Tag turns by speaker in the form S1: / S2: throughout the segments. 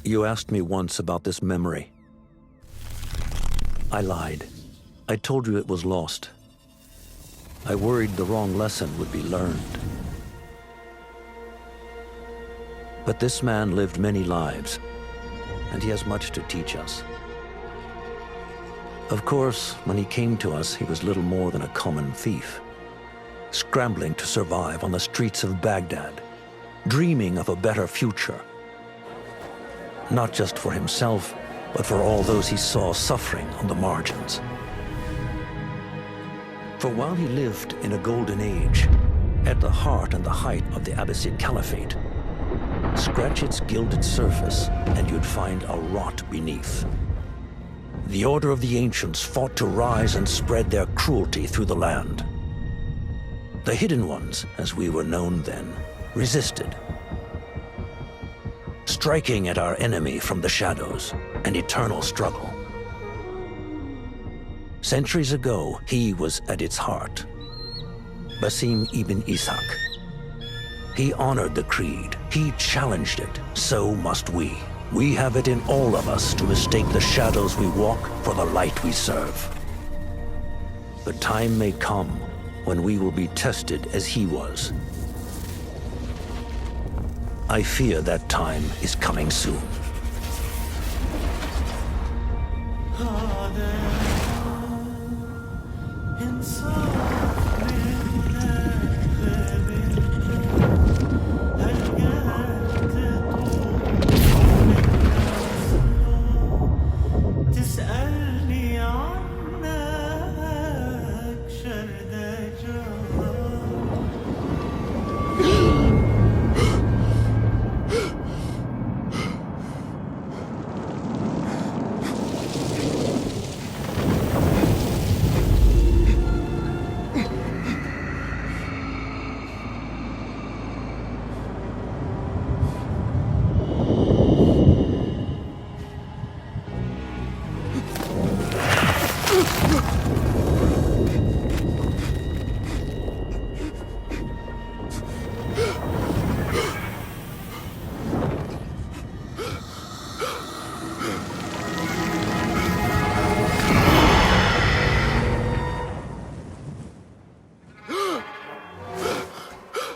S1: You asked me once about this memory. I lied. I told you it was lost. I worried the wrong lesson would be learned. But this man lived many lives, and he has much to teach us. Of course, when he came to us, he was little more than a common thief, scrambling to survive on the streets of Baghdad, dreaming of a better future. Not just for himself, but for all those he saw suffering on the margins. For while he lived in a golden age, at the heart and the height of the Abbasid Caliphate, scratch its gilded surface and you'd find a rot beneath. The Order of the Ancients fought to rise and spread their cruelty through the land. The Hidden Ones, as we were known then, resisted, striking at our enemy from the shadows, an eternal struggle. Centuries ago, he was at its heart, Basim ibn Ishaq. He honored the creed, he challenged it, so must we. We have it in all of us to mistake the shadows we walk for the light we serve. The time may come when we will be tested as he was. I fear that time is coming soon.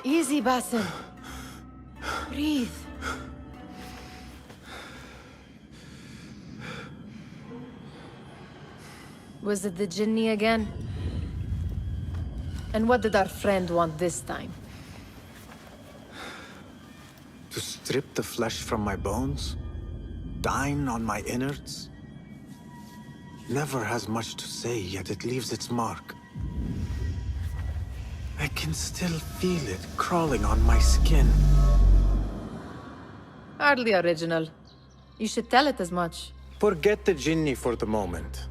S2: Easy, Basim. Breathe. Was it the Jinni again? And what did our friend want this time?
S3: To strip the flesh from my bones? Dine on my innards? Never has much to say, yet it leaves its mark. I can still feel it crawling on my skin.
S2: Hardly original. You should tell it as much.
S3: Forget the Jinni for the moment.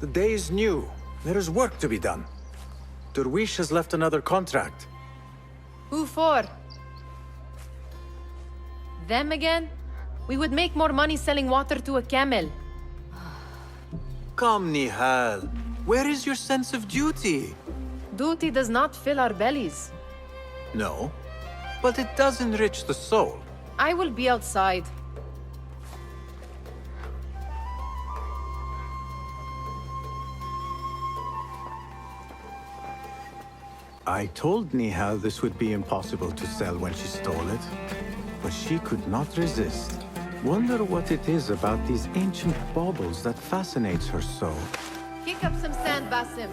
S3: The day is new. There is work to be done. Derwish has left another contract.
S2: Who for? Them again? We would make more money selling water to a camel.
S3: Come, Nihal. Where is your sense of duty?
S2: Duty does not fill our bellies.
S3: No, but it does enrich the soul.
S2: I will be outside.
S3: I told Nihal this would be impossible to sell when she stole it, but she could not resist. Wonder what it is about these ancient baubles that fascinates her so.
S2: Kick up some sand, Basim.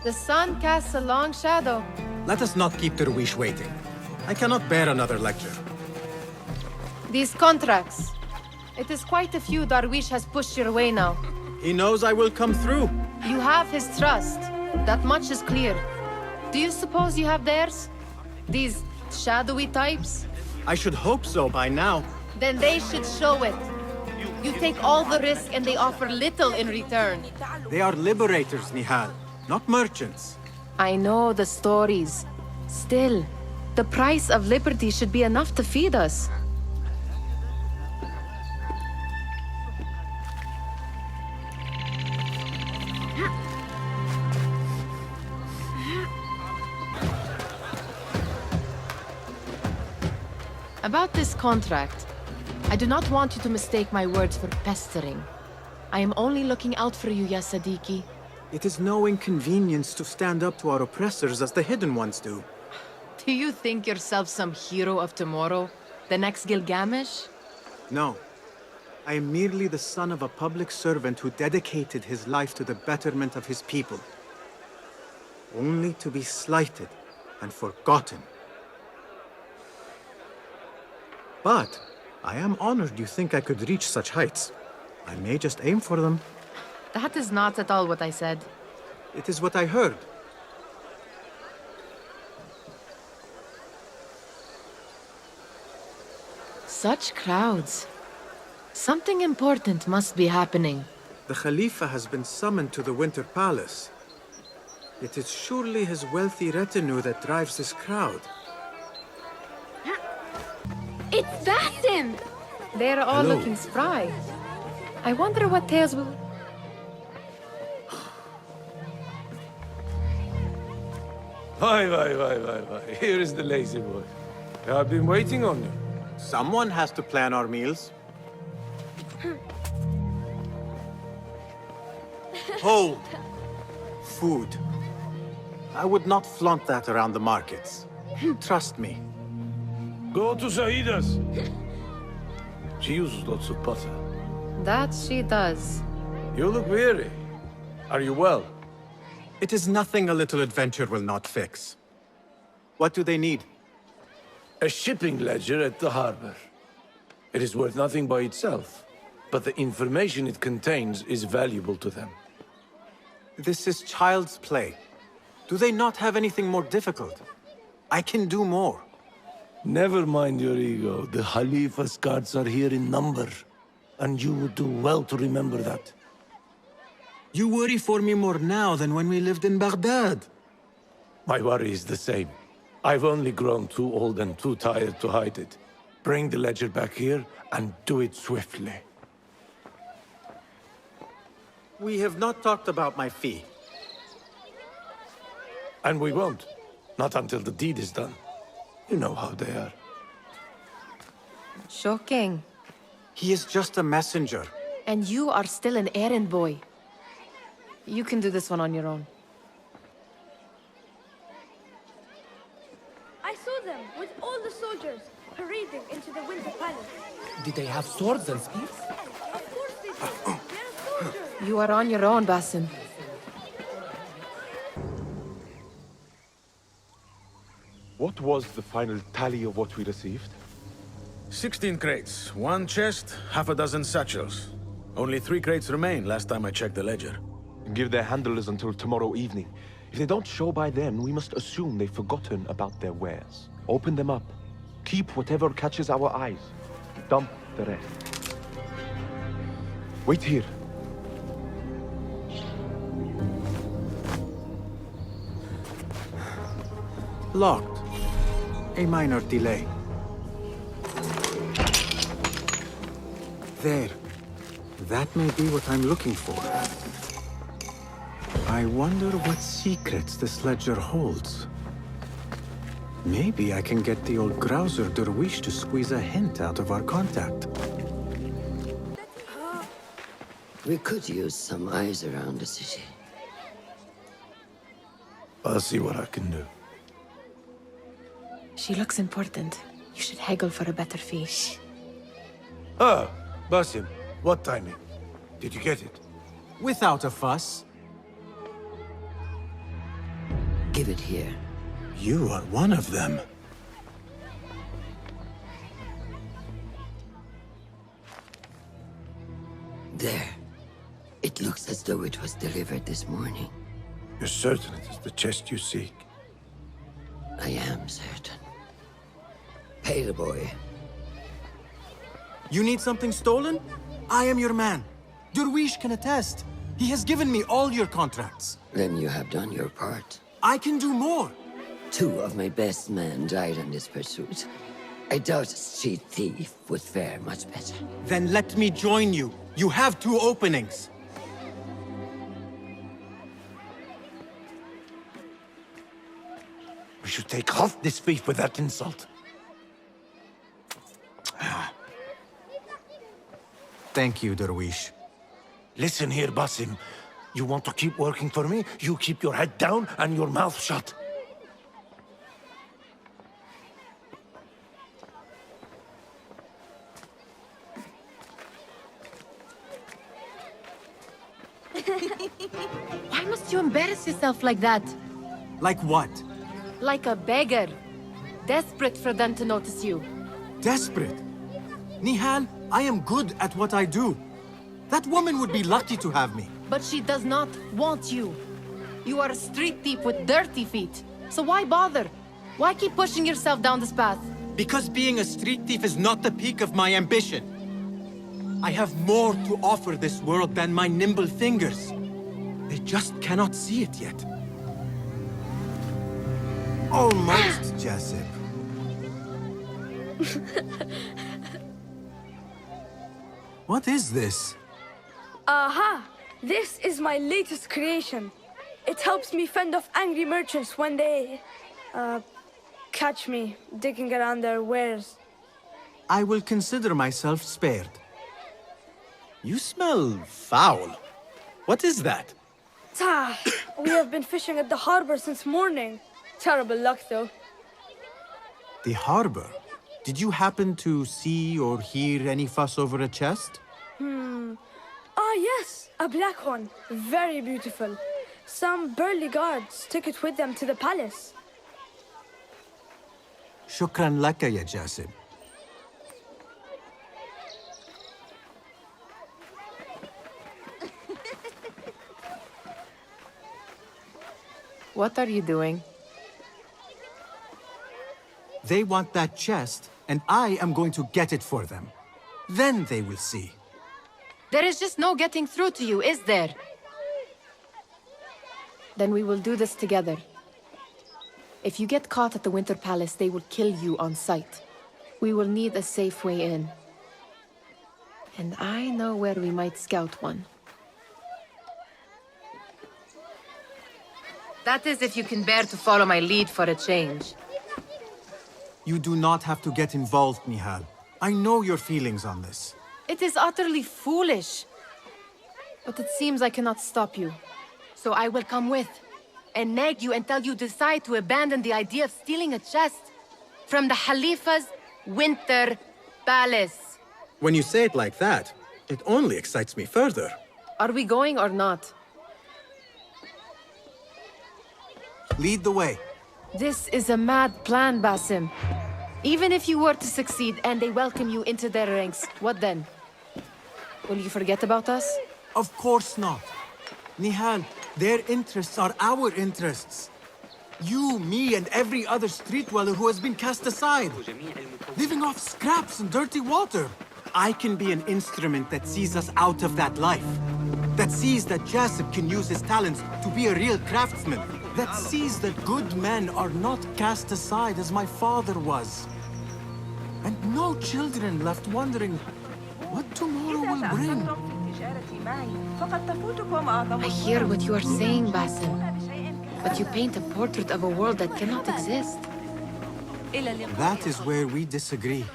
S2: The sun casts a long shadow.
S4: Let us not keep Derwish waiting. I cannot bear another lecture.
S2: These contracts. It is quite a few Darwish has pushed your way now.
S4: He knows I will come through.
S2: You have his trust. That much is clear. Do you suppose you have theirs? These shadowy types?
S4: I should hope so by now.
S2: Then they should show it. You take all the risk and they offer little in return.
S4: They are liberators, Nihal, not merchants.
S2: I know the stories. Still, the price of liberty should be enough to feed us. About this contract, I do not want you to mistake my words for pestering. I am only looking out for you, ya Sadiki.
S3: It is no inconvenience to stand up to our oppressors as the Hidden Ones do.
S2: Do you think yourself some hero of tomorrow? The next Gilgamesh?
S3: No. I am merely the son of a public servant who dedicated his life to the betterment of his people. Only to be slighted and forgotten. But I am honored you think I could reach such heights. I may just aim for them.
S2: That is not at all what I said.
S3: It is what I heard.
S2: Such crowds. Something important must be happening.
S3: The Khalifa has been summoned to the Winter Palace. It is surely his wealthy retinue that drives this crowd.
S2: It's Basim! They're all
S3: Hello.
S2: looking spry. I wonder what tales will...
S5: Why. Here is the lazy boy. I've been waiting on you.
S3: Someone has to plan our meals. Hold! Food. I would not flaunt that around the markets. Trust me.
S5: Go to Saida's. She uses lots of butter.
S2: That she does.
S5: You look weary. Are you well?
S3: It is nothing a little adventure will not fix. What do they need?
S5: A shipping ledger at the harbor. It is worth nothing by itself, but the information it contains is valuable to them.
S3: This is child's play. Do they not have anything more difficult? I can do more.
S5: Never mind your ego. The Khalifa's guards are here in number, and you would do well to remember that.
S3: You worry for me more now than when we lived in Baghdad.
S5: My worry is the same. I've only grown too old and too tired to hide it. Bring the ledger back here, and do it swiftly.
S3: We have not talked about my fee.
S5: And we won't. Not until the deed is done. You know how they are.
S2: Shocking.
S3: He is just a messenger.
S2: And you are still an errand boy. You can do this one on your own.
S6: I saw them with all the soldiers parading into the Winter Palace.
S7: Did they have swords and spears?
S6: Of course they did. They're soldiers.
S2: You are on your own, Basim.
S8: What was the final tally of what we received?
S4: 16 crates, 1 chest, half a dozen satchels. Only 3 crates remain last time I checked the ledger.
S8: Give their handlers until tomorrow evening. If they don't show by then, we must assume they've forgotten about their wares. Open them up. Keep whatever catches our eyes. Dump the rest. Wait here.
S3: Locked. A minor delay. There. That may be what I'm looking for. I wonder what secrets this ledger holds. Maybe I can get the old grouser Derwish to squeeze a hint out of our contact.
S9: We could use some eyes around the city.
S5: I'll see what I can do.
S2: She looks important. You should haggle for a better fee.
S5: Ah, Basim, what timing? Did you get it?
S3: Without a fuss.
S9: Give it here.
S3: You are one of them.
S9: There. It looks as though it was delivered this morning.
S5: You're certain it is the chest you seek?
S9: I am certain. Pay the boy.
S3: You need something stolen? I am your man. Derwish can attest. He has given me all your contracts.
S9: Then you have done your part.
S3: I can do more.
S9: 2 of my best men died in this pursuit. I doubt a street thief would fare much better.
S3: Then let me join you. You have 2 openings.
S5: We should take half this beef with that insult.
S3: Thank you, Derwish.
S5: Listen here, Basim. You want to keep working for me? You keep your head down and your mouth shut.
S2: Why must you embarrass yourself like that?
S3: Like what?
S2: Like a beggar. Desperate for them to notice you.
S3: Desperate? Nihal, I am good at what I do. That woman would be lucky to have me.
S2: But she does not want you. You are a street thief with dirty feet. So why bother? Why keep pushing yourself down this path?
S10: Because being a street thief is not the peak of my ambition. I have more to offer this world than my nimble fingers. They just cannot see it yet.
S3: Almost, Jessup. What is this?
S6: Aha! This is my latest creation. It helps me fend off angry merchants when they, catch me digging around their wares.
S3: I will consider myself spared.
S10: You smell foul. What is that?
S6: We have been fishing at the harbor since morning. Terrible luck, though.
S3: The harbor? Did you happen to see or hear any fuss over a chest?
S6: Ah, yes, a black one. Very beautiful. Some burly guards took it with them to the palace.
S3: Shukran laka, ya Jasib.
S2: What are you doing?
S3: They want that chest, and I am going to get it for them. Then they will see.
S2: There is just no getting through to you, is there? Then we will do this together. If you get caught at the Winter Palace, they will kill you on sight. We will need a safe way in. And I know where we might scout one. That is if you can bear to follow my lead for a change.
S3: You do not have to get involved, Nihal. I know your feelings on this.
S2: It is utterly foolish. But it seems I cannot stop you. So I will come with, and nag you until you decide to abandon the idea of stealing a chest from the Khalifa's Winter Palace.
S10: When you say it like that, it only excites me further.
S2: Are we going or not?
S3: Lead the way.
S2: This is a mad plan, Basim. Even if you were to succeed and they welcome you into their ranks, what then? Will you forget about us?
S3: Of course not. Nihal, their interests are our interests. You, me, and every other street dweller who has been cast aside. Living off scraps and dirty water.
S10: I can be an instrument that sees us out of that life. That sees that Jasip can use his talents to be a real craftsman.
S3: That sees that good men are not cast aside as my father was. And no children left wondering what tomorrow will bring.
S2: I hear what you are saying, Basim. But you paint a portrait of a world that cannot exist.
S3: That is where we disagree.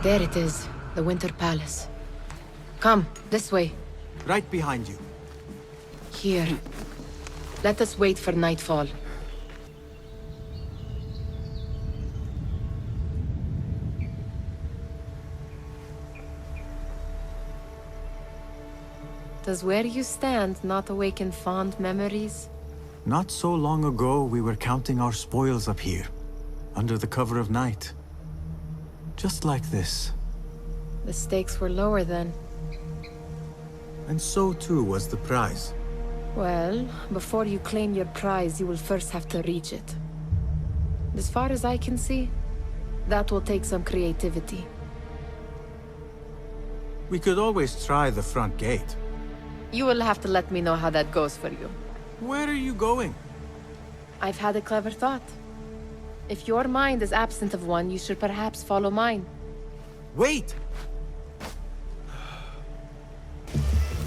S2: There it is, the Winter Palace. Come, this way.
S3: Right behind you.
S2: Here. Let us wait for nightfall. Does where you stand not awaken fond memories?
S3: Not so long ago, we were counting our spoils up here, under the cover of night. Just like this.
S2: The stakes were lower then.
S3: And so too was the prize.
S2: Well, before you claim your prize, you will first have to reach it. As far as I can see, that will take some creativity.
S3: We could always try the front gate.
S2: You will have to let me know how that goes for you.
S3: Where are you going?
S2: I've had a clever thought. If your mind is absent of one, you should perhaps follow mine.
S3: Wait!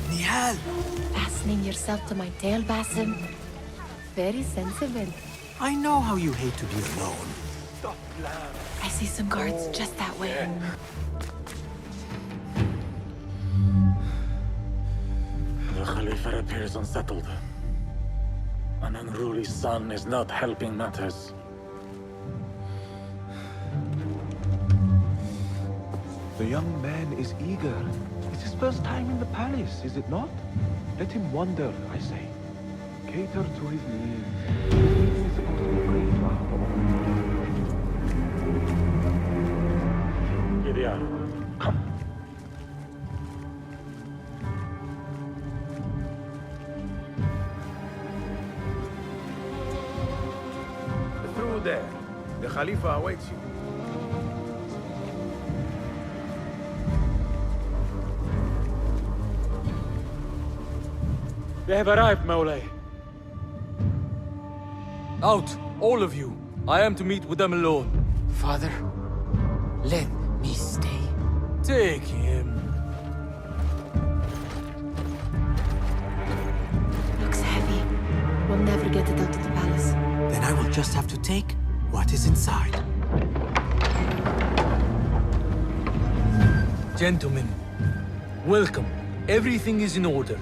S3: Nihal!
S2: Fastening yourself to my tail, Basim. Very sensible.
S11: I know how you hate to be alone.
S2: I see some guards just that way.
S12: The Khalifa appears unsettled. An unruly son is not helping matters.
S8: The young man is eager. It's his first time in the palace, is it not? Let him wander, I say. Cater to his needs. He's supposed to be great for our
S12: Gideon, come.
S4: Through there. The Khalifa awaits you.
S12: They have arrived, Mawlay.
S7: Out, all of you. I am to meet with them alone.
S11: Father, let me stay.
S7: Take him.
S2: Looks heavy. We'll never get it out of the palace.
S11: Then I will just have to take what is inside.
S7: Gentlemen, welcome. Everything is in order.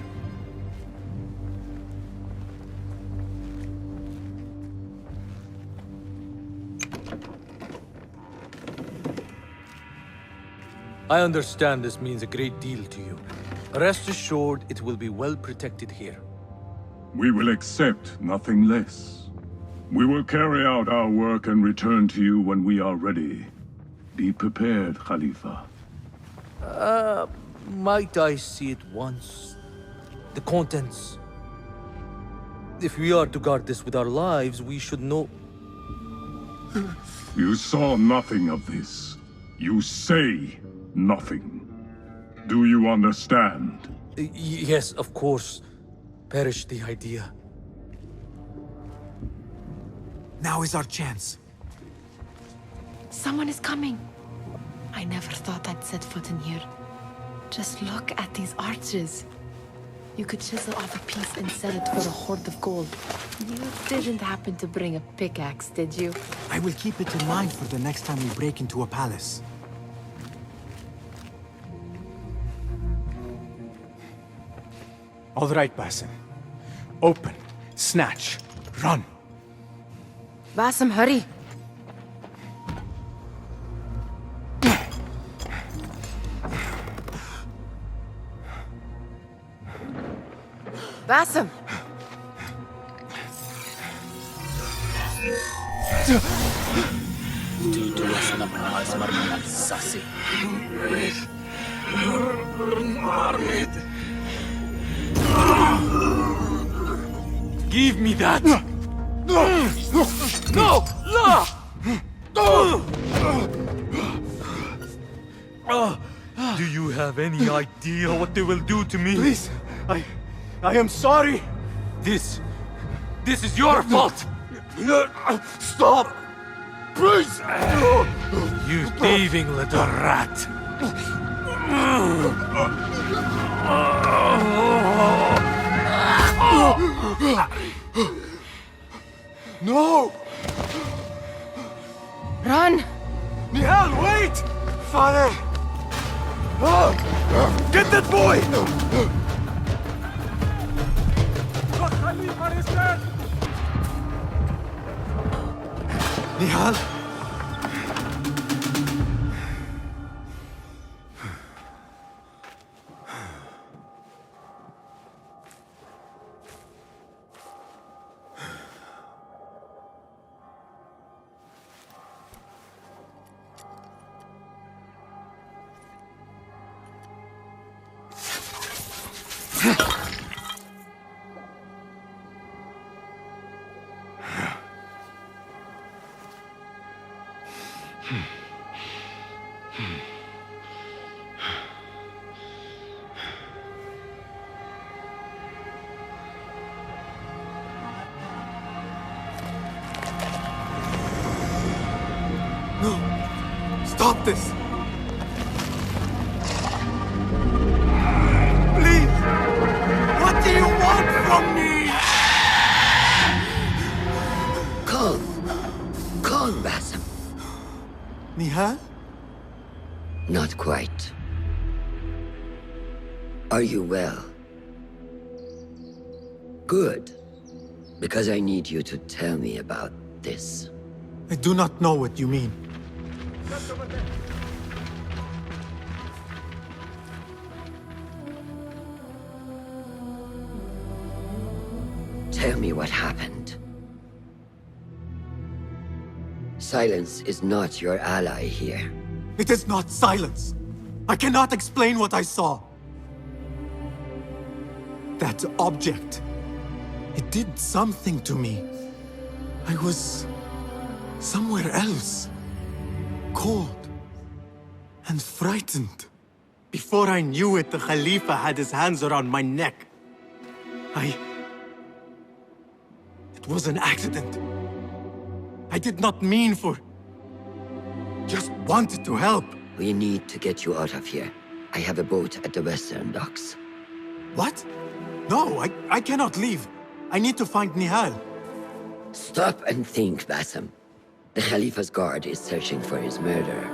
S7: I understand this means a great deal to you. Rest assured, it will be well protected here.
S13: We will accept nothing less. We will carry out our work and return to you when we are ready. Be prepared, Khalifa.
S7: Might I see it once? The contents. If we are to guard this with our lives, we should know...
S13: You saw nothing of this. You say nothing. Do you understand?
S7: Yes, of course. Perish the idea.
S11: Now is our chance.
S2: Someone is coming. I never thought I'd set foot in here. Just look at these arches. You could chisel off a piece and sell it for a hoard of gold. You didn't happen to bring a pickaxe, did you?
S11: I will keep it in mind for the next time we break into a palace. All right, Basim. Open, snatch, run.
S2: Basim, hurry. Basim!
S7: Give me that! No! Do you have any idea what they will do to me?
S11: Please, I am sorry.
S7: This is your fault!
S11: Stop! Please!
S7: You thieving little rat!
S11: No!
S2: Run!
S11: Nihal, wait! Father! Get that boy! Nihal? No! Stop this! Please! What do you want from me?
S9: Calm
S14: Nihal?
S9: Not quite. Are you well? Good. Because I need you to tell me about this.
S14: I do not know what you mean.
S9: Tell me what happened. Silence is not your ally here.
S14: It is not silence. I cannot explain what I saw. That object. It did something to me. I was somewhere else. Cold and frightened. Before I knew it, the Khalifa had his hands around my neck. It was an accident. I did not mean for... Just wanted to help.
S9: We need to get you out of here. I have a boat at the western docks.
S14: What? No, I cannot leave. I need to find Nihal.
S9: Stop and think, Bassem. The Khalifa's guard is searching for his murderer,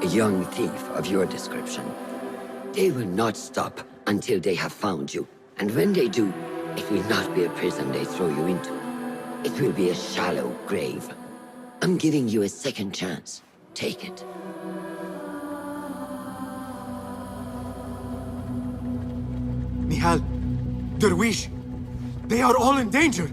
S9: a young thief of your description. They will not stop until they have found you. And when they do, it will not be a prison they throw you into. It will be a shallow grave. I'm giving you a second chance. Take it.
S14: Nihal, Derwish, they are all in danger.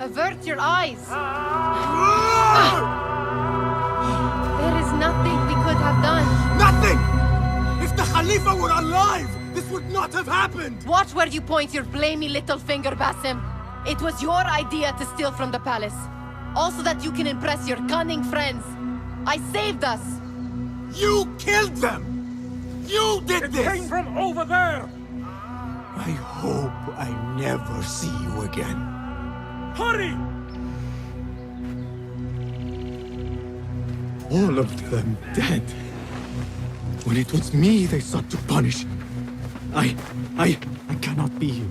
S2: Avert your eyes! There is nothing we could have done.
S14: Nothing! If the Khalifa were alive, this would not have happened!
S2: Watch where you point your blamey little finger, Bassem. It was your idea to steal from the palace. Also that you can impress your cunning friends. I saved us!
S14: You killed them! You did this!
S12: It came from over there!
S14: I hope I never see you again.
S12: Hurry!
S14: All of them dead. When it was me they sought to punish. I cannot be here.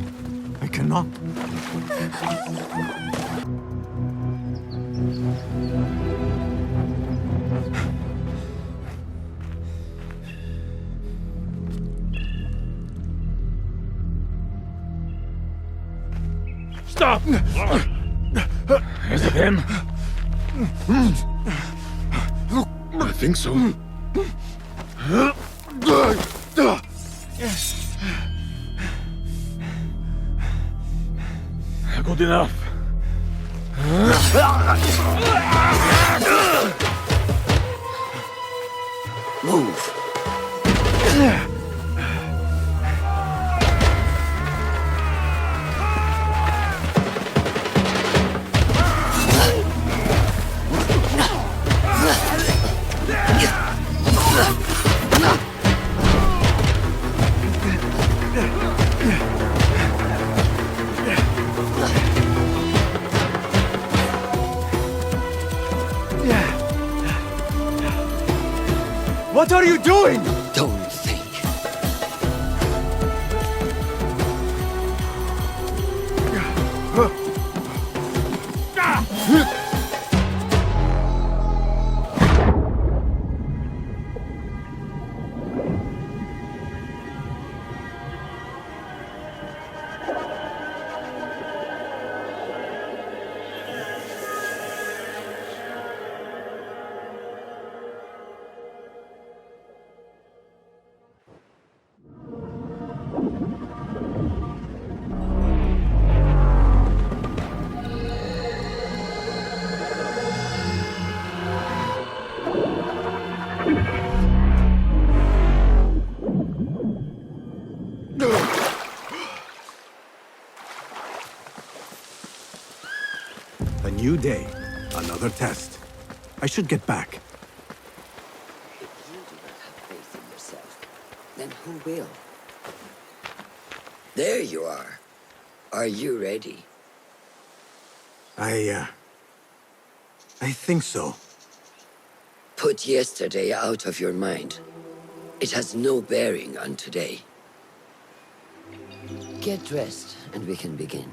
S14: I cannot.
S12: Stop! Is it him?
S4: I think so.
S12: Yes. Good enough.
S9: Move.
S14: What are you doing?
S9: Don't think.
S14: A new day, another test. I should get back.
S9: who will? There you are. Are you ready?
S3: I think so.
S9: Put yesterday out of your mind. It has no bearing on today. Get dressed, and we can begin.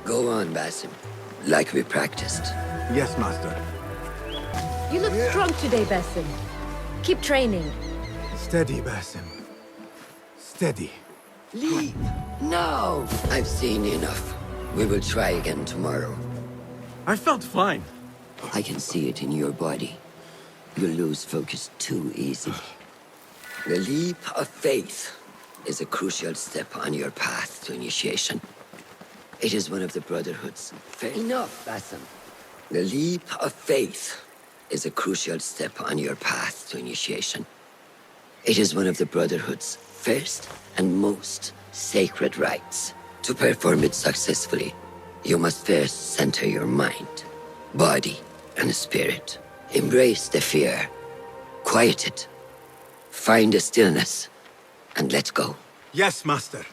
S9: Go on, Basim. Like we practiced.
S3: Yes, Master.
S15: You look strong today, Basim. Keep training.
S3: Steady, Basim. Steady.
S9: Leave! No! I've seen enough. We will try again tomorrow.
S3: I felt fine.
S9: I can see it in your body. You lose focus too easily. The leap of faith is a crucial step on your path to initiation. It is one of the Brotherhood's... Fair enough, Basim. The leap of faith is a crucial step on your path to initiation. It is one of the Brotherhood's first and most sacred rites. To perform it successfully, you must first center your mind, body, and spirit. Embrace the fear. Quiet it. Find the stillness, and let go.
S3: Yes, Master.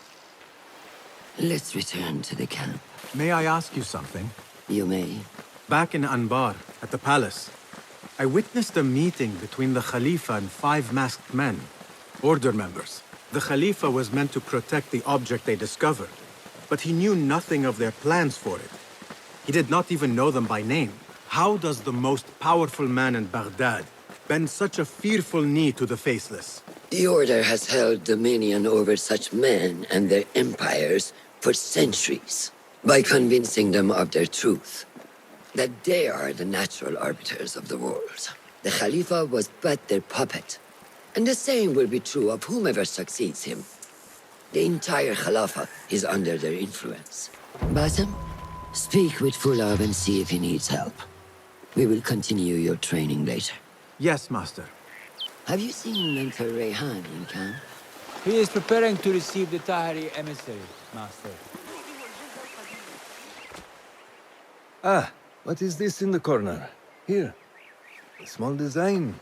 S9: Let's return to the camp.
S3: May I ask you something?
S9: You may.
S3: Back in Anbar, at the palace, I witnessed a meeting between the Khalifa and 5 masked men, order members. The Khalifa was meant to protect the object they discovered, but he knew nothing of their plans for it. He did not even know them by name. How does the most powerful man in Baghdad bend such a fearful knee to the faceless?
S9: The Order has held dominion over such men and their empires for centuries, by convincing them of their truth, that they are the natural arbiters of the world. The Khalifa was but their puppet, and the same will be true of whomever succeeds him. The entire Khalifa is under their influence. Basim, speak with Fulab and see if he needs help. We will continue your training later.
S3: Yes, Master.
S9: Have you seen Mentor Rayhan in camp?
S16: He is preparing to receive the Tahiri emissary, Master.
S17: Ah, what is this in the corner? Here. A small design.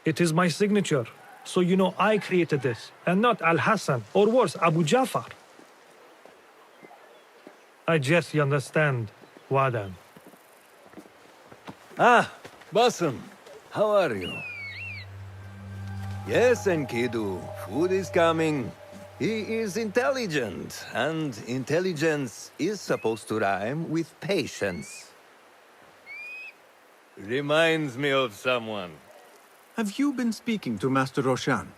S18: It is my signature. So you know I created this, and not Al-Hassan, or worse, Abu Jafar. I just understand, Wadan.
S17: Ah, Basim. How are you? Yes, Enkidu. Food is coming. He is intelligent, and intelligence is supposed to rhyme with patience. Reminds me of someone.
S3: Have you been speaking to Master Roshan?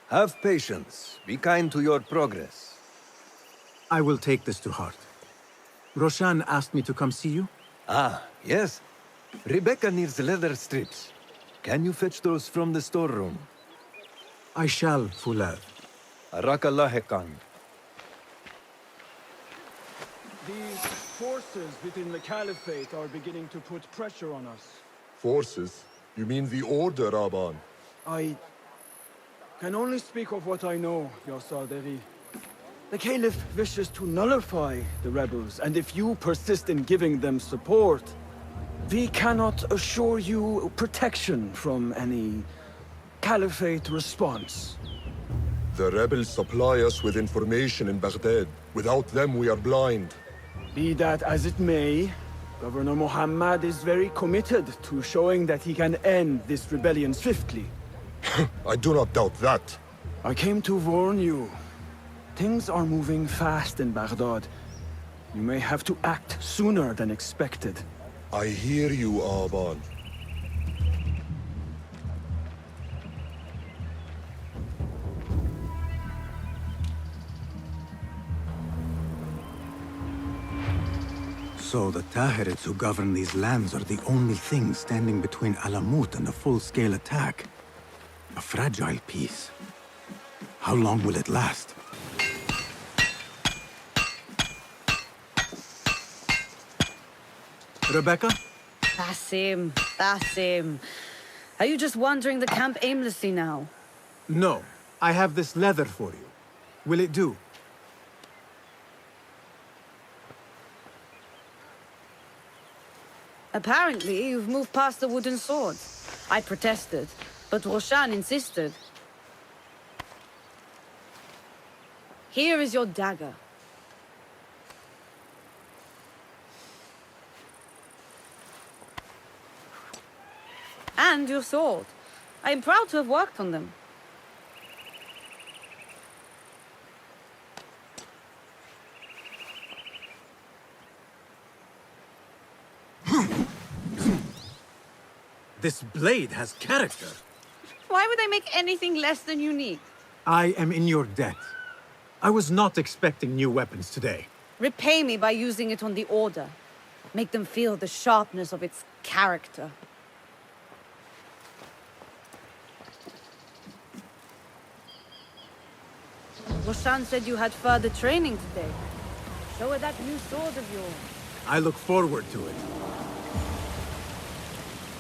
S17: Have patience. Be kind to your progress.
S3: I will take this to heart. Roshan asked me to come see you?
S17: Ah, yes. Rebecca needs leather strips. Can you fetch those from the storeroom?
S3: I shall, Fulad.
S17: Arakallah Khan.
S19: These forces within the Caliphate are beginning to put pressure on us.
S20: Forces? You mean the Order, Aban?
S19: I can only speak of what I know, Your Sarderi. The Caliph wishes to nullify the rebels, and if you persist in giving them support, we cannot assure you protection from any Caliphate response.
S20: The rebels supply us with information in Baghdad. Without them, we are blind.
S19: Be that as it may, Governor Muhammad is very committed to showing that he can end this rebellion swiftly.
S20: I do not doubt that.
S19: I came to warn you. Things are moving fast in Baghdad. You may have to act sooner than expected.
S20: I hear you, Aban.
S3: So the Tahirids who govern these lands are the only thing standing between Alamut and a full-scale attack. A fragile peace. How long will it last? Rebecca?
S21: Basim. Are you just wandering the camp aimlessly now?
S3: No.
S14: I have this leather for you. Will it do?
S21: Apparently, you've moved past the wooden sword. I protested, but Roshan insisted. Here is your dagger. And your sword. I am proud to have worked on them.
S14: This blade has character.
S21: Why would I make anything less than unique?
S14: I am in your debt. I was not expecting new weapons today.
S21: Repay me by using it on the Order. Make them feel the sharpness of its character. Roshan said you had further training today. Show her that new sword of yours.
S14: I look forward to it.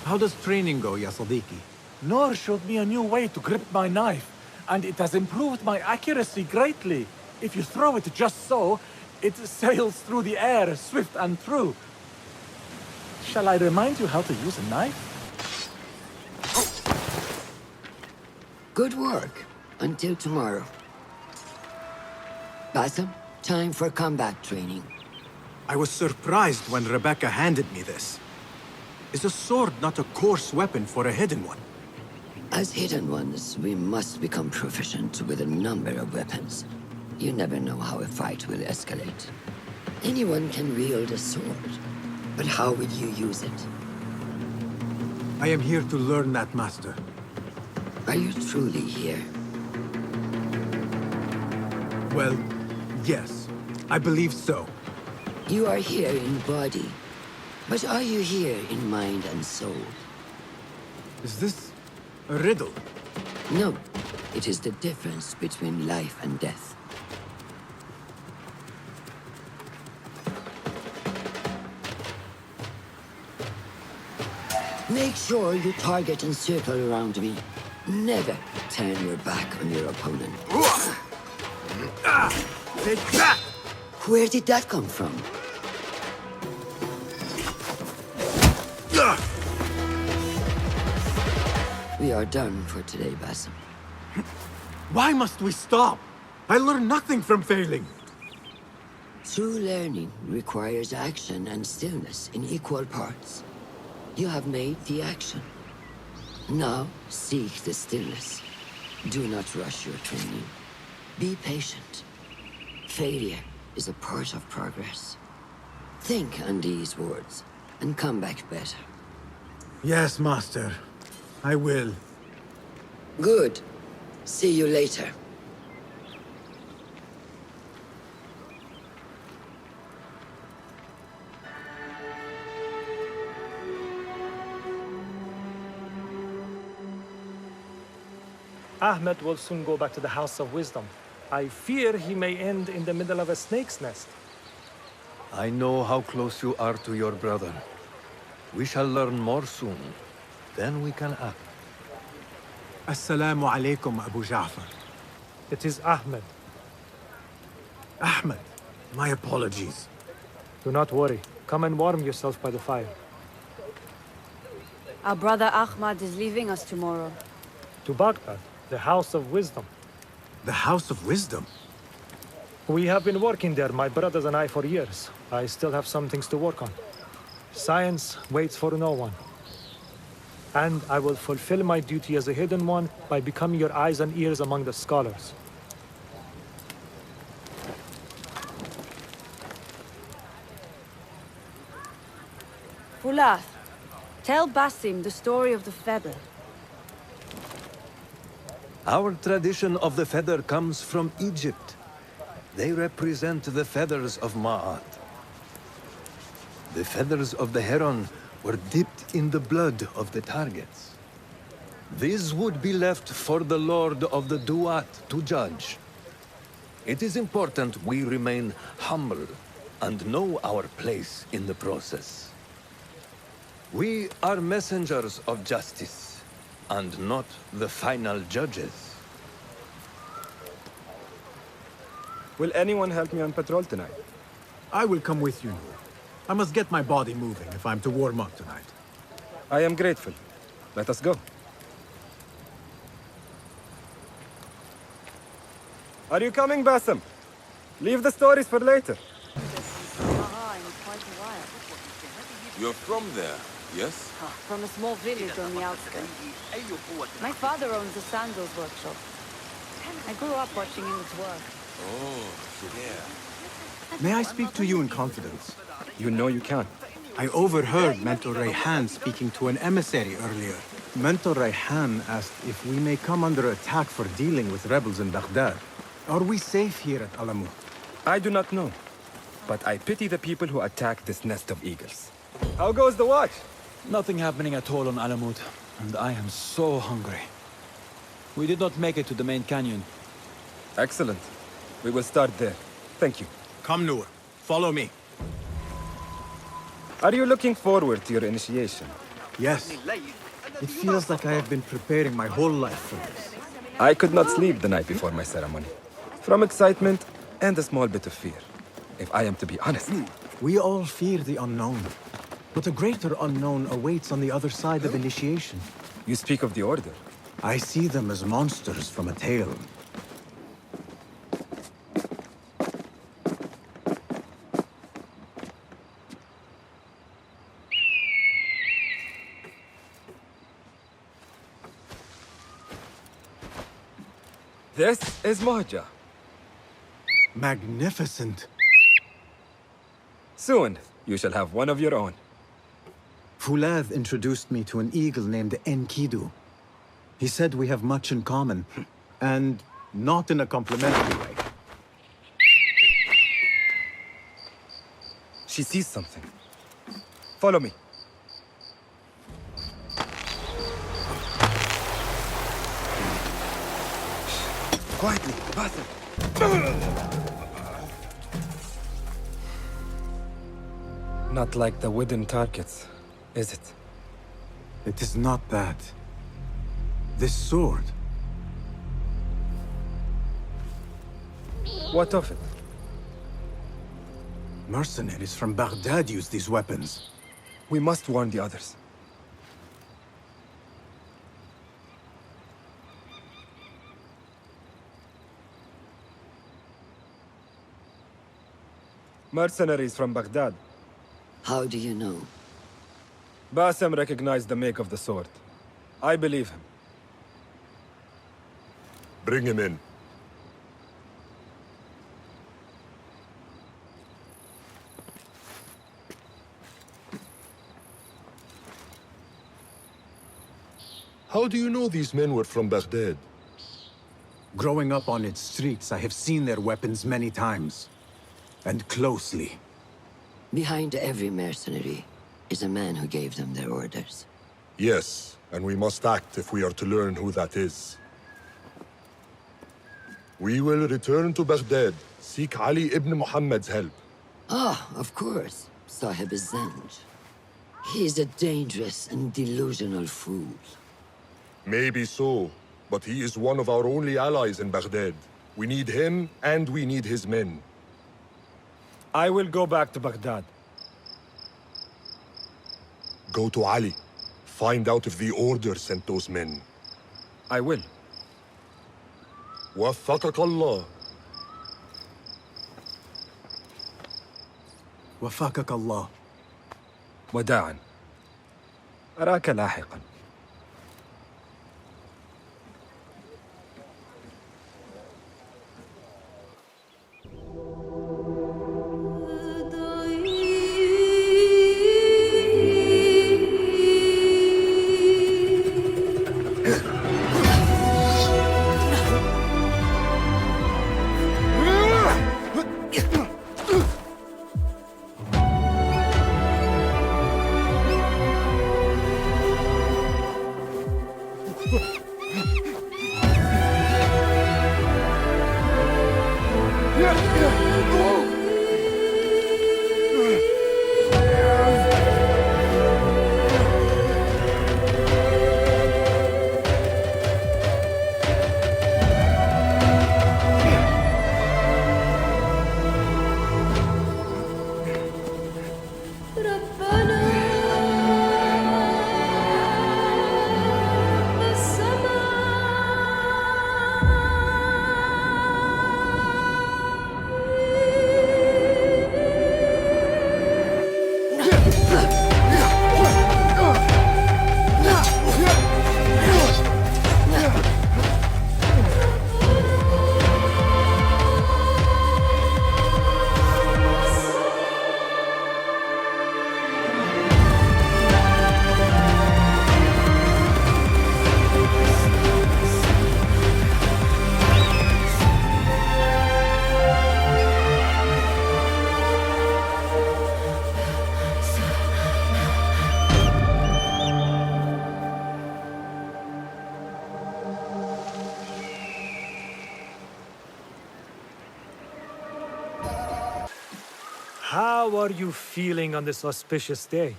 S14: How does training go, ya Sadiqi?
S12: Noor showed me a new way to grip my knife, and it has improved my accuracy greatly. If you throw it just so, it sails through the air, swift and true. Shall I remind you how to use a knife?
S9: Good work. Until tomorrow. Basim, time for combat training.
S14: I was surprised when Rebecca handed me this. Is a sword not a coarse weapon for a hidden one?
S9: As hidden ones, we must become proficient with a number of weapons. You never know how a fight will escalate. Anyone can wield a sword, but how will you use it?
S14: I am here to learn that, Master.
S9: Are you truly here?
S14: Well, yes. I believe so.
S9: You are here in body, but are you here in mind and soul?
S14: Is this a riddle?
S9: No. It is the difference between life and death. Make sure you target and circle around me. Never turn your back on your opponent.
S14: Take that!
S9: Where did that come from? We are done for today, Basim.
S14: Why must we stop? I learn nothing from failing.
S9: True learning requires action and stillness in equal parts. You have made the action. Now, seek the stillness. Do not rush your training. Be patient. Failure is a part of progress. Think on these words, and come back better.
S14: Yes, Master. I will.
S9: Good. See you later.
S18: Ahmed will soon go back to the House of Wisdom. I fear he may end in the middle of a snake's nest.
S17: I know how close you are to your brother. We shall learn more soon. Then we can act.
S14: Assalamu alaikum, Abu Ja'far.
S18: It is Ahmed.
S14: Ahmed, my apologies.
S18: Do not worry. Come and warm yourself by the fire.
S21: Our brother Ahmad is leaving us tomorrow.
S18: To Baghdad, the House of Wisdom.
S14: The House of Wisdom?
S18: We have been working there, my brothers and I, for years. I still have some things to work on. Science waits for no one. And I will fulfill my duty as a hidden one by becoming your eyes and ears among the scholars.
S21: Fulath, tell Basim the story of the feather.
S17: Our tradition of the feather comes from Egypt. They represent the feathers of Ma'at. The feathers of the heron were dipped in the blood of the targets. These would be left for the Lord of the Duat to judge. It is important we remain humble and know our place in the process. We are messengers of justice, and not the final judges.
S1: Will anyone help me on patrol tonight?
S11: I will come with you, Noor. I must get my body moving if I'm to warm up tonight.
S1: I am grateful. Let us go. Are you coming, Bassem? Leave the stories for later.
S22: You're from there, yes?
S21: From a small village on the outskirts. My father owns a sandals workshop. I grew up watching him at work.
S22: Oh, yeah.
S11: May I speak to you in confidence?
S1: You know you can.
S11: I overheard Mentor Rayhan speaking to an emissary earlier. Mentor Rayhan asked if we may come under attack for dealing with rebels in Baghdad. Are we safe here at Alamut?
S1: I do not know, but I pity the people who attack this nest of eagles. How goes the watch?
S16: Nothing happening at all on Alamut, and I am so hungry. We did not make it to the main canyon.
S1: Excellent. We will start there. Thank you.
S11: Come, Noor. Follow me.
S1: Are you looking forward to your initiation?
S11: Yes. It feels like I have been preparing my whole life for this.
S1: I could not sleep the night before my ceremony. From excitement and a small bit of fear, if I am to be honest.
S11: We all fear the unknown. But a greater unknown awaits on the other side of initiation.
S1: You speak of the Order.
S11: I see them as monsters from a tale.
S1: This is Mahja.
S11: Magnificent.
S1: Soon, you shall have one of your own.
S11: Fulad introduced me to an eagle named Enkidu. He said we have much in common, and not in a complimentary way.
S1: She sees something. Follow me. Quietly, Bassem. Not like the wooden targets, is it?
S11: It is not that. This sword.
S1: What of it?
S11: Mercenaries from Baghdad use these weapons.
S1: We must warn the others. Mercenaries from Baghdad.
S9: How do you know?
S1: Bassem recognized the make of the sword. I believe him.
S20: Bring him in. How do you know these men were from Baghdad?
S11: Growing up on its streets, I have seen their weapons many times. And closely.
S9: Behind every mercenary is a man who gave them their orders.
S20: Yes, and we must act if we are to learn who that is. We will return to Baghdad, seek Ali ibn Muhammad's help.
S9: Ah, of course, Sahib Zanj. He's a dangerous and delusional fool.
S20: Maybe so, but he is one of our only allies in Baghdad. We need him, and we need his men.
S1: I will go back to Baghdad.
S20: Go to Ali. Find out if the Order sent those men.
S1: I will.
S20: وفقك الله.
S11: وفقك الله.
S1: وداعا. أراك لاحقا.
S18: How are you feeling on this auspicious day?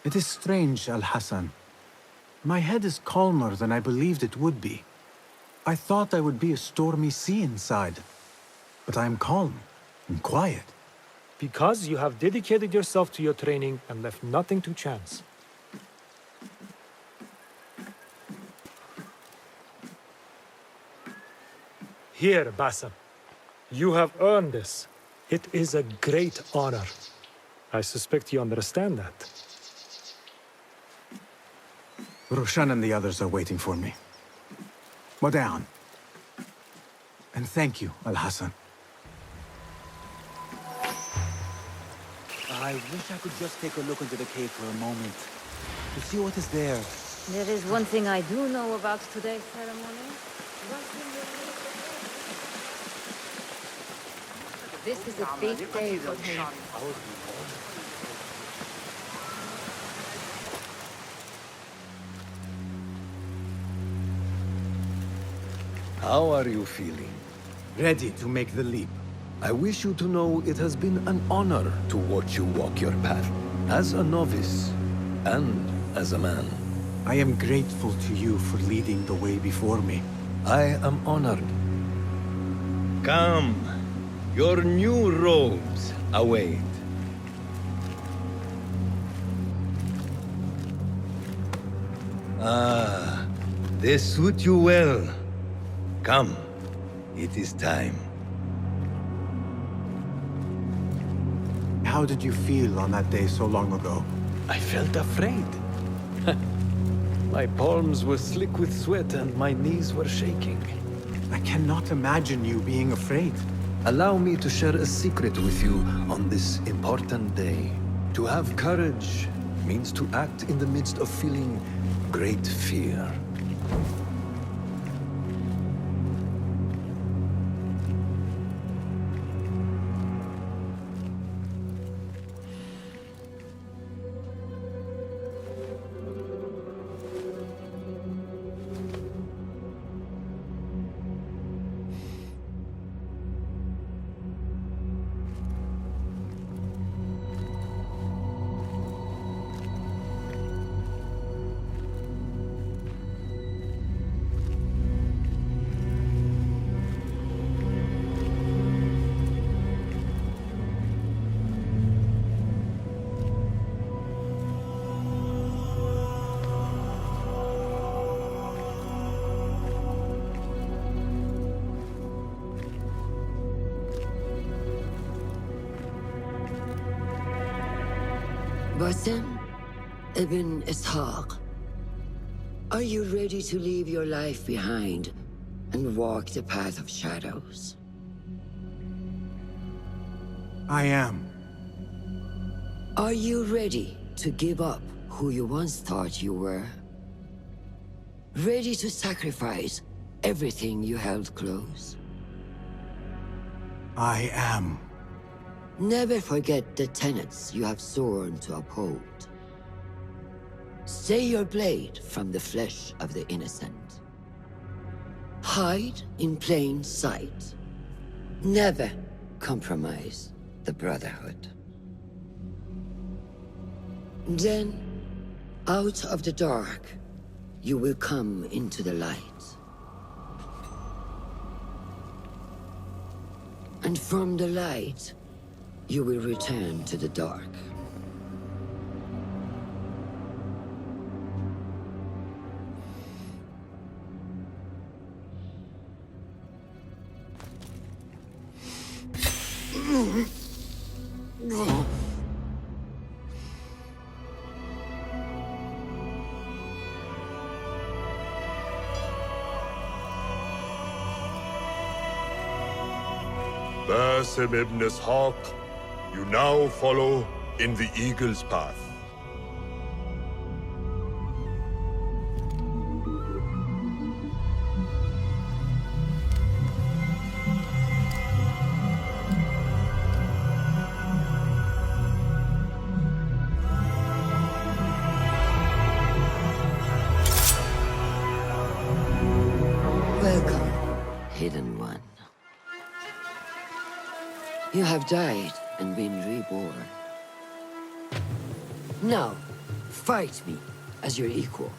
S11: It is strange, Al-Hassan. My head is calmer than I believed it would be. I thought I would be a stormy sea inside. But I am calm and quiet.
S18: Because you have dedicated yourself to your training and left nothing to chance. Here, Bassam. You have earned this. It is a great honor. I suspect you understand that.
S11: Roshan and the others are waiting for me. Modern. And thank you, Al-Hassan.
S7: I wish I could just take a look into the cave for a moment. To see what is there.
S15: There is one thing I do know about today's ceremony. This is a big day for him.
S17: How are you feeling?
S11: Ready to make the leap.
S17: I wish you to know it has been an honor to watch you walk your path, as a novice and as a man.
S11: I am grateful to you for leading the way before me.
S17: I am honored. Come, your new robes await. Ah, they suit you well. Come, it is time.
S11: How did you feel on that day so long ago?
S17: I felt afraid. My palms were slick with sweat and my knees were shaking.
S11: I cannot imagine you being afraid.
S17: Allow me to share a secret with you on this important day. To have courage means to act in the midst of feeling great fear.
S9: Basim ibn Ishaq, are you ready to leave your life behind and walk the path of shadows?
S11: I am.
S9: Are you ready to give up who you once thought you were? Ready to sacrifice everything you held close?
S11: I am.
S9: Never forget the tenets you have sworn to uphold. Stay your blade from the flesh of the innocent. Hide in plain sight. Never compromise the Brotherhood. Then, out of the dark, you will come into the light. And from the light, you will return to the dark.
S20: Basim ibn Ishaq, you now follow in the Eagle's path.
S9: Welcome, Hidden One. You have died and been reborn. Now, fight me as your equal.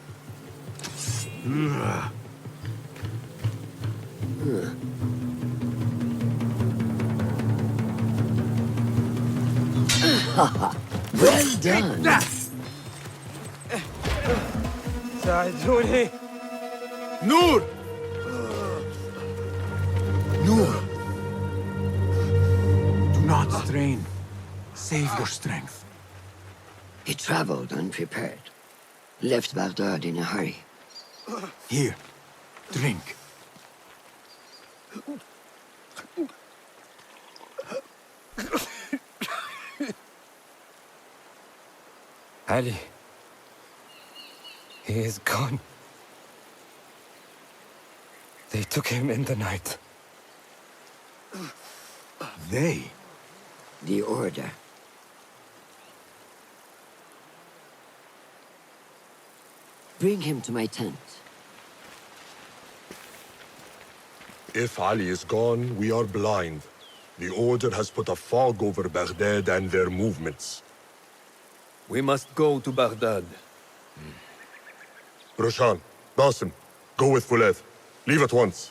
S9: Well done.
S19: ساعدوني.
S14: Noor! Noor!
S11: Do not strain. Save your strength.
S9: He traveled unprepared. Left Baghdad in a hurry.
S11: Here, drink.
S1: Ali. He is gone. They took him in the night.
S11: They?
S9: The Order. Bring him to my tent.
S20: If Ali is gone, we are blind. The Order has put a fog over Baghdad and their movements.
S17: We must go to Baghdad.
S20: Roshan, Basim, go with Fulad. Leave at once.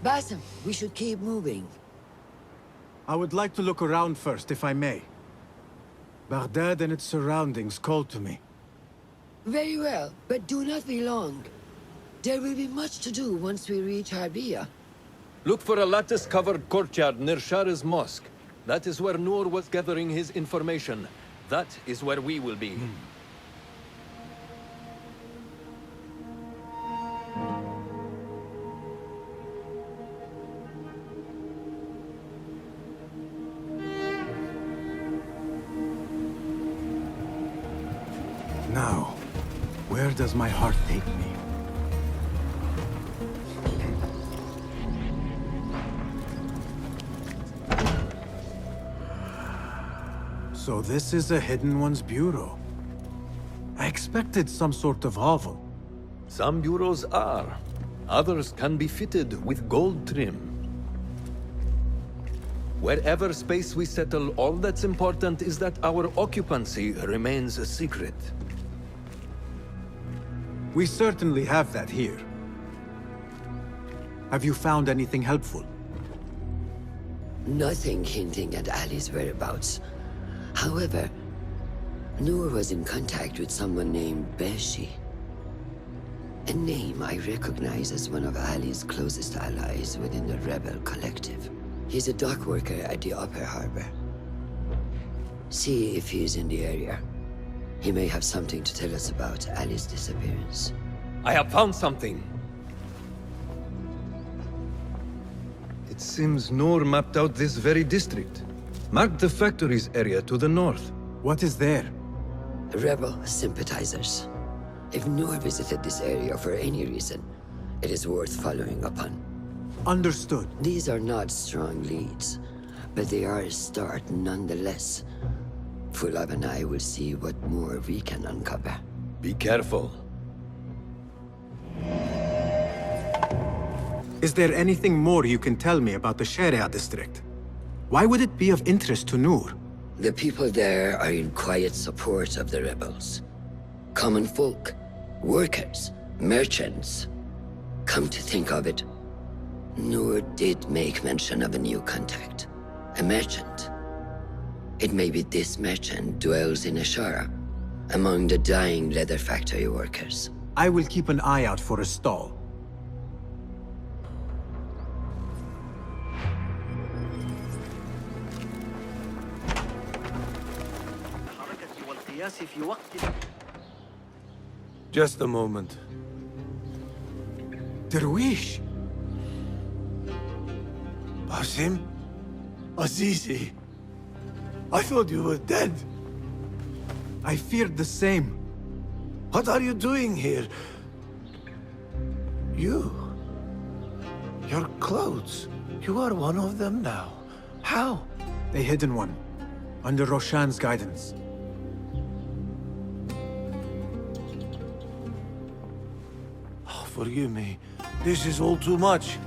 S9: Basim, we should keep moving.
S11: I would like to look around first, if I may. Baghdad and its surroundings call to me.
S9: Very well, but do not be long. There will be much to do once we reach Harbiya.
S17: Look for a lattice-covered courtyard near Shah's mosque. That is where Noor was gathering his information. That is where we will be.
S11: Now, where does my heart take me? So this is a Hidden One's bureau. I expected some sort of hovel.
S17: Some bureaus are. Others can be fitted with gold trim. Wherever space we settle, all that's important is that our occupancy remains a secret.
S11: We certainly have that here. Have you found anything helpful?
S9: Nothing hinting at Ali's whereabouts. However, Noor was in contact with someone named Beshi. A name I recognize as one of Ali's closest allies within the rebel collective. He's a dock worker at the Upper Harbor. See if he's in the area. He may have something to tell us about Ali's disappearance.
S17: I have found something. It seems Noor mapped out this very district. Mark the factories area to the north.
S11: What is there?
S9: Rebel sympathizers. If Noor visited this area for any reason, it is worth following up on.
S11: Understood.
S9: These are not strong leads, but they are a start nonetheless. Fulab and I will see what more we can uncover.
S17: Be careful.
S11: Is there anything more you can tell me about the Sharia district? Why would it be of interest to Noor?
S9: The people there are in quiet support of the rebels. Common folk, workers, merchants. Come to think of it, Noor did make mention of a new contact. A merchant. It may be this merchant dwells in Ashara, among the dying leather factory workers.
S11: I will keep an eye out for a stall.
S17: Just a moment.
S11: Darwish!
S14: Basim? Azizi? I thought you were dead.
S11: I feared the same.
S14: What are you doing here? You? Your clothes. You are one of them now. How?
S11: The hidden one. Under Roshan's guidance.
S14: Oh, forgive me. This is all too much.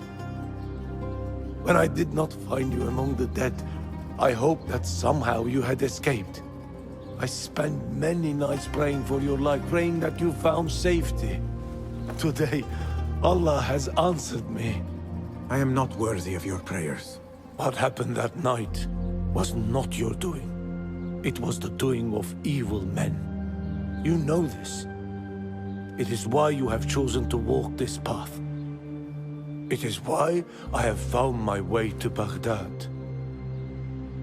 S14: When I did not find you among the dead, I hoped that somehow you had escaped. I spent many nights praying for your life, praying that you found safety. Today, Allah has answered me.
S11: I am not worthy of your prayers.
S14: What happened that night was not your doing. It was the doing of evil men. You know this. It is why you have chosen to walk this path. It is why I have found my way to Baghdad.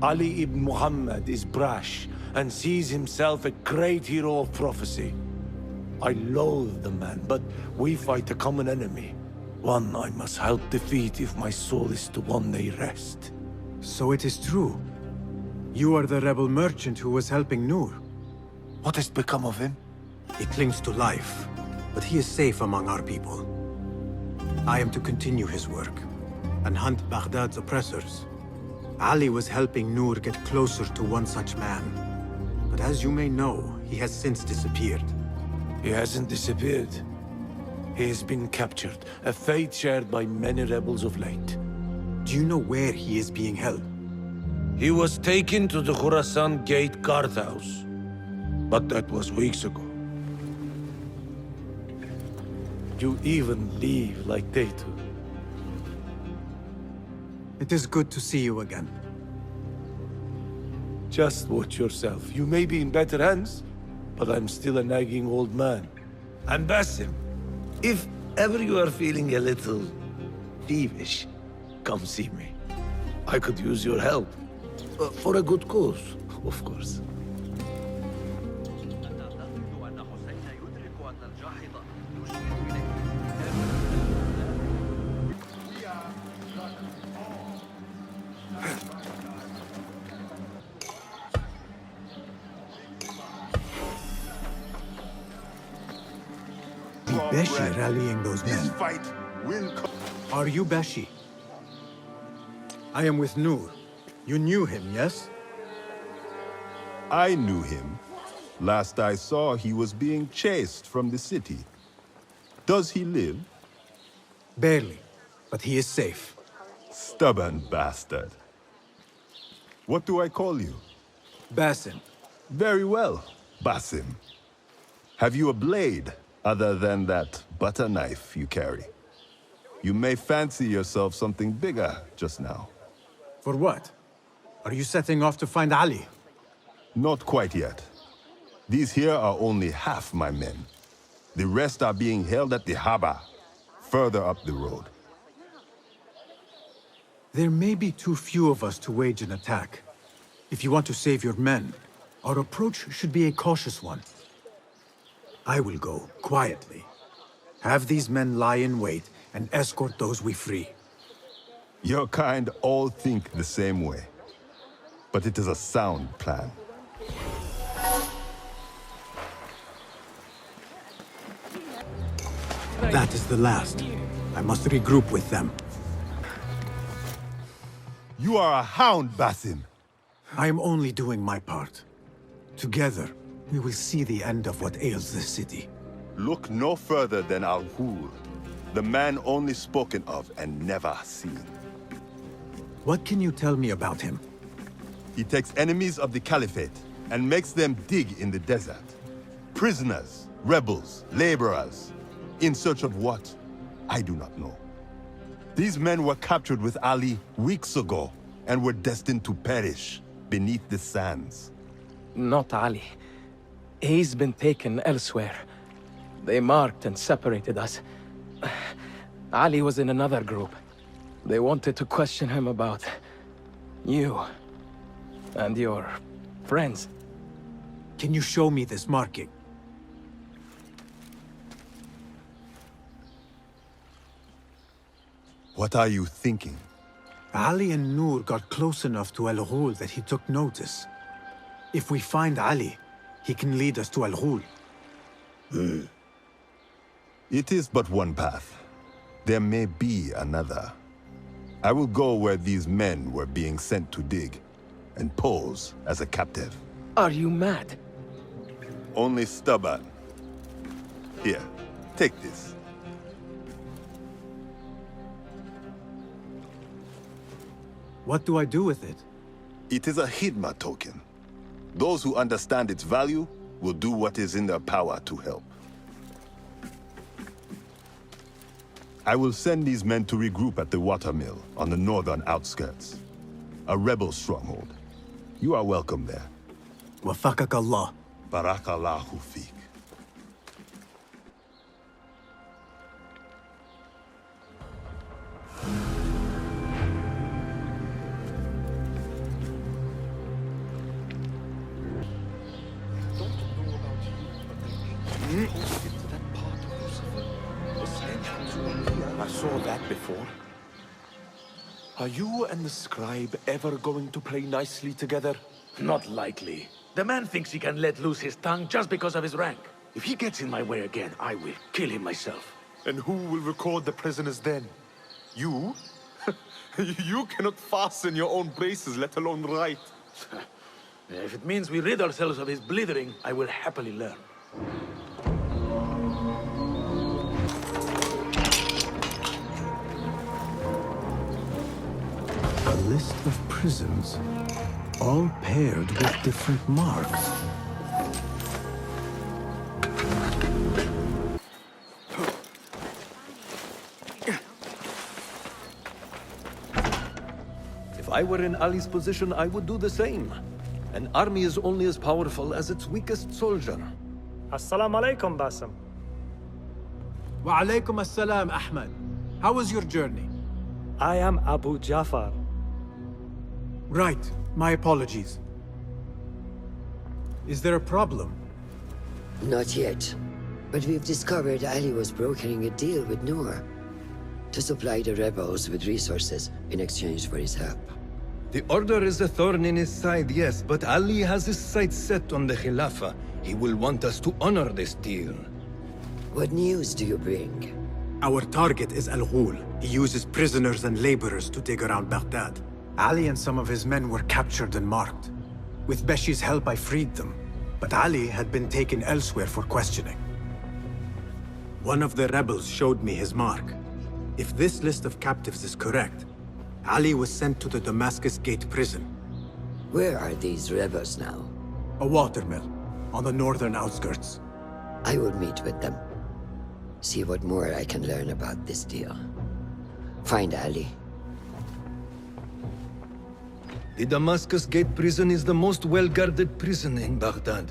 S14: Ali ibn Muhammad is brash and sees himself a great hero of prophecy. I loathe the man, but we fight a common enemy. One I must help defeat if my soul is to one day rest.
S11: So it is true. You are the rebel merchant who was helping Noor.
S14: What has become of him?
S11: He clings to life, but he is safe among our people. I am to continue his work and hunt Baghdad's oppressors. Ali was helping Noor get closer to one such man. But as you may know, he has since disappeared.
S14: He hasn't disappeared. He has been captured, a fate shared by many rebels of late.
S11: Do you know where he is being held?
S14: He was taken to the Khurasan Gate guardhouse. But that was weeks ago. You even leave like they do.
S11: It is good to see you again.
S14: Just watch yourself. You may be in better hands, but I'm still a nagging old man. And Basim, if ever you are feeling a little peevish, come see me. I could use your help. For a good cause, of course.
S11: Beshi rallying those men. Are you Beshi? I am with Noor. You knew him, yes?
S5: I knew him. Last I saw, he was being chased from the city. Does he live?
S11: Barely, but he is safe.
S5: Stubborn bastard. What do I call you?
S11: Basim.
S5: Very well, Basim. Have you a blade, other than that butter knife you carry? You may fancy yourself something bigger just now.
S11: For what? Are you setting off to find Ali?
S5: Not quite yet. These here are only half my men. The rest are being held at the Haba, further up the road.
S11: There may be too few of us to wage an attack. If you want to save your men, our approach should be a cautious one. I will go quietly. Have these men lie in wait and escort those we free.
S5: Your kind all think the same way. But it is a sound plan.
S11: That is the last. I must regroup with them.
S5: You are a hound, Basim.
S11: I am only doing my part. Together, we will see the end of what ails this city.
S5: Look no further than Al-Ghul, the man only spoken of and never seen.
S11: What can you tell me about him?
S5: He takes enemies of the Caliphate and makes them dig in the desert. Prisoners, rebels, laborers. In search of what? I do not know. These men were captured with Ali weeks ago and were destined to perish beneath the sands.
S6: Not Ali. He's been taken elsewhere. They marked and separated us. Ali was in another group. They wanted to question him about you and your friends.
S11: Can you show me this marking?
S5: What are you thinking?
S11: Ali and Noor got close enough to Al-Ghul that he took notice. If we find Ali, he can lead us to Al-Ghul.
S5: It is but one path. There may be another. I will go where these men were being sent to dig, and pose as a captive.
S6: Are you mad?
S5: Only stubborn. Here, take this.
S11: What do I do with it?
S5: It is a Hidma token. Those who understand its value will do what is in their power to help. I will send these men to regroup at the watermill on the northern outskirts. A rebel stronghold. You are welcome there.
S11: Wafakak Allah.
S5: Barakallahu feek.
S8: I saw that before. Are you and the scribe ever going to play nicely together?
S4: Not likely. The man thinks he can let loose his tongue just because of his rank. If he gets in my way again, I will kill him myself.
S8: And who will record the prisoners then? You? You cannot fasten your own braces, let alone write.
S4: If it means we rid ourselves of his blithering, I will happily learn.
S11: A list of prisons, all paired with different marks.
S17: If I were in Ali's position, I would do the same. An army is only as powerful as its weakest soldier.
S18: Assalamu alaikum, Basim.
S11: Wa alaikum assalam, Ahmed. How was your journey?
S18: I am Abu Jafar.
S11: Right. My apologies. Is there a problem?
S9: Not yet. But we've discovered Ali was brokering a deal with Noor to supply the rebels with resources in exchange for his help.
S17: The Order is a thorn in his side, yes, but Ali has his sights set on the Khilafah. He will want us to honor this deal.
S9: What news do you bring?
S11: Our target is Al-Ghul. He uses prisoners and laborers to dig around Baghdad. Ali and some of his men were captured and marked. With Beshi's help, I freed them. But Ali had been taken elsewhere for questioning. One of the rebels showed me his mark. If this list of captives is correct, Ali was sent to the Damascus Gate prison.
S9: Where are these rebels now?
S11: A watermill, on the northern outskirts.
S9: I will meet with them. See what more I can learn about this deal. Find Ali.
S17: The Damascus Gate prison is the most well-guarded prison in Baghdad.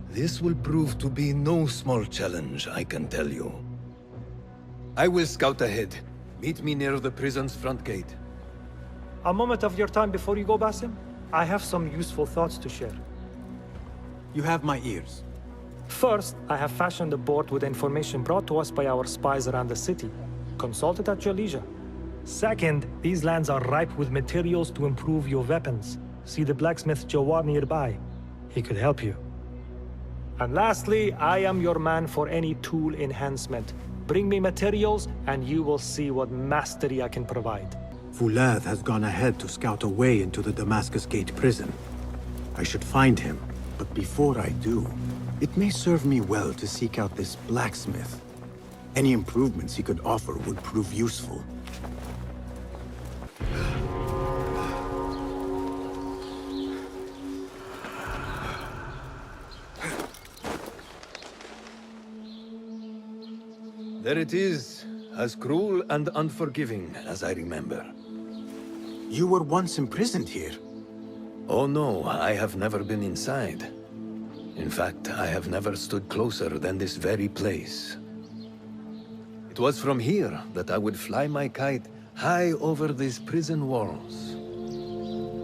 S17: This will prove to be no small challenge, I can tell you. I will scout ahead. Meet me near the prison's front gate.
S18: A moment of your time before you go, Basim. I have some useful thoughts to share.
S11: You have my ears.
S18: First, I have fashioned a board with information brought to us by our spies around the city. Consult it at your leisure. Second, these lands are ripe with materials to improve your weapons. See the blacksmith Jawar nearby. He could help you. And lastly, I am your man for any tool enhancement. Bring me materials, and you will see what mastery I can provide.
S11: Fulad has gone ahead to scout a way into the Damascus Gate prison. I should find him, but before I do, it may serve me well to seek out this blacksmith. Any improvements he could offer would prove useful.
S17: There it is, as cruel and unforgiving as I remember.
S11: You were once imprisoned here.
S17: Oh no, I have never been inside. In fact, I have never stood closer than this very place. It was from here that I would fly my kite high over these prison walls.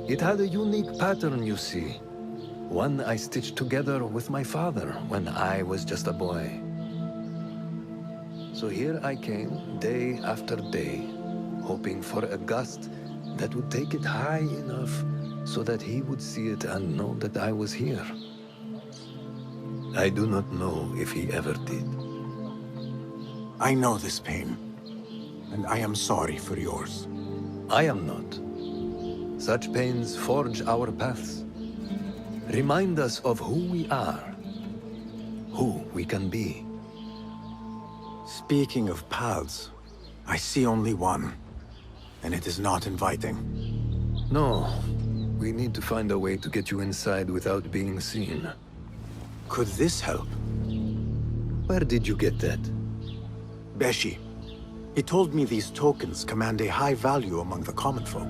S17: It had a unique pattern, you see. One I stitched together with my father when I was just a boy. So here I came, day after day, hoping for a gust that would take it high enough so that he would see it and know that I was here. I do not know if he ever did.
S11: I know this pain, and I am sorry for yours.
S17: I am not. Such pains forge our paths. Remind us of who we are, who we can be.
S11: Speaking of paths, I see only one, and it is not inviting.
S17: No, we need to find a way to get you inside without being seen.
S11: Could this help?
S17: Where did you get that?
S11: Beshi. He told me these tokens command a high value among the common folk.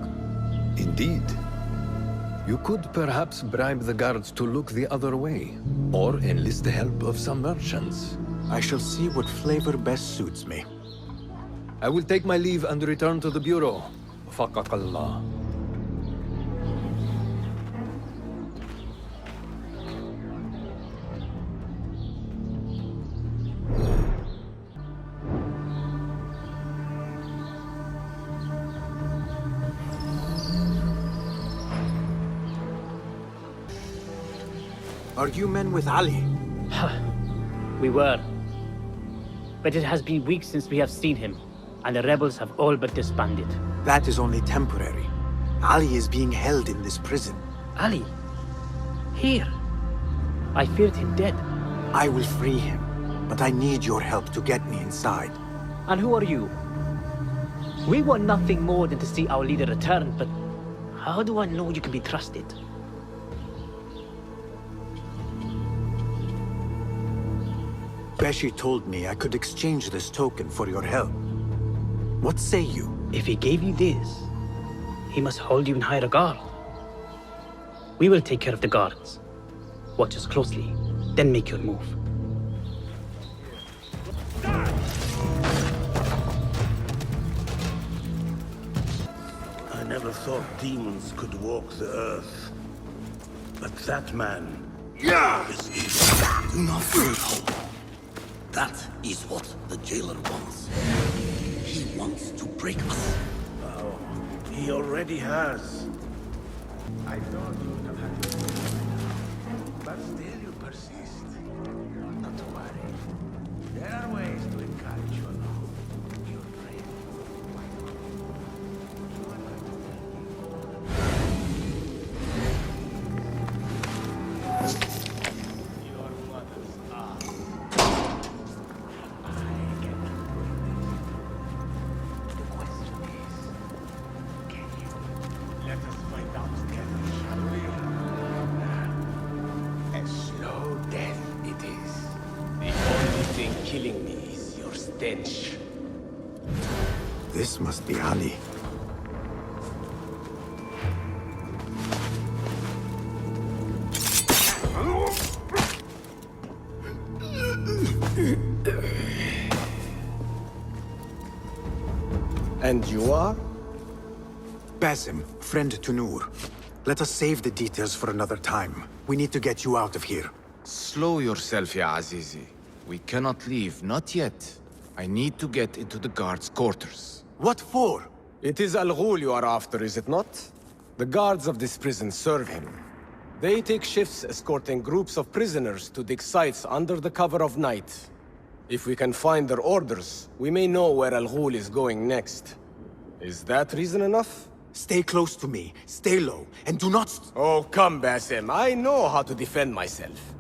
S17: Indeed. You could perhaps bribe the guards to look the other way, or enlist the help of some merchants.
S11: I shall see what flavor best suits me.
S17: I will take my leave and return to the bureau. Faqakallah.
S11: Are you men with Ali?
S10: We were. But it has been weeks since we have seen him, and the rebels have all but disbanded.
S11: That is only temporary. Ali is being held in this prison.
S10: Ali? Here? I feared him dead.
S11: I will free him, but I need your help to get me inside.
S10: And who are you? We want nothing more than to see our leader return, but how do I know you can be trusted?
S11: Beshi told me I could exchange this token for your help. What say you?
S10: If he gave you this, he must hold you in high regard. We will take care of the guards. Watch us closely, then make your move.
S4: I never thought demons could walk the earth. But that man is evil.
S13: Do not fool. That is what the jailer wants. He wants to break us.
S4: Oh, he already has. I thought you would have had to do it, but still you persist. Not to worry. There are ways to encourage you along. Your friend. Your mother's arm. Let us find out together, shall we? A slow death it is. The only thing killing me is your stench.
S11: This must be Ali.
S23: And you are?
S11: Basim, friend to Noor. Let us save the details for another time. We need to get you out of here.
S2: Slow yourself, ya Azizi. We cannot leave, not yet. I need to get into the guards' quarters.
S3: What for?
S23: It is Al Ghul you are after, is it not? The guards of this prison serve him. They take shifts escorting groups of prisoners to dig sites under the cover of night. If we can find their orders, we may know where Al Ghul is going next. Is that reason enough?
S3: Stay close to me, stay low, and do not...
S23: Oh, come, Basim. I know how to defend myself.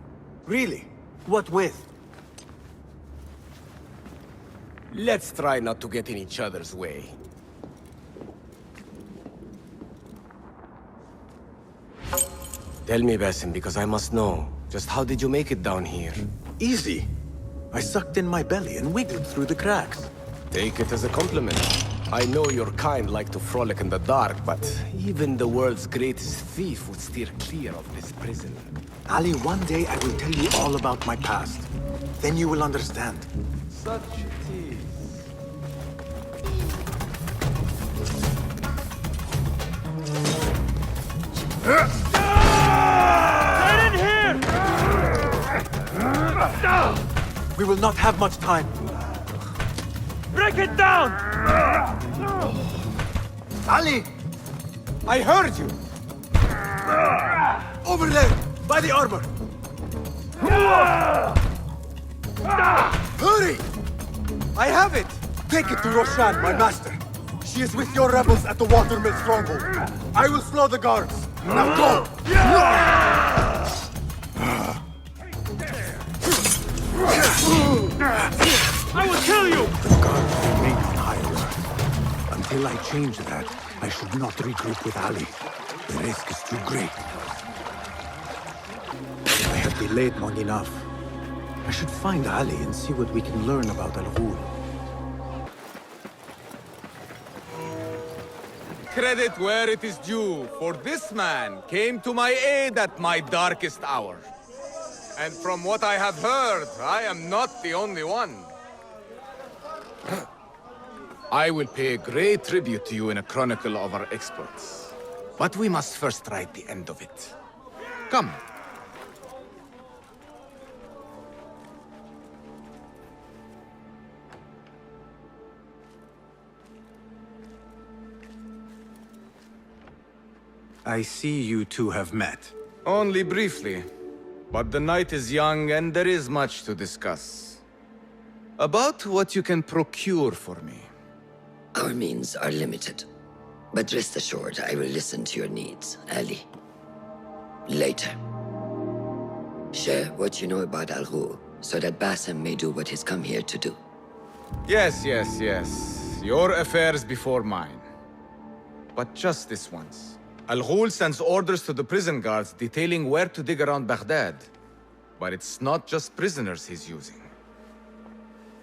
S3: Really? What with?
S23: Let's try not to get in each other's way. Tell me, Basim, because I must know. Just how did you make it down here?
S3: Easy. I sucked in my belly and wiggled through the cracks.
S23: Take it as a compliment. I know your kind like to frolic in the dark, but even the world's greatest thief would steer clear of this prison.
S3: Ali, one day I will tell you all about my past. Then you will understand.
S23: Such a tease.
S3: Get in here! We will not have much time.
S12: Break it down!
S3: Ali!
S23: I heard you!
S3: Over there, by the armor! Hurry! I have it! Take it to Roshan, my master. She is with your rebels at the watermill stronghold. I will slow the guards. Now go!
S12: I will kill you!
S11: The guards remain on high alert. Until I change that, I should not regroup with Ali. The risk is too great. I have delayed long enough. I should find Ali and see what we can learn about Al Ghul.
S2: Credit where it is due, for this man came to my aid at my darkest hour. And from what I have heard, I am not the only one. I will pay great tribute to you in a chronicle of our exploits. But we must first write the end of it. Come.
S11: I see you two have met.
S2: Only briefly. But the night is young and there is much to discuss. About what you can procure for me.
S9: Our means are limited. But rest assured, I will listen to your needs, Ali. Later. Share what you know about Al Ghul, so that Basim may do what he's come here to do.
S2: Yes. Your affairs before mine. But just this once. Al Ghul sends orders to the prison guards detailing where to dig around Baghdad. But it's not just prisoners he's using.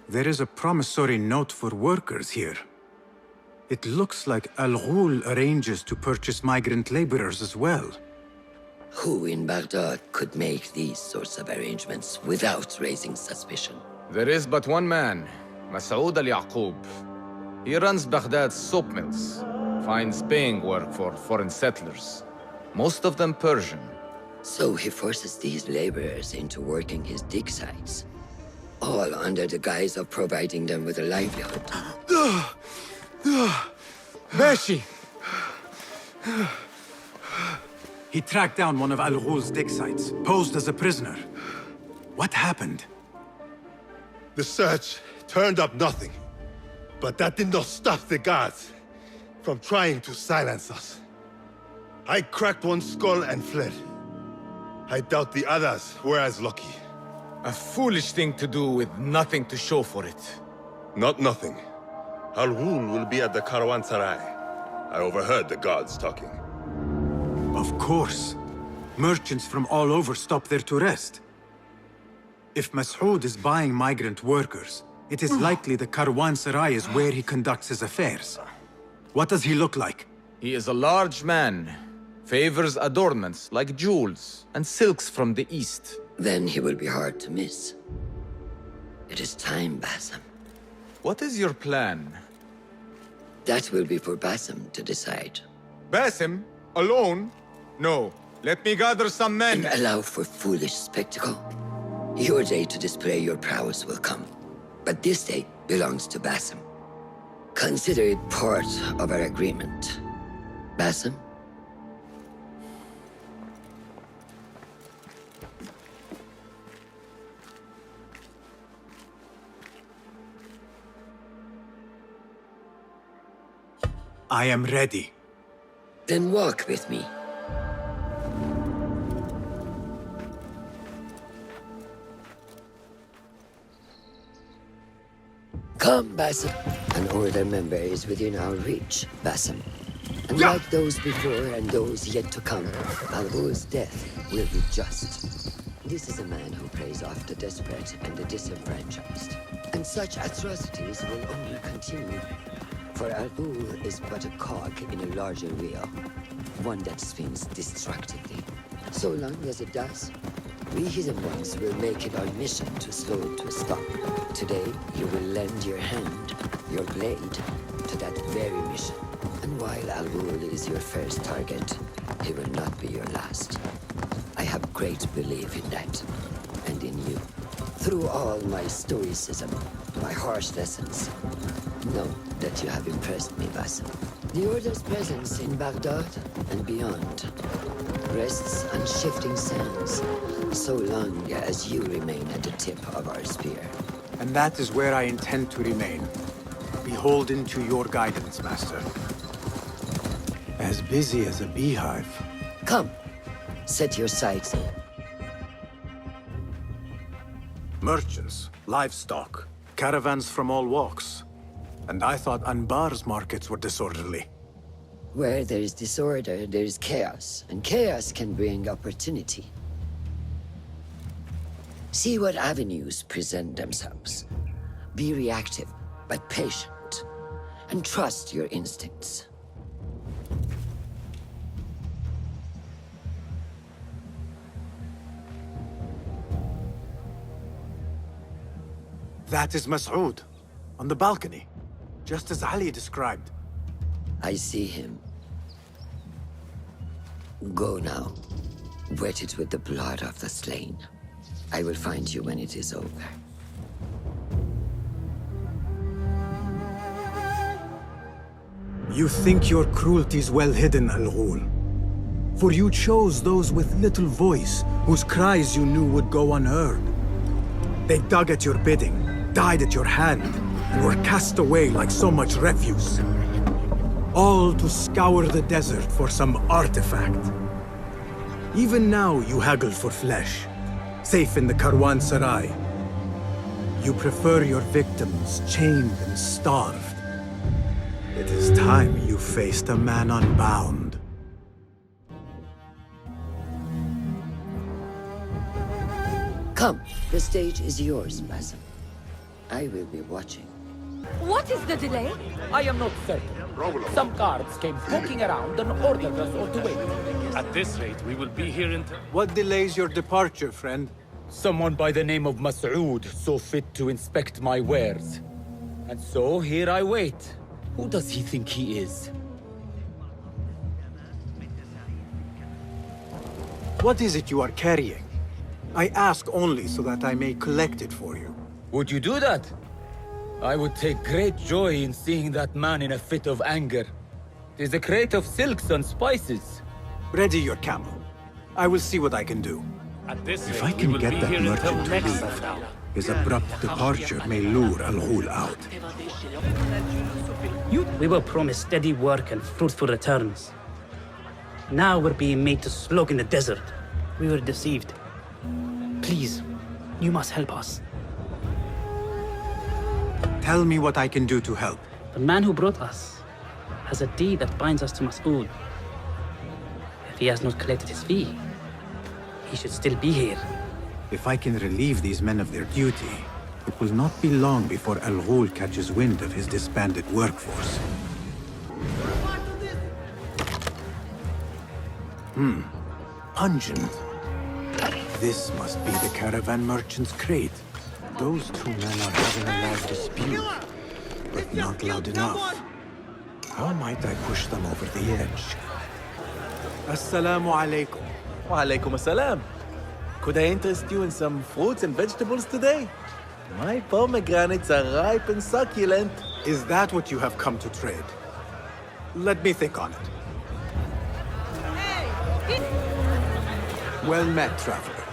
S11: There is a promissory note for workers here. It looks like Al Ghul arranges to purchase migrant laborers as well.
S9: Who in Baghdad could make these sorts of arrangements without raising suspicion?
S2: There is but one man, Masoud al-Yaqub. He runs Baghdad's soap mills, finds paying work for foreign settlers, most of them Persian.
S9: So he forces these laborers into working his dig sites, all under the guise of providing them with a livelihood.
S11: Beshi! He tracked down one of Al Ghul's dig sites, posed as a prisoner. What happened?
S5: The search turned up nothing. But that did not stop the guards from trying to silence us. I cracked one skull and fled. I doubt the others were as lucky.
S2: A foolish thing to do with nothing to show for it.
S20: Not nothing. Al Ghul will be at the Caravanserai. I overheard the guards talking.
S11: Of course. Merchants from all over stop there to rest. If Masoud is buying migrant workers, it is likely the Caravanserai is where he conducts his affairs. What does he look like?
S2: He is a large man. Favors adornments like jewels and silks from the east.
S9: Then he will be hard to miss. It is time, Basim.
S2: What is your plan?
S9: That will be for Basim to decide.
S2: Basim? Alone? No. Let me gather some men.
S9: And allow for foolish spectacle. Your day to display your prowess will come. But this day belongs to Basim. Consider it part of our agreement. Basim?
S11: I am ready.
S9: Then walk with me. Come, Basim. An order member is within our reach, Basim. And like those before and those yet to come, Al-Ghul's death will be just. This is a man who preys off the desperate and the disenfranchised. And such atrocities will only continue. For Al-Ghul is but a cog in a larger wheel, one that spins destructively. So long as it does, we hidden ones will make it our mission to slow it to a stop. Today, you will lend your hand, your blade, to that very mission. And while Al-Ghul is your first target, he will not be your last. I have great belief in that, and in you. Through all my stoicism, my harsh lessons, know that you have impressed me, Basim. The Order's presence in Baghdad and beyond rests on shifting sands, so long as you remain at the tip of our spear.
S11: And that is where I intend to remain, beholden to your guidance, Master. As busy as a beehive.
S9: Come, set your sights.
S11: Merchants, livestock, caravans from all walks. And I thought Anbar's markets were disorderly.
S9: Where there is disorder, there is chaos, and chaos can bring opportunity. See what avenues present themselves. Be reactive, but patient, and trust your instincts.
S11: That is Mas'ud, on the balcony, just as Ali described.
S9: I see him. Go now. Wet it with the blood of the slain. I will find you when it is over.
S11: You think your cruelty is well hidden, Al-Ghul. For you chose those with little voice, whose cries you knew would go unheard. They dug at your bidding, died at your hand, and were cast away like so much refuse. All to scour the desert for some artifact. Even now you haggle for flesh, safe in the Karwansarai. You prefer your victims chained and starved. It is time you faced a man unbound.
S9: Come, the stage is yours, Basim. I will be watching.
S15: What is the delay?
S16: I am not certain. Some guards came poking around and ordered us all to wait.
S21: At this rate, we will be here until...
S11: What delays your departure, friend?
S16: Someone by the name of Mas'ud saw fit to inspect my wares. And so here I wait. Who does he think he is?
S11: What is it you are carrying? I ask only so that I may collect it for you.
S16: Would you do that? I would take great joy in seeing that man in a fit of anger. It is a crate of silks and spices.
S11: Ready your camel. I will see what I can do.
S21: At this
S11: If
S21: rate,
S11: I can
S21: we will
S11: get
S21: be
S11: that
S21: here until
S11: merchant to
S21: next
S11: leave,
S21: sundown.
S11: his abrupt departure may lure Al-Ghul out.
S10: We were promised steady work and fruitful returns. Now we're being made to slog in the desert. We were deceived. Please, you must help us.
S11: Tell me what I can do to help.
S10: The man who brought us has a deed that binds us to Mas'ud. If he has not collected his fee, he should still be here.
S11: If I can relieve these men of their duty, it will not be long before Al-Ghul catches wind of his disbanded workforce. Pungent. This must be the caravan merchant's crate. Those two men are having a loud dispute, but not loud enough. How might I push them over the edge? Assalamu alaikum.
S7: Walaikum assalam. Could I interest you in some fruits and vegetables today? My pomegranates are ripe and succulent.
S11: Is that what you have come to trade? Let me think on it. Well met, traveler.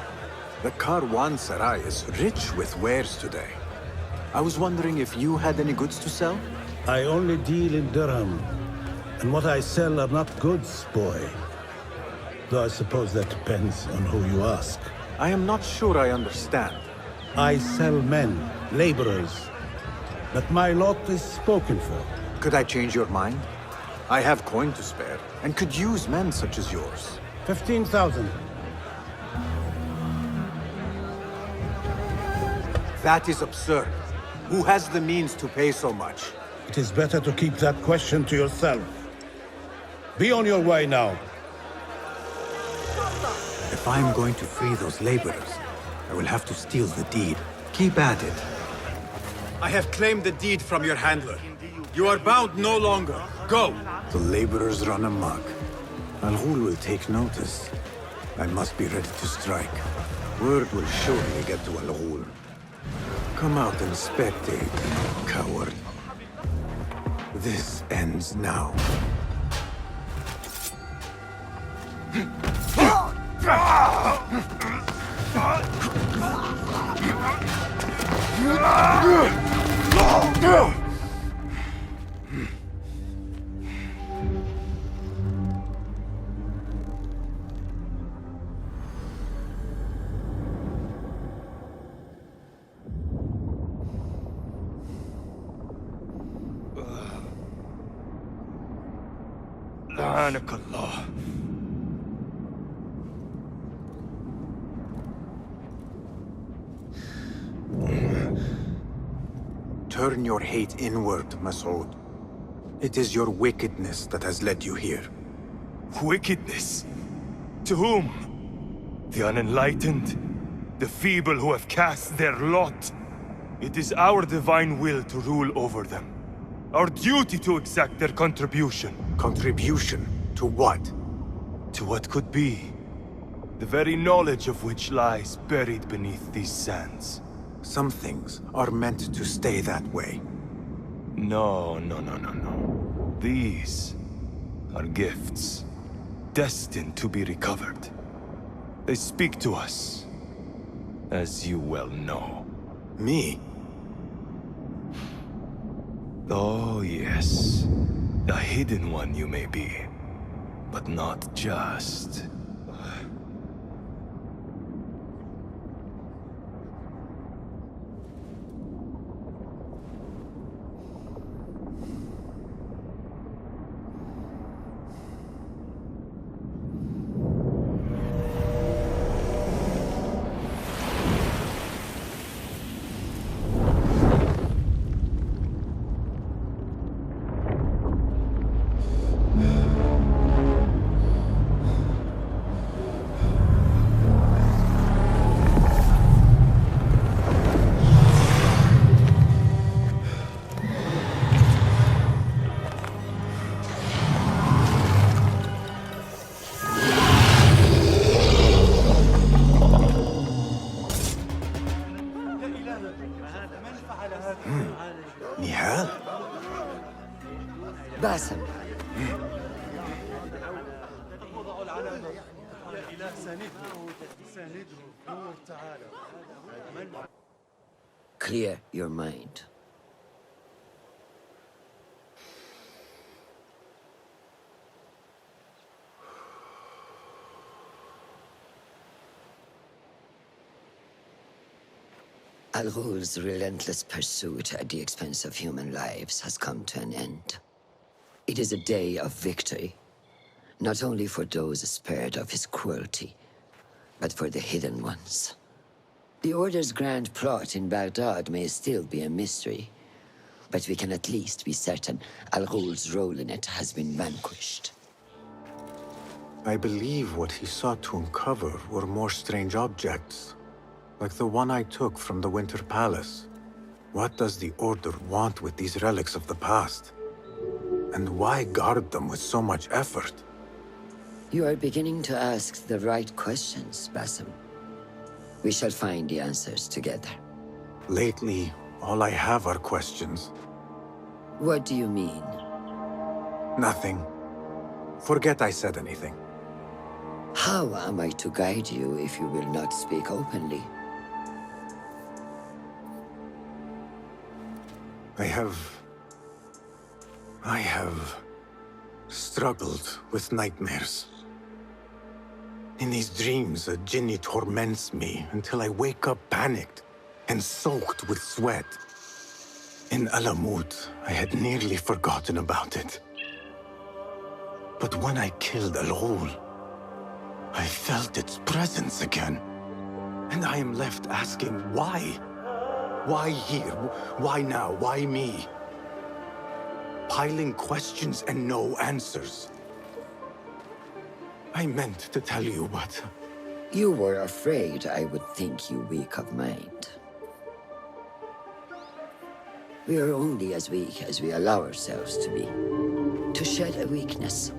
S11: The Karwansarai is rich with wares today. I was wondering if you had any goods to sell?
S4: I only deal in dirham, and what I sell are not goods, boy. Though I suppose that depends on who you ask.
S11: I am not sure I understand.
S4: I sell men, laborers. But my lot is spoken for.
S11: Could I change your mind? I have coin to spare, and could use men such as yours.
S4: 15,000.
S11: That is absurd. Who has the means to pay so much?
S4: It is better to keep that question to yourself. Be on your way now.
S11: If I'm going to free those laborers, I will have to steal the deed. Keep at it. I have claimed the deed from your handler. You are bound no longer. Go! The laborers run amok. Al-Ghul will take notice. I must be ready to strike. Word will surely get to Al-Ghul. Come out and spectate, coward. This ends now.
S19: لعنك الله.
S11: Turn your hate inward, Masood. It is your wickedness that has led you here.
S19: Wickedness? To whom? The unenlightened? The feeble who have cast their lot? It is our divine will to rule over them. Our duty to exact their contribution.
S11: Contribution? To what?
S19: To what could be. The very knowledge of which lies buried beneath these sands.
S11: Some things are meant to stay that way.
S19: No. These are gifts, destined to be recovered. They speak to us, as you well know.
S11: Me?
S19: Oh, yes. A hidden one you may be, but not just.
S11: Nihal?
S9: Basim. Clear your mind. Al-Ghul's relentless pursuit at the expense of human lives has come to an end. It is a day of victory, not only for those spared of his cruelty, but for the hidden ones. The Order's grand plot in Baghdad may still be a mystery, but we can at least be certain Al-Ghul's role in it has been vanquished.
S11: I believe what he sought to uncover were more strange objects, like the one I took from the Winter Palace. What does the Order want with these relics of the past? And why guard them with so much effort?
S9: You are beginning to ask the right questions, Basim. We shall find the answers together.
S11: Lately, all I have are questions.
S9: What do you mean?
S11: Nothing. Forget I said anything.
S9: How am I to guide you if you will not speak openly?
S11: I have struggled with nightmares. In these dreams, a jinni torments me until I wake up panicked and soaked with sweat. In Alamut, I had nearly forgotten about it. But when I killed Al-Ghul, I felt its presence again. And I am left asking why? Why here? Why now? Why me? Piling questions and no answers. I meant to tell you, but...
S9: You were afraid I would think you weak of mind. We are only as weak as we allow ourselves to be. To shed a weakness,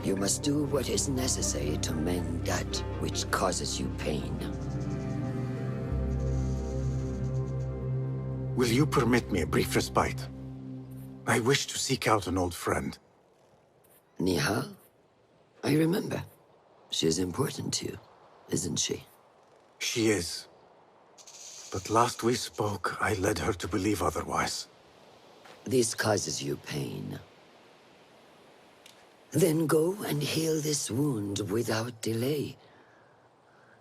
S9: you must do what is necessary to mend that which causes you pain.
S11: Will you permit me a brief respite? I wish to seek out an old friend.
S9: Nihal? I remember. She is important to you, isn't she?
S11: She is. But last we spoke, I led her to believe otherwise.
S9: This causes you pain. Then go and heal this wound without delay.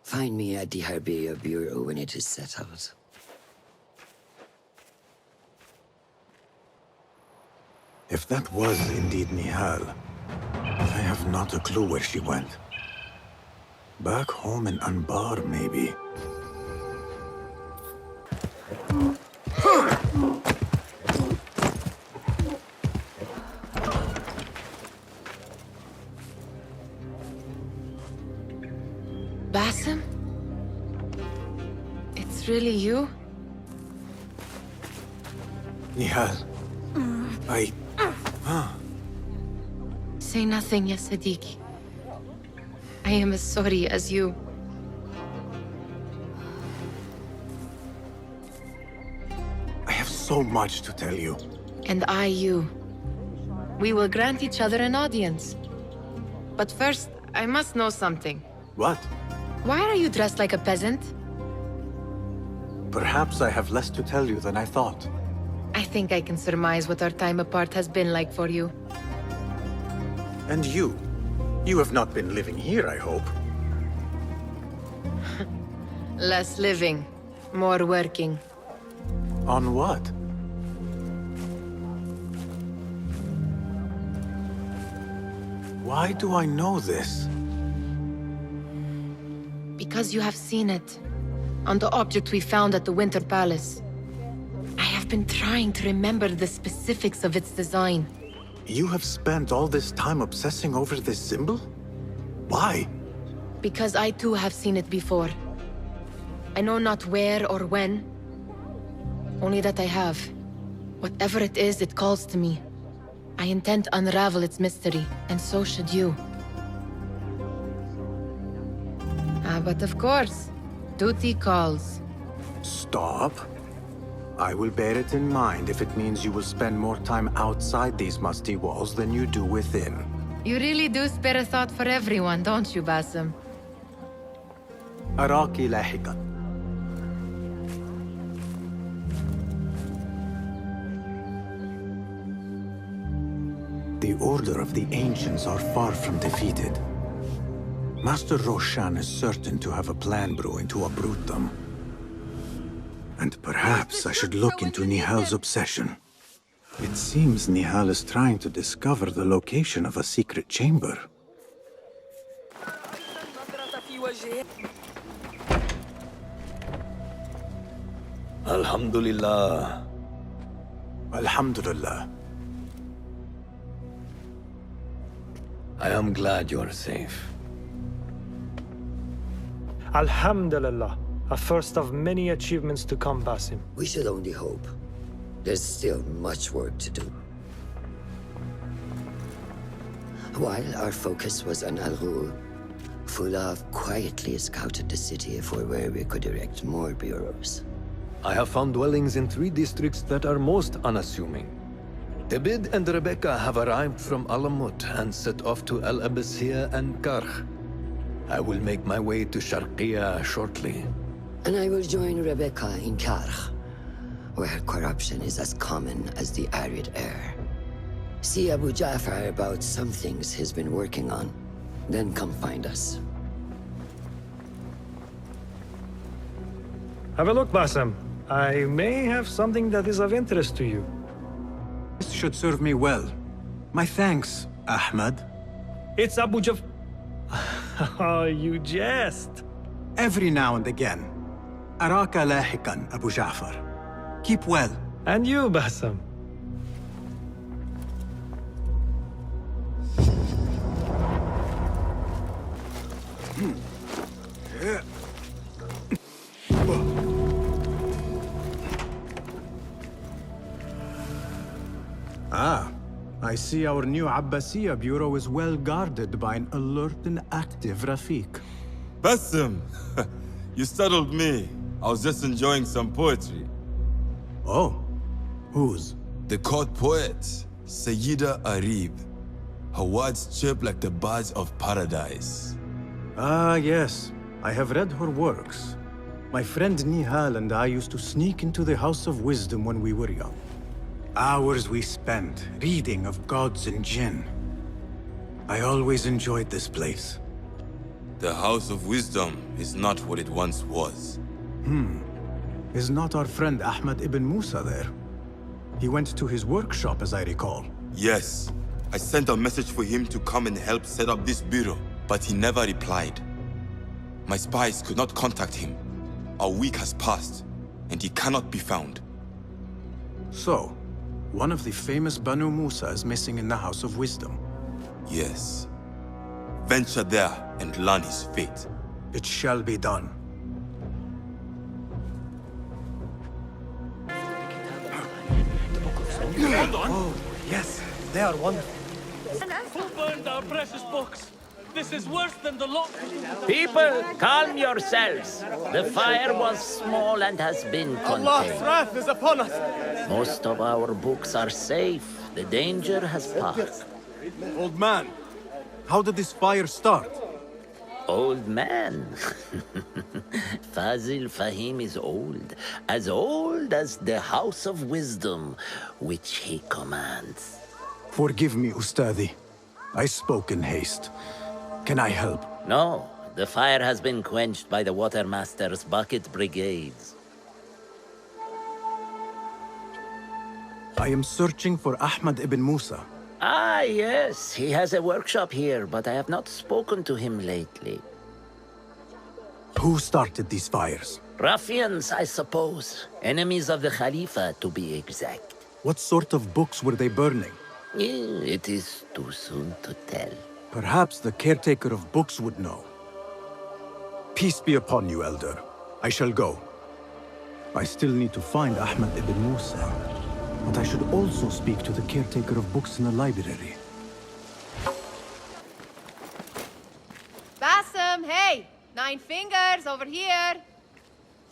S9: Find me at the Harbiya Bureau when it is settled.
S11: If that was indeed Nihal, I have not a clue where she went. Back home in Anbar, maybe.
S15: Basim? It's really you?
S11: Nihal,
S15: Say nothing, ya Sadiqi. I am as sorry as you.
S11: I have so much to tell you.
S15: And I you. We will grant each other an audience. But first, I must know something.
S11: What?
S15: Why are you dressed like a peasant?
S11: Perhaps I have less to tell you than I thought.
S15: I think I can surmise what our time apart has been like for you.
S11: And you? You have not been living here, I hope.
S15: Less living, more working.
S11: On what? Why do I know this?
S15: Because you have seen it. On the object we found at the Winter Palace. I have been trying to remember the specifics of its design.
S11: You have spent all this time obsessing over this symbol? Why?
S15: Because I too have seen it before. I know not where or when. Only that I have. Whatever it is, it calls to me. I intend to unravel its mystery, and so should you. But of course, duty calls.
S11: Stop. I will bear it in mind if it means you will spend more time outside these musty walls than you do within.
S15: You really do spare a thought for everyone, don't you, Basim?
S11: أراك لاحقا. The Order of the Ancients are far from defeated. Master Roshan is certain to have a plan brewing to uproot them. And perhaps I should look into Nihal's obsession. It seems Nihal is trying to discover the location of a secret chamber.
S17: Alhamdulillah.
S11: Alhamdulillah.
S17: I am glad you are safe.
S18: Alhamdulillah. A first of many achievements to come, Basim.
S9: We should only hope. There's still much work to do. While our focus was on Al Ghul, Fulov quietly scouted the city for where we could erect more bureaus.
S17: I have found dwellings in 3 districts that are most unassuming. Tebid and Rebecca have arrived from Alamut and set off to Al Abbasiyah and Karh. I will make my way to Sharqiya shortly.
S9: And I will join Rebecca in Karh, where corruption is as common as the arid air. See Abu Ja'far about some things he's been working on. Then come find us.
S18: Have a look, Bassam. I may have something that is of interest to you.
S11: This should serve me well. My thanks, Ahmad.
S18: It's Abu Jaf... Oh, you jest.
S11: Every now and again. Araka lahikan, Abu Ja'far. Keep well.
S18: And you, Bassam.
S11: Ah, I see our new Abbasiyah bureau is well guarded by an alert and active Rafiq.
S1: Bassam, you startled me. I was just enjoying some poetry.
S11: Oh, whose?
S1: The court poet, Sayyida Arib. Her words chirp like the birds of paradise.
S11: Ah, yes. I have read her works. My friend Nihal and I used to sneak into the House of Wisdom when we were young. Hours we spent reading of gods and jinn. I always enjoyed this place.
S1: The House of Wisdom is not what it once was.
S11: Is not our friend Ahmad ibn Musa there? He went to his workshop, as I recall.
S1: Yes. I sent a message for him to come and help set up this bureau, but he never replied. My spies could not contact him. A week has passed, and he cannot be found.
S11: So, one of the famous Banu Musa is missing in the House of Wisdom.
S1: Yes. Venture there and learn his fate.
S11: It shall be done.
S12: Hold on.
S3: Oh, yes. They are wonderful.
S12: Who burned our precious books? This is worse than the law.
S14: People, calm yourselves. The fire was small and has been
S3: Allah's
S14: contained.
S3: wrath is upon us.
S14: Most of our books are safe. The danger has passed.
S11: Old man, how did this fire start?
S14: Old man. Fazil Fahim is old as the House of Wisdom, which he commands.
S11: Forgive me, Ustadi. I spoke in haste. Can I help?
S14: No, the fire has been quenched by the Watermaster's bucket brigades.
S11: I am searching for Ahmad ibn Musa.
S14: Ah, yes, he has a workshop here, but I have not spoken to him lately.
S11: Who started these fires?
S14: Ruffians, I suppose. Enemies of the Khalifa, to be exact.
S11: What sort of books were they burning?
S14: It is too soon to tell.
S11: Perhaps the caretaker of books would know. Peace be upon you, Elder. I shall go. I still need to find Ahmad ibn Musa. But I should also speak to the caretaker of books in the library.
S15: Bassam, hey! 9 fingers, over here!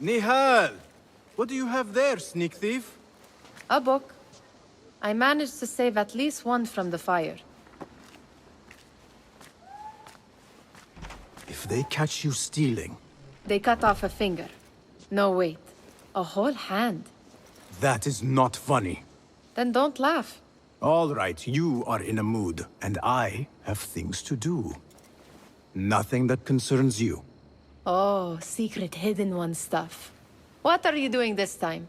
S11: Nihal! What do you have there, sneak thief?
S15: A book. I managed to save at least one from the fire.
S11: If they catch you stealing...
S15: They cut off a finger. No, wait. A whole hand.
S11: That is not funny.
S15: Then don't laugh.
S11: All right, you are in a mood, and I have things to do. Nothing that concerns you.
S15: Oh, secret hidden one stuff. What are you doing this time?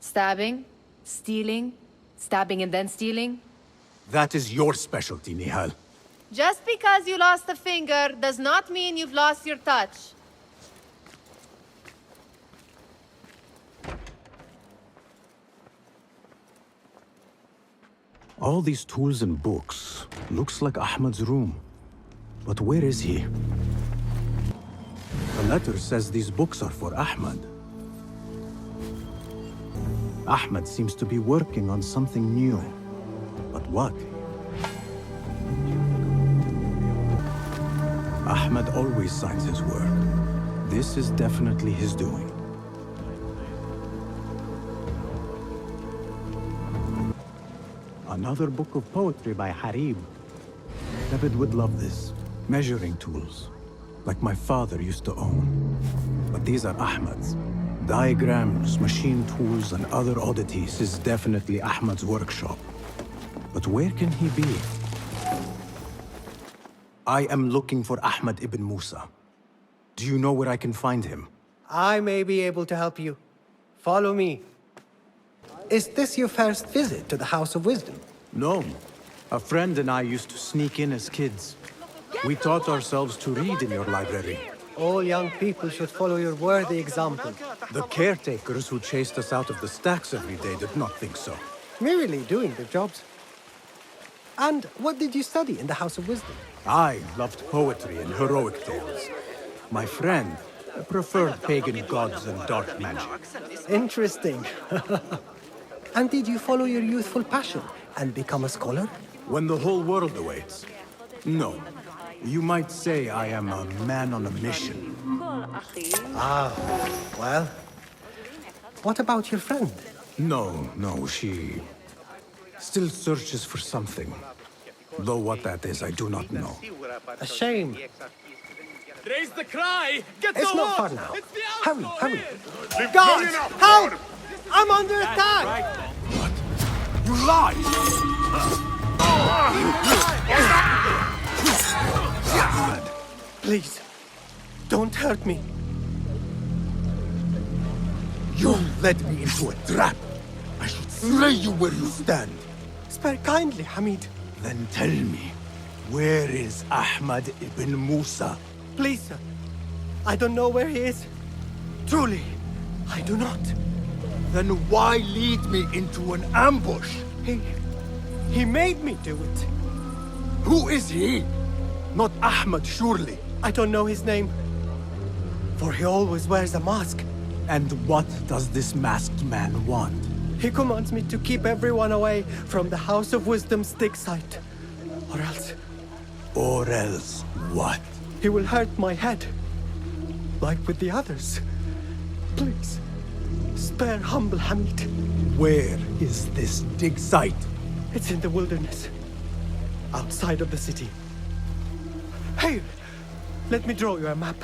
S15: Stabbing? Stealing? Stabbing and then stealing?
S11: That is your specialty, Nihal.
S15: Just because you lost a finger does not mean you've lost your touch.
S11: All these tools and books. Looks like Ahmad's room. But where is he? The letter says these books are for Ahmad. Ahmad seems to be working on something new. But what? Ahmad always signs his word. This is definitely his doing. Another book of poetry by Harib. David would love this. Measuring tools, like my father used to own. But these are Ahmad's. Diagrams, machine tools, and other oddities is definitely Ahmad's workshop. But where can he be? I am looking for Ahmad ibn Musa. Do you know where I can find him?
S6: I may be able to help you. Follow me. Is this your first visit to the House of Wisdom?
S11: No. A friend and I used to sneak in as kids. We taught ourselves to read in your library.
S6: All young people should follow your worthy example.
S11: The caretakers who chased us out of the stacks every day did not think so.
S6: Merely doing their jobs. And what did you study in the House of Wisdom?
S11: I loved poetry and heroic tales. My friend preferred pagan gods and dark magic.
S6: Interesting. And did you follow your youthful passion and become a scholar?
S11: When the whole world awaits. No. You might say I am a man on a mission.
S6: Ah, well. What about your friend?
S11: No, she still searches for something. Though what that is, I do not know.
S6: A shame.
S21: Raise the cry! Get
S6: It's
S21: the
S6: not
S21: war!
S6: far now.
S21: It's the
S6: Hurry. Guards, help! I'm under attack!
S11: You lie!
S6: Please, don't hurt me.
S11: You led me into a trap. I should slay you where you stand.
S6: Spare kindly, Hamid.
S11: Then tell me, where is Ahmad ibn Musa?
S6: Please, sir. I don't know where he is. Truly, I do not.
S11: Then why lead me into an ambush?
S6: He made me do it.
S11: Who is he? Not Ahmad, surely.
S6: I don't know his name. For he always wears a mask.
S11: And what does this masked man want?
S6: He commands me to keep everyone away from the House of Wisdom's dig site. Or else...
S11: Or else what?
S6: He will hurt my head. Like with the others. Please, spare humble Hamid.
S11: Where is this dig site?
S6: It's in the wilderness. Outside of the city. Here, let me draw you a map.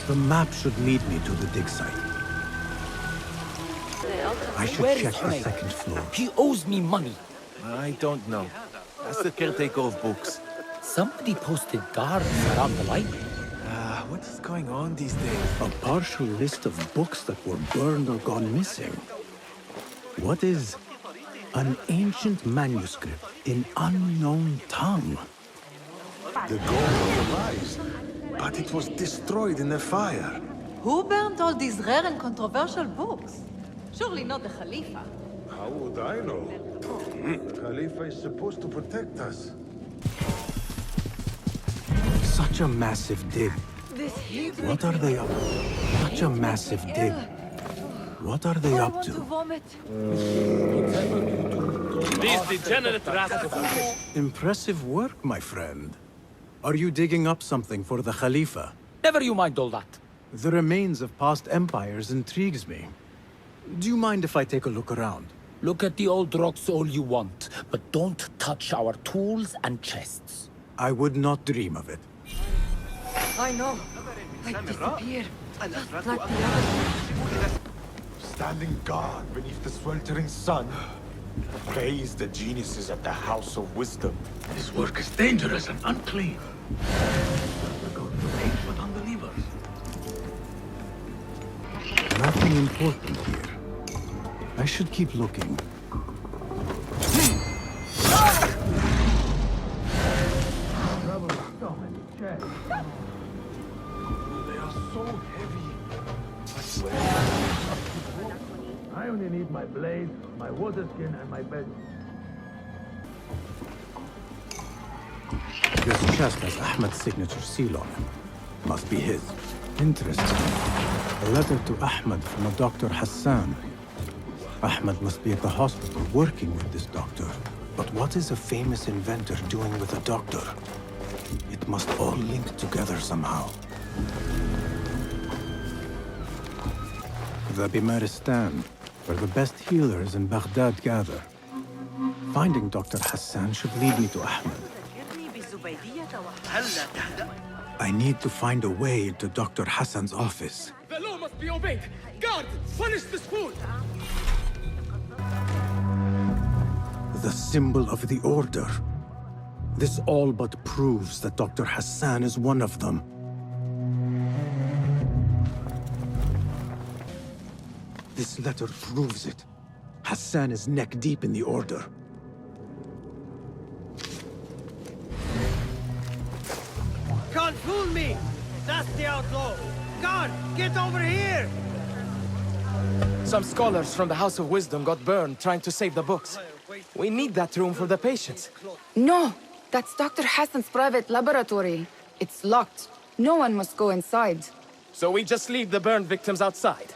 S11: The map should lead me to the dig site. I should check the second floor.
S16: He owes me money.
S7: I don't know. That's the caretaker of books.
S16: Somebody posted guards around the library.
S7: What is going on these days?
S11: A partial list of books that were burned or gone missing. What is an ancient manuscript in unknown tongue?
S4: The gold realized, but it was destroyed in the fire.
S8: Who burned all these rare and controversial books? Surely not the Khalifa.
S4: How would I know? The Khalifa is supposed to protect us.
S11: Such a massive dig. What are they up to? Such a massive dig. What are they up to?
S21: These degenerate rascals.
S11: Impressive work, my friend. Are you digging up something for the Khalifa?
S16: Never you mind all that.
S11: The remains of past empires intrigues me. Do you mind if I take a look around?
S16: Look at the old rocks all you want, but don't touch our tools and chests.
S11: I would not dream of it.
S8: I know. I disappeared. Just like the others.
S19: Standing guard beneath the sweltering sun. Praise the geniuses at the House of Wisdom.
S4: This work is dangerous and unclean. We're going to hate with unbelievers.
S11: Nothing important here. I should keep looking.
S4: They are so heavy. I swear. I only need my blade, my water skin, and my bed.
S11: This chest has Ahmed's signature seal on it. Must be his. Interesting. A letter to Ahmed from a Dr. Hassan. Ahmed must be at the hospital working with this doctor. But what is a famous inventor doing with a doctor? It must all link together somehow. The Bimaristan, where the best healers in Baghdad gather. Finding Dr. Hassan should lead me to Ahmed. I need to find a way into Dr. Hassan's office.
S21: The law must be obeyed. Guard, punish this fool.
S11: The symbol of the Order. This all but proves that Dr. Hassan is one of them. This letter proves it. Hassan is neck deep in the Order.
S13: Can't fool me! That's the outlaw! God, get over here!
S22: Some scholars from the House of Wisdom got burned trying to save the books. We need that room for the patients.
S23: No, that's Dr. Hassan's private laboratory. It's locked. No one must go inside.
S22: So we just leave the burned victims outside.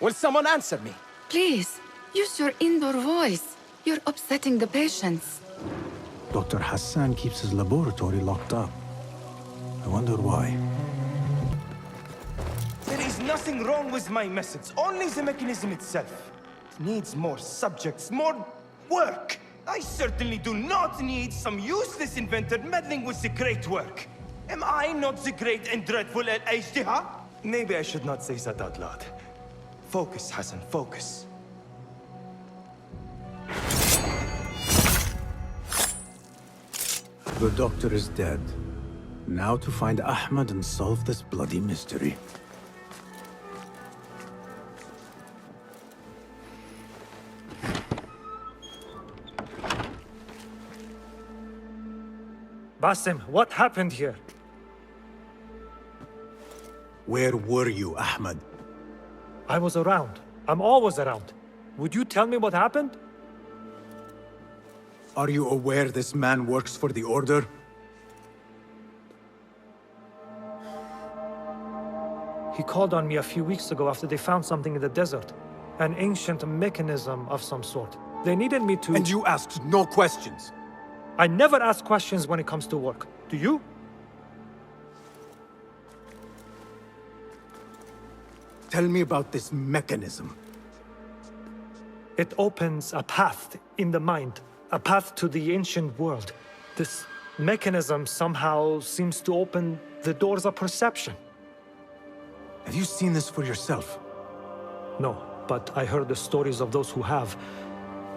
S22: Will someone answer me?
S23: Please, use your indoor voice. You're upsetting the patients.
S11: Dr. Hassan keeps his laboratory locked up. I wonder why.
S24: There is nothing wrong with my message, only the mechanism itself. It needs more subjects, more work. I certainly do not need some useless inventor meddling with the great work. Am I not the great and dreadful Al-Ajdiha? Maybe I should not say that out loud. Focus, Hassan, focus.
S11: The doctor is dead. Now to find Ahmed and solve this bloody mystery.
S18: Basim, what happened here?
S11: Where were you, Ahmed?
S18: I was around. I'm always around. Would you tell me what happened?
S11: Are you aware this man works for the Order?
S18: He called on me a few weeks ago after they found something in the desert. An ancient mechanism of some sort. They needed me to...
S11: And you asked no questions?
S18: I never ask questions when it comes to work. Do you?
S11: Tell me about this mechanism.
S18: It opens a path in the mind. A path to the ancient world. This mechanism somehow seems to open the doors of perception.
S11: Have you seen this for yourself?
S18: No, but I heard the stories of those who have.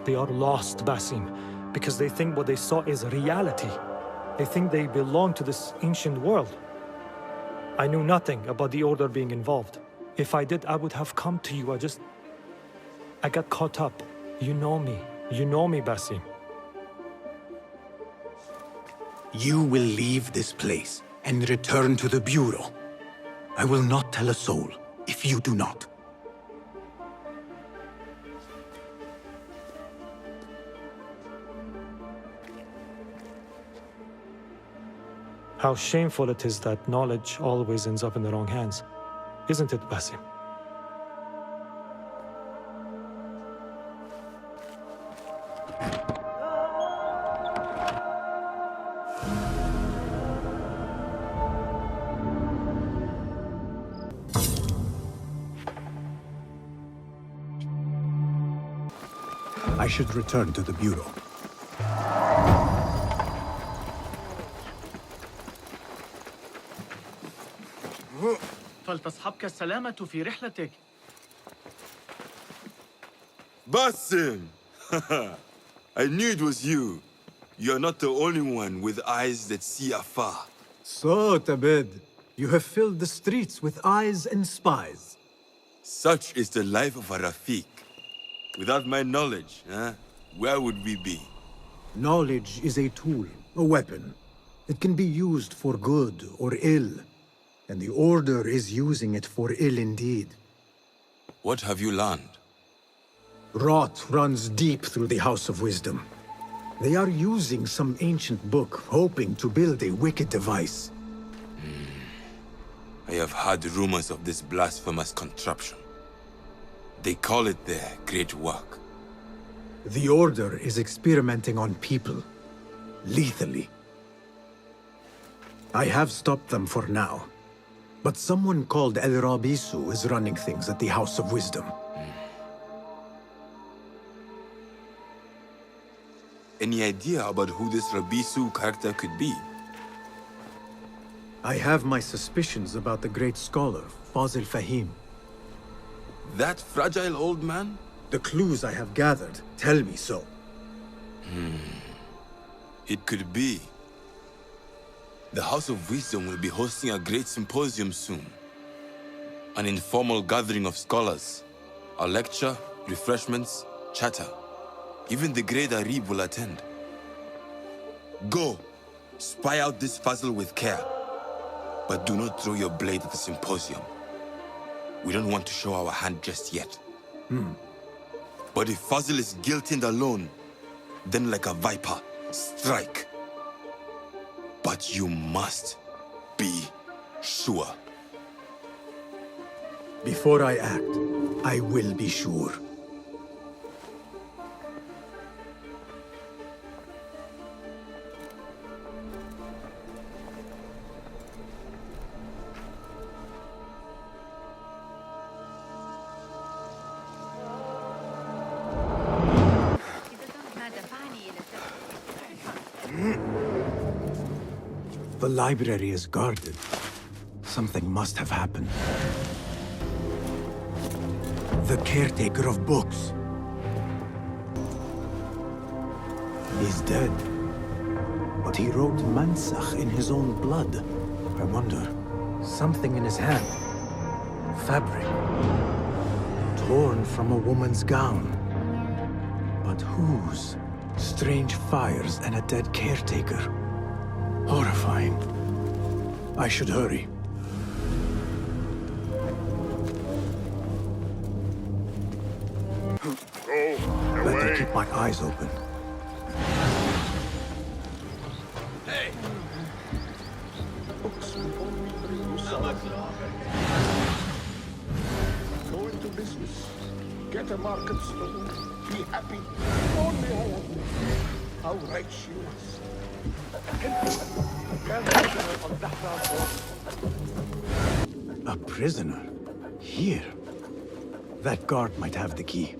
S18: They are lost, Basim, because they think what they saw is reality. They think they belong to this ancient world. I knew nothing about the Order being involved. If I did, I would have come to you. I got caught up. You know me. You know me, Basim.
S11: You will leave this place and return to the Bureau. I will not tell a soul if you do not.
S18: How shameful it is that knowledge always ends up in the wrong hands. Isn't it, Basim?
S11: I should return to the Bureau.
S21: فلتصحبك السلامة في رحلتك.
S1: Basim! I knew it was you. You're not the only one with eyes that see afar.
S11: So, Tabed, you have filled the streets with eyes and spies.
S1: Such is the life of a Rafiq. Without my knowledge, where would we be?
S11: Knowledge is a tool, a weapon. It can be used for good or ill. And the Order is using it for ill indeed.
S1: What have you learned?
S11: Rot runs deep through the House of Wisdom. They are using some ancient book, hoping to build a wicked device.
S1: I have heard rumors of this blasphemous contraption. They call it their great work.
S11: The Order is experimenting on people. Lethally. I have stopped them for now. But someone called El Rabisu is running things at the House of Wisdom.
S1: Any idea about who this Rabisu character could be?
S11: I have my suspicions about the great scholar, Fazil Fahim.
S1: That fragile old man?
S11: The clues I have gathered tell me so.
S1: It could be. The House of Wisdom will be hosting a great symposium soon. An informal gathering of scholars. A lecture, refreshments, chatter. Even the great Arib will attend. Go! Spy out this puzzle with care. But do not throw your blade at the symposium. We don't want to show our hand just yet. But if Fazil is guilty and alone, then like a viper, strike. But you must be sure.
S11: Before I act, I will be sure. The library is guarded. Something must have happened. The caretaker of books. He's dead. But he wrote Mansakh in his own blood. I wonder, something in his hand. Fabric. Torn from a woman's gown. But whose? Strange fires and a dead caretaker. Horrifying. I should hurry. Better keep my eyes open.
S4: Hey!
S2: Go into business. Get a market stone. Be happy. Only I have how right she was.
S11: A prisoner? Here? That guard might have the key.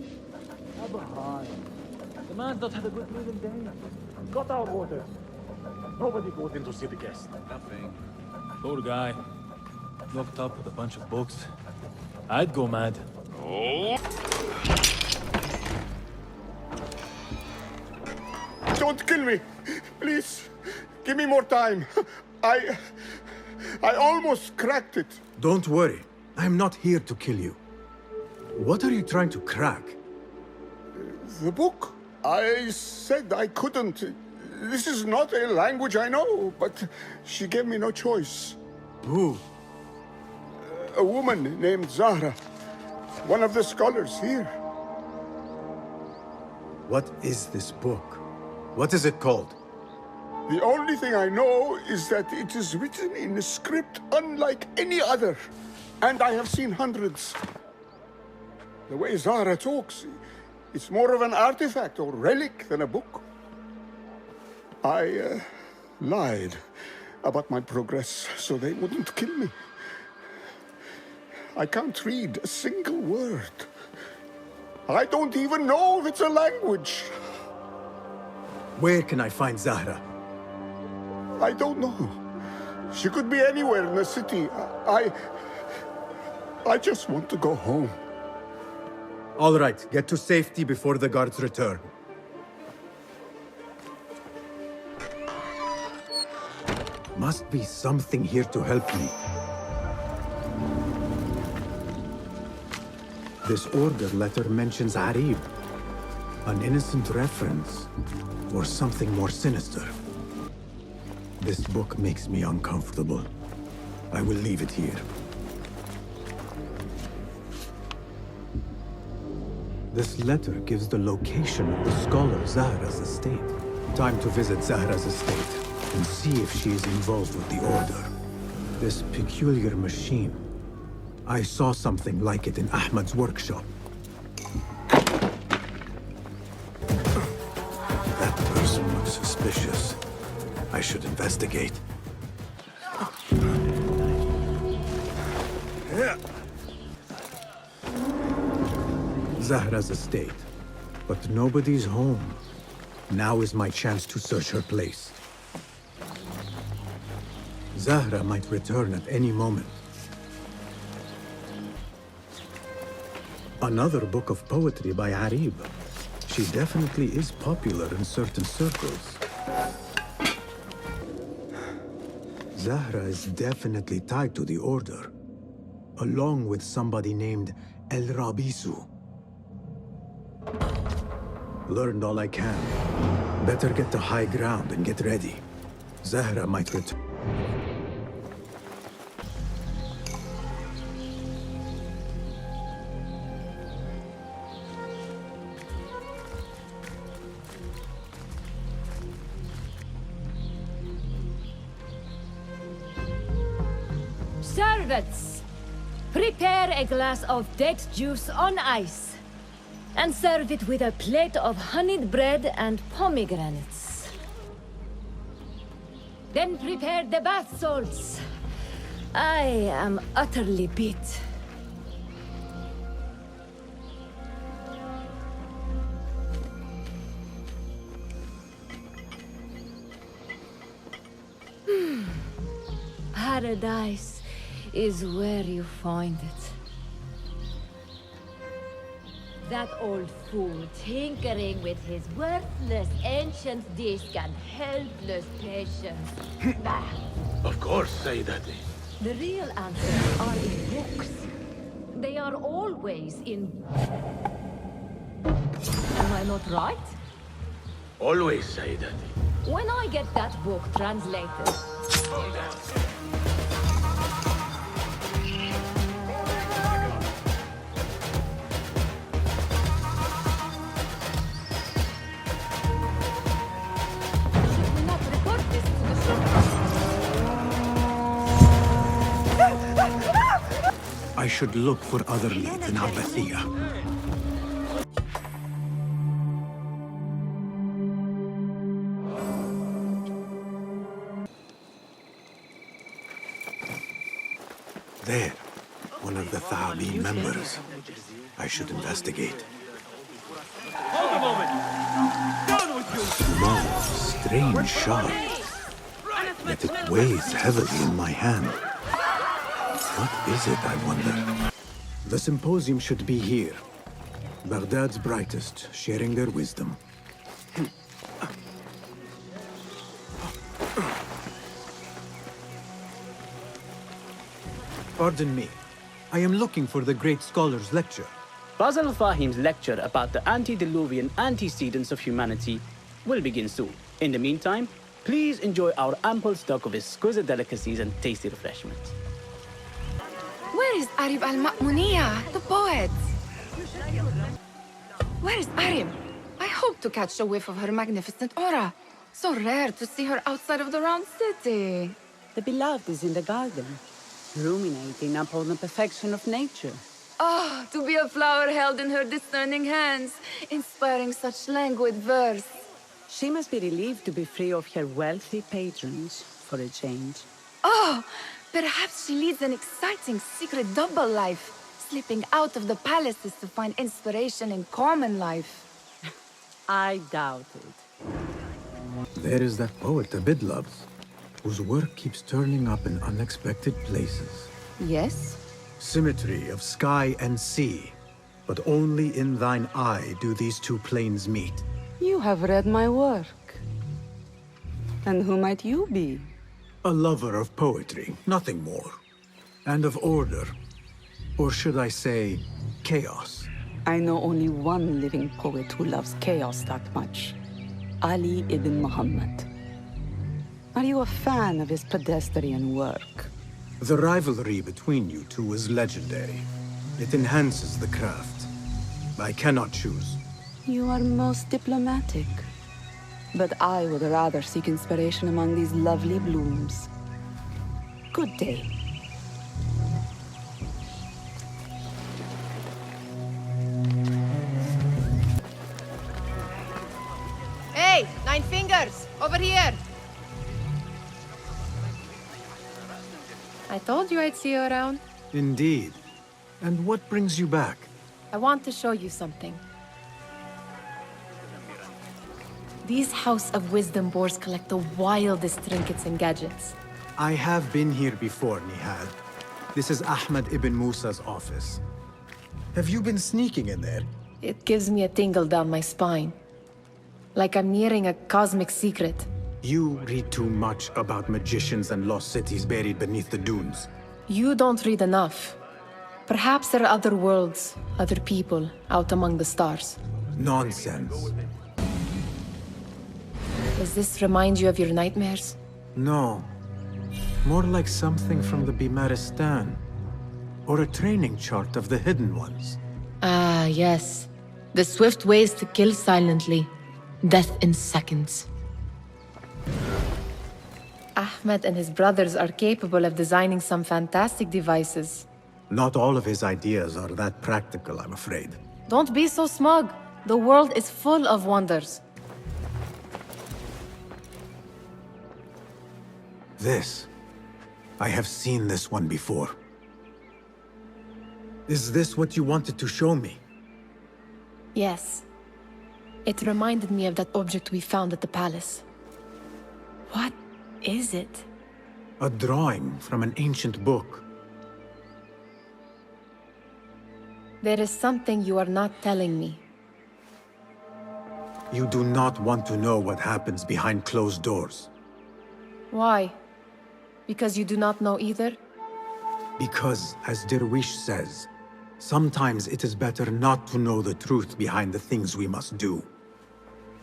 S12: The man's not had a good meal in days. Got our orders. Nobody goes in to see the guest.
S21: Nothing. Poor guy. Locked up with a bunch of books. I'd go mad.
S2: Oh! Don't kill me! Please! Give me more time. I almost cracked it.
S11: Don't worry. I'm not here to kill you. What are you trying to crack?
S2: The book. I said I couldn't. This is not a language I know, but she gave me no choice.
S11: Who?
S2: A woman named Zahra. One of the scholars here.
S11: What is this book? What is it called?
S2: The only thing I know is that it is written in a script unlike any other. And I have seen hundreds. The way Zahra talks, it's more of an artifact or relic than a book. I lied about my progress so they wouldn't kill me. I can't read a single word. I don't even know if it's a language.
S11: Where can I find Zahra?
S2: I don't know. She could be anywhere in the city. I just want to go home.
S11: All right, get to safety before the guards return. Must be something here to help me. This order letter mentions Arib. An innocent reference, or something more sinister. This book makes me uncomfortable. I will leave it here. This letter gives the location of the scholar Zahra's estate. Time to visit Zahra's estate and see if she is involved with the Order. This peculiar machine. I saw something like it in Ahmad's workshop. That person looks suspicious. I should investigate. Zahra's estate. But nobody's home. Now is my chance to search her place. Zahra might return at any moment. Another book of poetry by Arib. She definitely is popular in certain circles. Zahra is definitely tied to the Order, along with somebody named El Rabisu. Learned all I can. Better get to high ground and get ready. Zahra might return.
S5: Servants, prepare a glass of date juice on ice, and serve it with a plate of honeyed bread and pomegranates. Then prepare the bath salts. I am utterly beat. Paradise is where you find it. That old fool tinkering with his worthless ancient disc and helpless patience. Bah.
S4: Of course, Sayyidati.
S5: The real answers are in books. They are always in... Am I not right?
S4: Always, Sayyidati.
S5: When I get that book translated...
S4: Hold on.
S11: I should look for other leads in Abbasiyah. There, one of the Thaabin members. I should investigate.
S4: Hold a moment! Down with you!
S11: Small, strange shard. Yet it weighs heavily in my hand. What is it, I wonder? The symposium should be here. Baghdad's brightest, sharing their wisdom. Pardon me. I am looking for the great scholar's lecture.
S10: Basil Fahim's lecture about the antediluvian antecedents of humanity will begin soon. In the meantime, please enjoy our ample stock of exquisite delicacies and tasty refreshments.
S23: Where is Arib al-Ma'muniyah, the poet? Where is Arib? I hope to catch a whiff of her magnificent aura. So rare to see her outside of the round city.
S17: The beloved is in the garden, ruminating upon the perfection of nature.
S23: Ah, to be a flower held in her discerning hands, inspiring such languid verse.
S17: She must be relieved to be free of her wealthy patrons, for a change.
S23: Oh, perhaps she leads an exciting secret double life, slipping out of the palaces to find inspiration in common life.
S17: I doubt it.
S11: There is that poet Abid loves, whose work keeps turning up in unexpected places.
S23: Yes?
S11: Symmetry of sky and sea, but only in thine eye do these two planes meet.
S17: You have read my work. And who might you be?
S11: A lover of poetry, nothing more. And of order. Or should I say, chaos.
S17: I know only one living poet who loves chaos that much. Ali ibn Muhammad. Are you a fan of his pedestrian work?
S11: The rivalry between you two is legendary. It enhances the craft. I cannot choose.
S17: You are most diplomatic. But I would rather seek inspiration among these lovely blooms. Good day.
S8: Hey, Nine Fingers! Over here! I told you I'd see you around.
S11: Indeed. And what brings you back?
S8: I want to show you something. These House of Wisdom boars collect the wildest trinkets and gadgets.
S11: I have been here before, Nihal. This is Ahmed ibn Musa's office. Have you been sneaking in there?
S8: It gives me a tingle down my spine. Like I'm nearing a cosmic secret.
S11: You read too much about magicians and lost cities buried beneath the dunes.
S8: You don't read enough. Perhaps there are other worlds, other people, out among the stars.
S11: Nonsense.
S8: Does this remind you of your nightmares?
S11: No. More like something from the Bimaristan. Or a training chart of the Hidden Ones.
S8: Ah, yes. The swift ways to kill silently. Death in seconds. Ahmed and his brothers are capable of designing some fantastic devices.
S11: Not all of his ideas are that practical, I'm afraid.
S8: Don't be so smug. The world is full of wonders.
S11: This. I have seen this one before. Is this what you wanted to show me?
S8: Yes. It reminded me of that object we found at the palace. What is it?
S11: A drawing from an ancient book.
S8: There is something you are not telling me.
S11: You do not want to know what happens behind closed doors.
S8: Why? Because you do not know either?
S11: Because, as Derwish says, sometimes it is better not to know the truth behind the things we must do.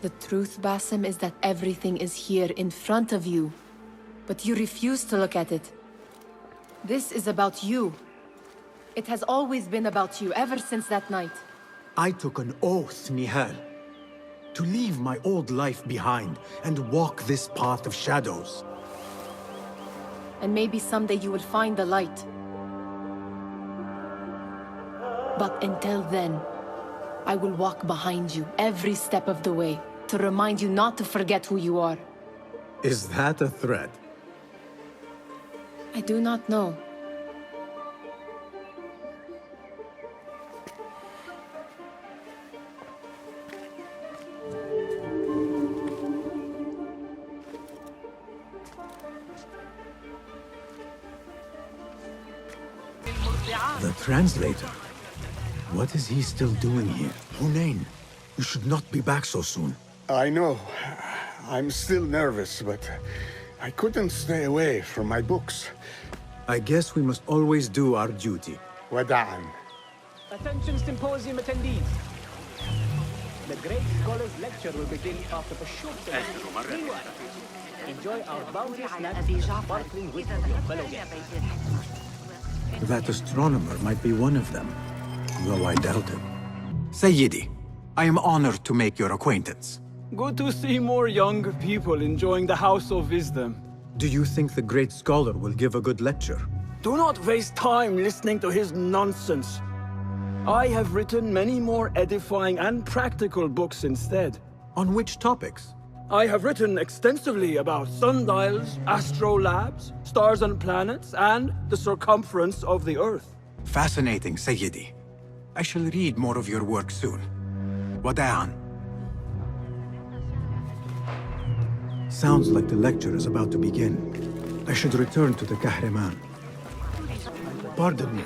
S8: The truth, Basim, is that everything is here in front of you. But you refuse to look at it. This is about you. It has always been about you, ever since that night.
S11: I took an oath, Nihal, to leave my old life behind and walk this path of shadows.
S8: And maybe someday you will find the light. But until then, I will walk behind you every step of the way to remind you not to forget who you are.
S11: Is that a threat?
S8: I do not know.
S11: The translator? What is he still doing here? Hunain, you should not be back so soon.
S2: I know. I'm still nervous, but I couldn't stay away from my books.
S11: I guess we must always do our duty.
S2: Wada'an.
S10: Attention symposium attendees. The great scholar's lecture will begin after a short semester. Meanwhile, enjoy our bounty snacks and sparkling with your fellow guests.
S11: That astronomer might be one of them, though I doubt it. Sayyidi, I am honored to make your acquaintance.
S3: Good to see more young people enjoying the House of Wisdom.
S11: Do you think the great scholar will give a good lecture?
S3: Do not waste time listening to his nonsense. I have written many more edifying and practical books instead.
S11: On which topics?
S3: I have written extensively about sundials, astrolabs, stars and planets, and the circumference of the Earth.
S11: Fascinating, Sayyidi. I shall read more of your work soon. Wada'an. Sounds like the lecture is about to begin. I should return to the Kahraman. Pardon me.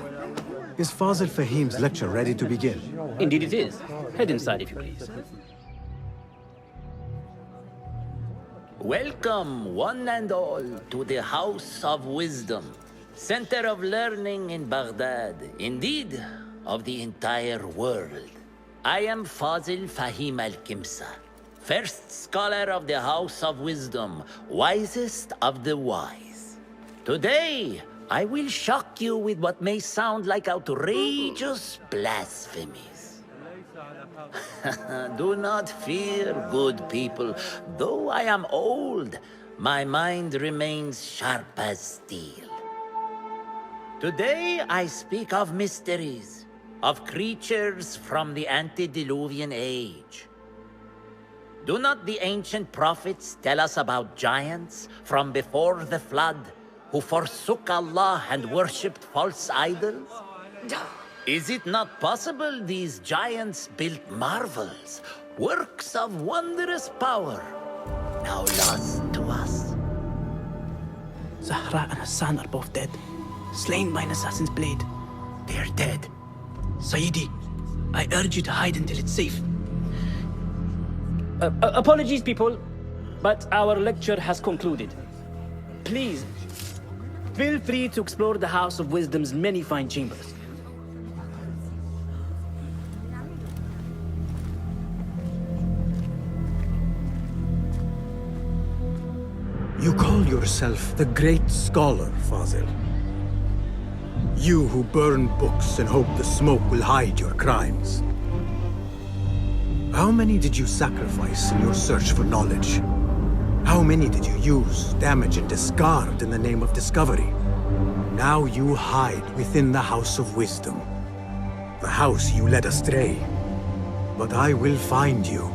S11: Is Fazil Fahim's lecture ready to begin?
S10: Indeed it is. Head inside if you please.
S9: Welcome, one and all, to the House of Wisdom, center of learning in Baghdad, indeed, of the entire world. I am Fazil Fahim al-Kimsa, first scholar of the House of Wisdom, wisest of the wise. Today, I will shock you with what may sound like outrageous blasphemies. Do not fear, good people. Though I am old, my mind remains sharp as steel. Today I speak of mysteries, of creatures from the antediluvian age. Do not the ancient prophets tell us about giants from before the flood who forsook Allah and worshipped false idols? Is it not possible these giants built marvels, works of wondrous power, now lost to us?
S10: Zahra and Hassan are both dead, slain by an assassin's blade. They are dead. Sayyidi, I urge you to hide until it's safe. Apologies, people, but our lecture has concluded. Please, feel free to explore the House of Wisdom's many fine chambers.
S11: You call yourself the great scholar, Fazil. You who burn books and hope the smoke will hide your crimes. How many did you sacrifice in your search for knowledge? How many did you use, damage, and discard in the name of discovery? Now you hide within the House of Wisdom. The house you led astray. But I will find you.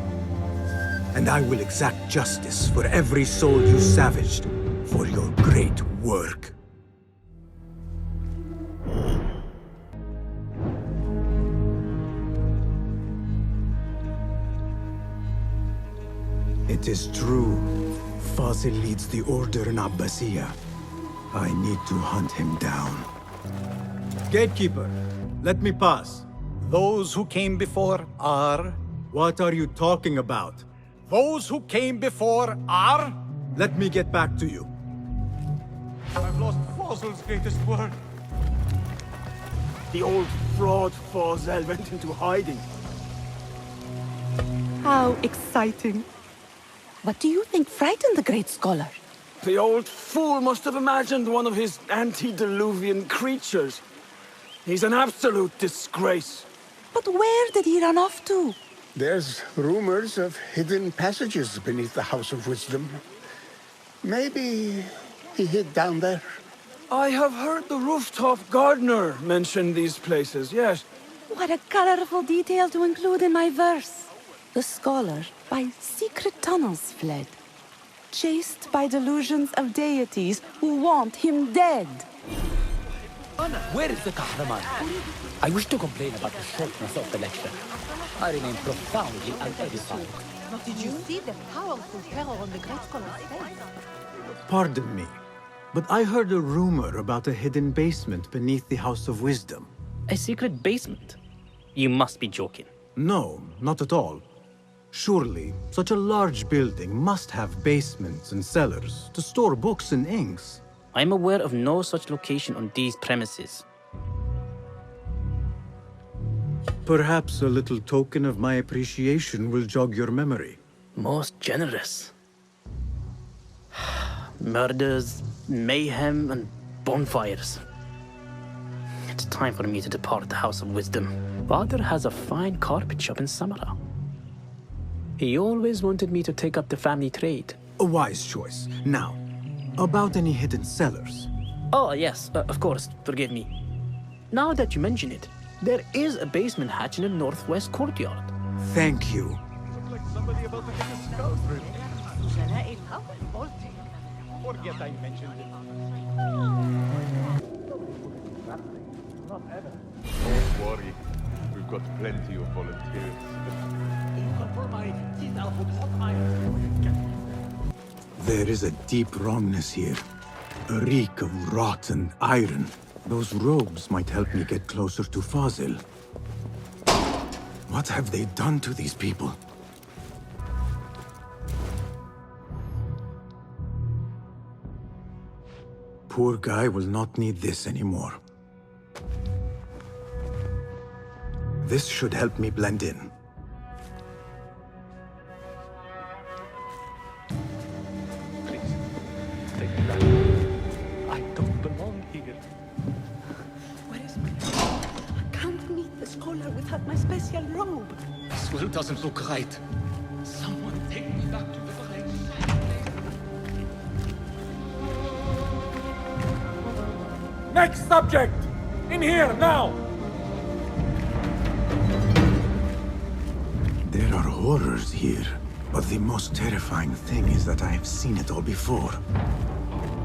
S11: And I will exact justice for every soul you savaged for your great work. It is true. Fazil leads the order in Abbasiyah. I need to hunt him down. Gatekeeper, let me pass.
S6: Those who came before are...
S11: What are you talking about?
S6: Those who came before are...
S11: Let me get back to you.
S12: I've lost Fazil's greatest work.
S3: The old fraud Fazil went into hiding.
S17: How exciting. What do you think frightened the great scholar?
S3: The old fool must have imagined one of his antediluvian creatures. He's an absolute disgrace.
S17: But where did he run off to?
S2: There's rumors of hidden passages beneath the House of Wisdom. Maybe he hid down there.
S3: I have heard the rooftop gardener mention these places, yes.
S17: What a colorful detail to include in my verse. The scholar by secret tunnels fled, chased by delusions of deities who want him dead.
S10: Where is the Kahraman? I wish to complain about the shortness of the lecture. I remain profoundly unedified.
S23: Did you see the powerful terror on the great scholar's face?
S11: Pardon me, but I heard a rumor about a hidden basement beneath the House of Wisdom.
S10: A secret basement? You must be joking.
S11: No, not at all. Surely, such a large building must have basements and cellars to store books and inks.
S10: I am aware of no such location on these premises.
S11: Perhaps a little token of my appreciation will jog your memory.
S10: Most generous. Murders, mayhem, and bonfires. It's time for me to depart the House of Wisdom. Father has a fine carpet shop in Samara. He always wanted me to take up the family trade.
S11: A wise choice. Now, about any hidden cellars?
S10: Oh, yes, of course, forgive me. Now that you mention it, there is a basement hatch in the northwest courtyard.
S11: Thank you.
S12: Like somebody about to get a scout room. Forget I mentioned it. Don't worry. We've got plenty of volunteers.
S11: There is a deep wrongness here. A reek of rotten iron. Those robes might help me get closer to Fazil. What have they done to these people? Poor guy will not need this anymore. This should help me blend in.
S12: I don't belong here.
S17: Where is my... I can't meet the scholar without my special robe.
S10: This will doesn't look right.
S12: Someone take me back to the place. Next subject! In here, now!
S11: There are horrors here, but the most terrifying thing is that I have seen it all before.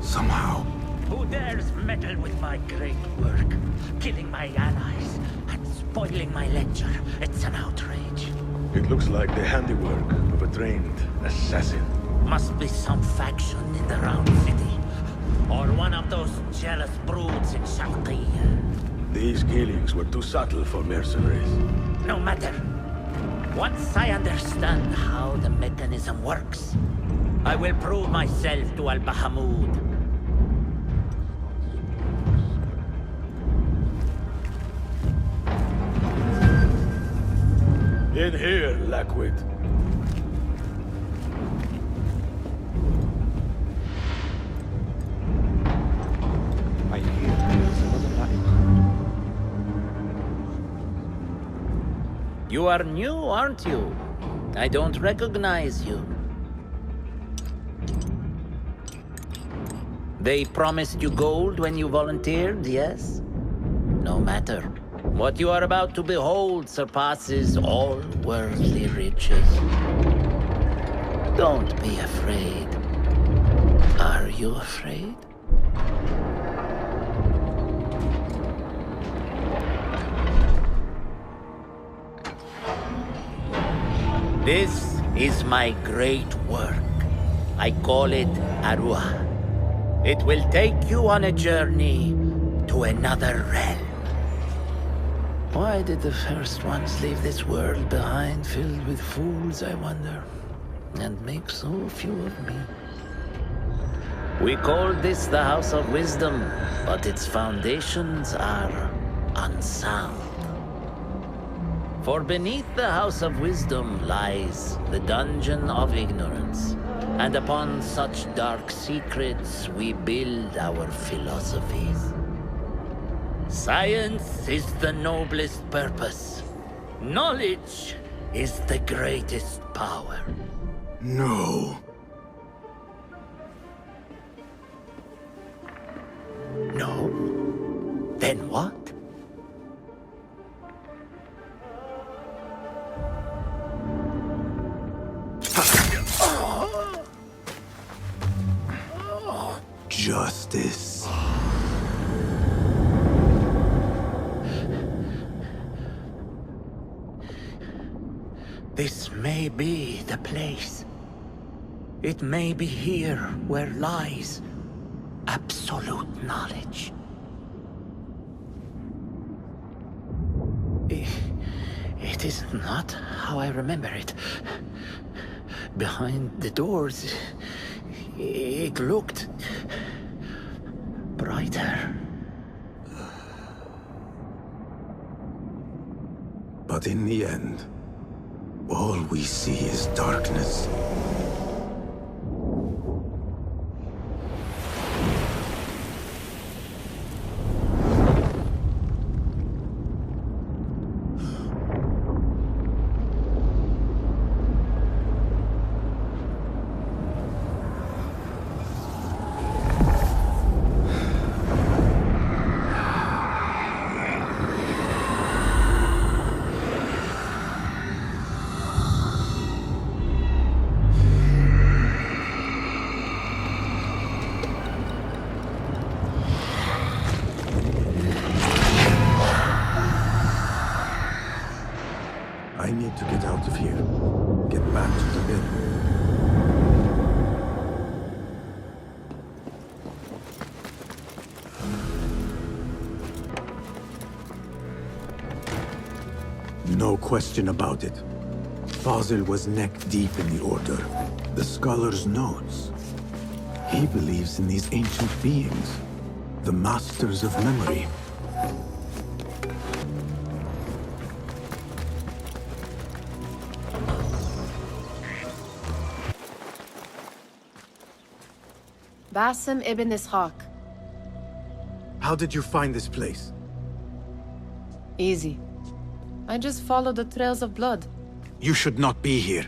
S11: Somehow.
S9: Who dares meddle with my great work? Killing my allies and spoiling my lecture. It's an outrage.
S4: It looks like the handiwork of a trained assassin.
S9: Must be some faction in the Round City. Or one of those jealous broods in Sharqiyya.
S4: These killings were too subtle for mercenaries.
S9: No matter. Once I understand how the mechanism works, I will prove myself to Al-Bahamud.
S4: In here, Lackwit. I hear there's another light.
S9: You are new, aren't you? I don't recognize you. They promised you gold when you volunteered, yes? No matter. What you are about to behold surpasses all worldly riches. Don't be afraid. Are you afraid? This is my great work. I call it Arua. It will take you on a journey to another realm. Why did the first ones leave this world behind, filled with fools, I wonder, and make so few of me? We call this the House of Wisdom, but its foundations are unsound. For beneath the House of Wisdom lies the Dungeon of Ignorance, and upon such dark secrets we build our philosophies. Science is the noblest purpose. Knowledge is the greatest power.
S11: No.
S9: No? Then what?
S11: Justice.
S9: This may be the place. It may be here where lies absolute knowledge. It is not how I remember it. Behind the doors, it looked brighter.
S11: But in the end, all we see is darkness. I need to get out of here. Get back to the bin. No question about it. Fazil was neck deep in the Order. The scholar's notes. He believes in these ancient beings, the masters of memory.
S8: Basim ibn Ishaq.
S11: How did you find this place?
S8: Easy. I just followed the trails of blood.
S11: You should not be here.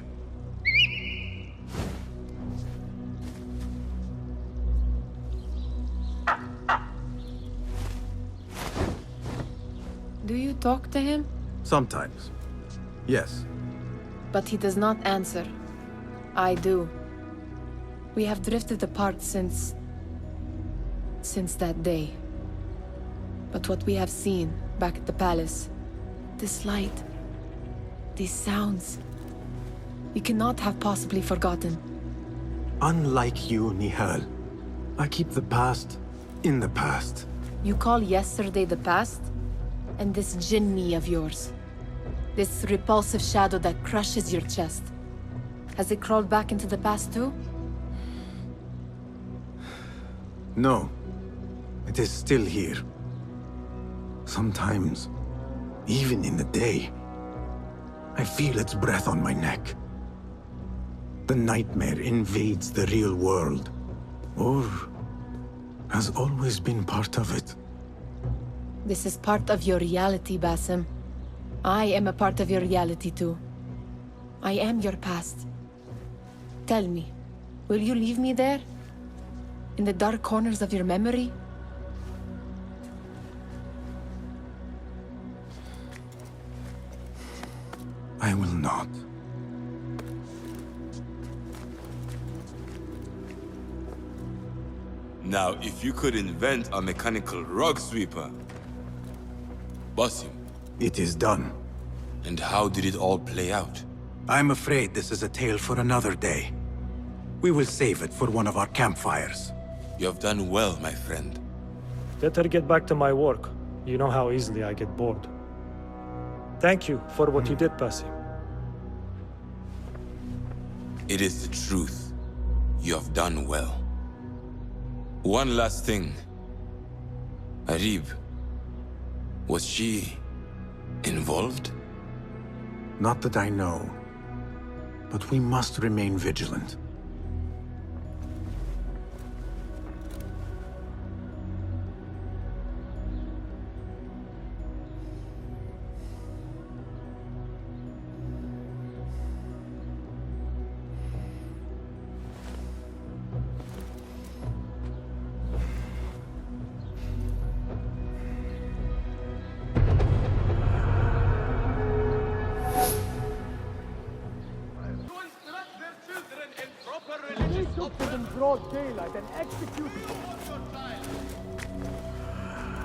S8: Do you talk to him?
S11: Sometimes. Yes.
S8: But he does not answer. I do. We have drifted apart since that day. But what we have seen back at the palace, this light, these sounds, we cannot have possibly forgotten.
S11: Unlike you, Nihal, I keep the past in the past.
S8: You call yesterday the past? And this jinni of yours, this repulsive shadow that crushes your chest, has it crawled back into the past too?
S11: No. It is still here. Sometimes, even in the day, I feel its breath on my neck. The nightmare invades the real world, or has always been part of it.
S8: This is part of your reality, Basim. I am a part of your reality too. I am your past. Tell me, will you leave me there? In the dark corners of your memory?
S11: I will not.
S1: Now, if you could invent a mechanical rug sweeper, Basim.
S11: It is done.
S1: And how did it all play out?
S11: I'm afraid this is a tale for another day. We will save it for one of our campfires.
S1: You have done well, my friend.
S18: Better get back to my work. You know how easily I get bored. Thank you for what you did, Basim.
S1: It is the truth. You have done well. One last thing. Arib, was she involved?
S11: Not that I know. But we must remain vigilant.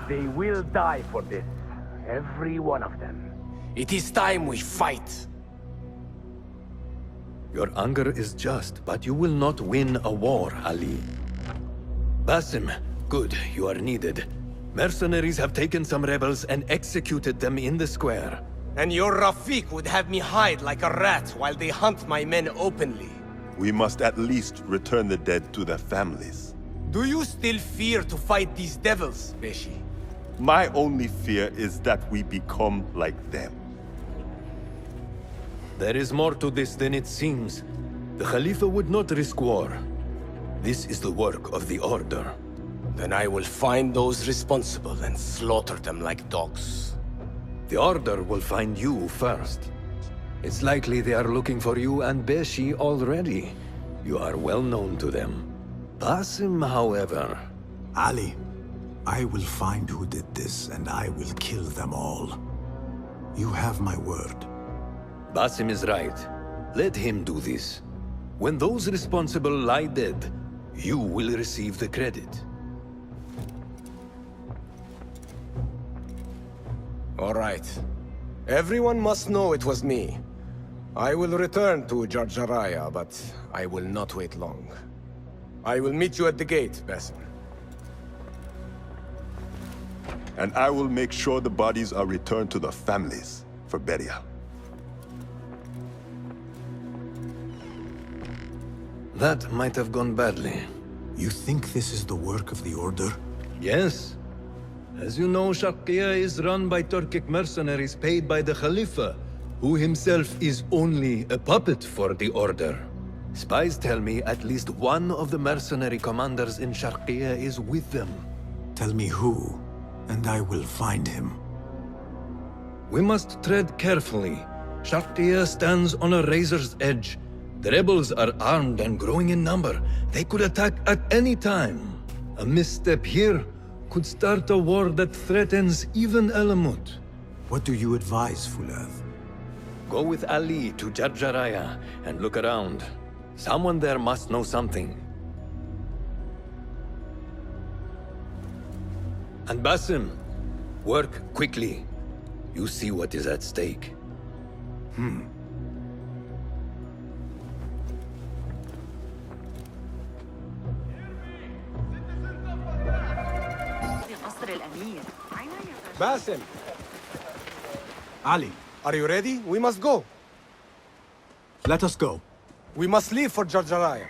S10: They will die for this. Every one of them.
S22: It is time we fight.
S7: Your anger is just, but you will not win a war, Ali. Basim, good, you are needed. Mercenaries have taken some rebels and executed them in the square.
S22: And your Rafiq would have me hide like a rat while they hunt my men openly.
S14: We must at least return the dead to their families.
S22: Do you still fear to fight these devils, Beshi?
S14: My only fear is that we become like them.
S7: There is more to this than it seems. The Khalifa would not risk war. This is the work of the Order.
S22: Then I will find those responsible and slaughter them like dogs.
S7: The Order will find you first. It's likely they are looking for you and Beshi already. You are well known to them. Basim, however...
S11: Ali, I will find who did this, and I will kill them all. You have my word.
S7: Basim is right. Let him do this. When those responsible lie dead, you will receive the credit.
S22: All right. Everyone must know it was me. I will return to Jarjaraya, but I will not wait long. I will meet you at the gate, Basim.
S14: And I will make sure the bodies are returned to the families for burial.
S7: That might have gone badly.
S11: You think this is the work of the Order?
S7: Yes. As you know, Sharqiya is run by Turkic mercenaries paid by the Khalifa, who himself is only a puppet for the Order. Spies tell me at least one of the mercenary commanders in Sharqiya is with them.
S11: Tell me who, and I will find him.
S7: We must tread carefully. Sharqiya stands on a razor's edge. The rebels are armed and growing in number. They could attack at any time. A misstep here could start a war that threatens even Elamut.
S11: What do you advise, Fulad?
S7: Go with Ali to Jarjaraya and look around. Someone there must know something. And Basim, work quickly. You see what is at stake.
S22: Basim,
S11: Ali,
S22: are you ready? We must go.
S11: let us go.
S22: We must leave for Jarjaraya.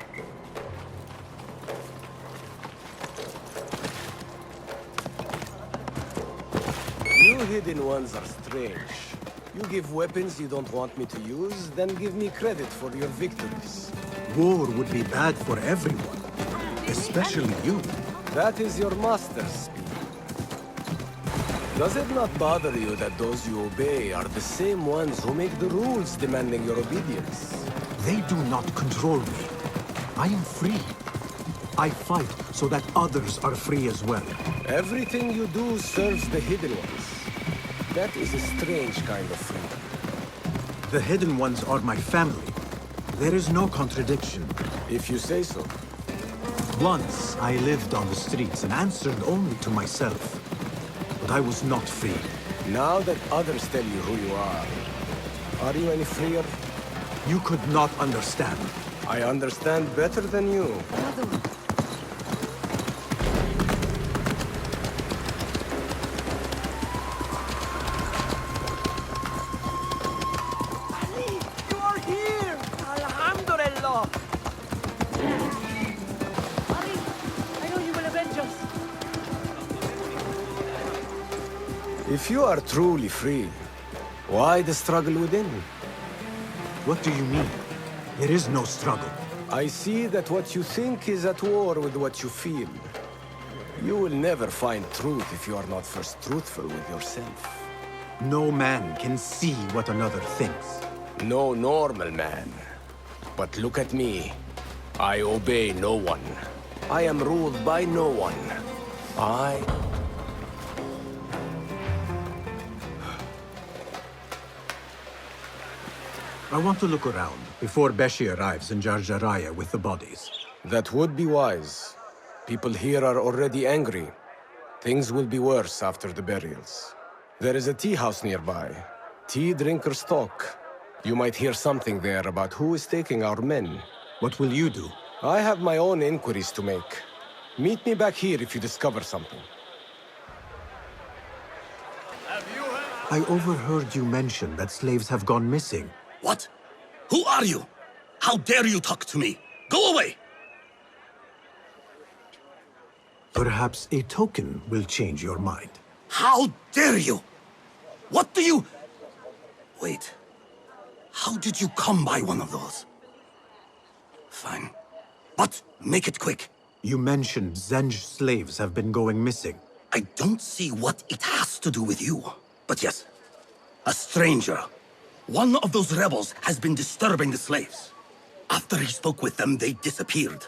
S22: You hidden ones are strange. You give weapons you don't want me to use, then give me credit for your victories.
S11: War would be bad for everyone, especially you.
S22: That is your master's speech. Does it not bother you that those you obey are the same ones who make the rules demanding your obedience?
S11: They do not control me. I am free. I fight so that others are free as well.
S22: Everything you do serves the hidden ones. That is a strange kind of freedom.
S11: The hidden ones are my family. There is no contradiction.
S22: If you say so.
S11: Once I lived on the streets and answered only to myself. But I was not free.
S22: Now that others tell you who you are you any freer?
S11: You could not understand.
S22: I understand better than you.
S13: You are here! Alhamdulillah! Ali, I know you will avenge us.
S22: If you are truly free, why the struggle within?
S11: What do you mean? There is no struggle.
S22: I see that what you think is at war with what you feel. You will never find truth if you are not first truthful with yourself.
S11: No man can see what another thinks.
S22: No normal man. But look at me. I obey no one. I am ruled by no one.
S11: I want to look around before Beshi arrives in Jarjaraya with the bodies.
S22: That would be wise. People here are already angry. Things will be worse after the burials. There is a tea house nearby. Tea drinkers talk. You might hear something there about who is taking our men.
S11: What will you do?
S22: I have my own inquiries to make. Meet me back here if you discover something.
S11: I overheard you mention that slaves have gone missing.
S15: What? Who are you? How dare you talk to me? Go away!
S11: Perhaps a token will change your mind.
S15: How dare you? What do you... Wait. How did you come by one of those? Fine. But make it quick.
S11: You mentioned Zenj slaves have been going missing.
S15: I don't see what it has to do with you. But yes, a stranger. One of those rebels has been disturbing the slaves. After he spoke with them, they disappeared.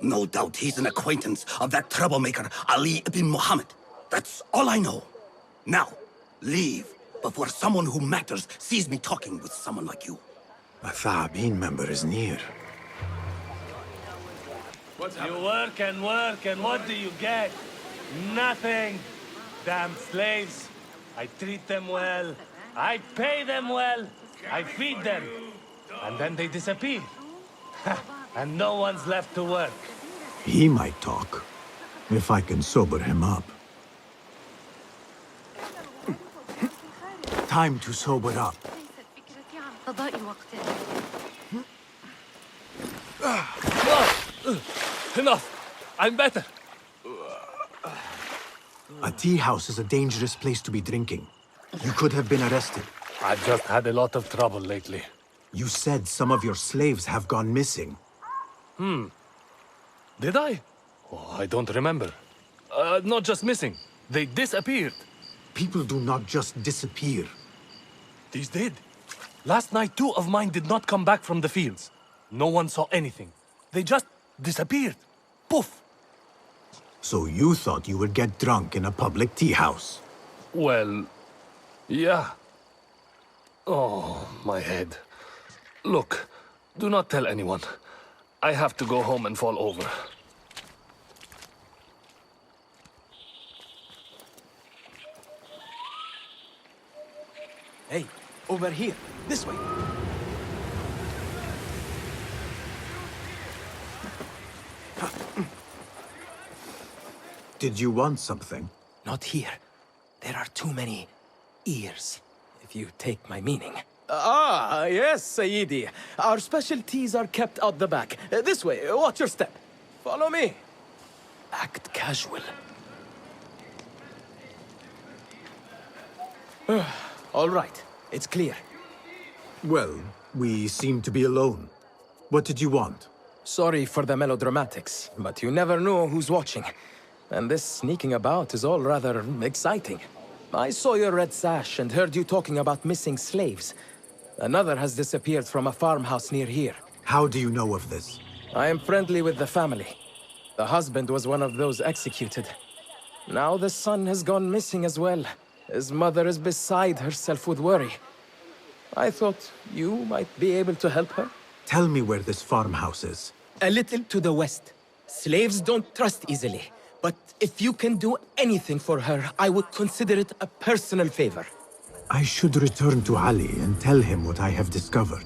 S15: No doubt he's an acquaintance of that troublemaker, Ali ibn Muhammad. That's all I know. Now, leave before someone who matters sees me talking with someone like you.
S11: A Tha'abin member is near.
S21: You work, and what do you get? Nothing. Damn slaves. I treat them well. I pay them well. I feed them. And then they disappear. And no one's left to work.
S11: He might talk, if I can sober him up. Time to sober up.
S21: Enough. I'm better.
S11: A tea house is a dangerous place to be drinking. You could have been arrested.
S21: I've just had a lot of trouble lately.
S11: You said some of your slaves have gone missing.
S21: Did I? Oh, I don't remember. Not just missing. They disappeared.
S11: People do not just disappear.
S21: These did. Last night, 2 of mine did not come back from the fields. No one saw anything. They just disappeared. Poof.
S11: So you thought you would get drunk in a public tea house?
S21: Well, Yeah. Oh, my head. Look, do not tell anyone. I have to go home and fall over.
S16: Hey, over here. This way.
S11: Did you want something?
S16: Not here. There are too many ears, if you take my meaning. Ah, yes, Sayyidi. Our specialties are kept out the back. This way, watch your step. Follow me. Act casual. All right, it's clear.
S11: Well, we seem to be alone. What did you want?
S16: Sorry for the melodramatics, but you never know who's watching. And this sneaking about is all rather exciting. I saw your red sash and heard you talking about missing slaves. Another has disappeared from a farmhouse near here.
S11: How do you know of this?
S16: I am friendly with the family. The husband was one of those executed. Now the son has gone missing as well. His mother is beside herself with worry. I thought you might be able to help her.
S11: Tell me where this farmhouse is.
S16: A little to the west. Slaves don't trust easily. But if you can do anything for her, I would consider it a personal favor.
S11: I should return to Ali and tell him what I have discovered.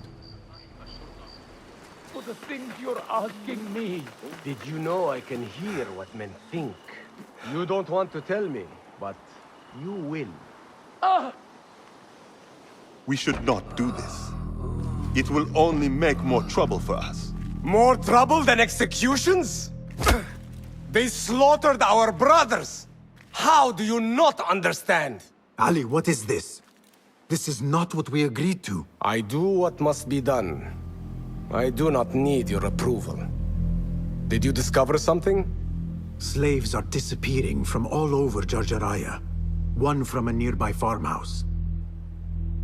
S12: For the things you're asking me.
S22: Did you know I can hear what men think? You don't want to tell me, but you will.
S12: Ah!
S14: We should not do this. It will only make more trouble for us.
S22: More trouble than executions? They slaughtered our brothers! How do you not understand?
S11: Ali, what is this? This is not what we agreed to.
S22: I do what must be done. I do not need your approval. Did you discover something?
S11: Slaves are disappearing from all over Jarjaraya. One from a nearby farmhouse.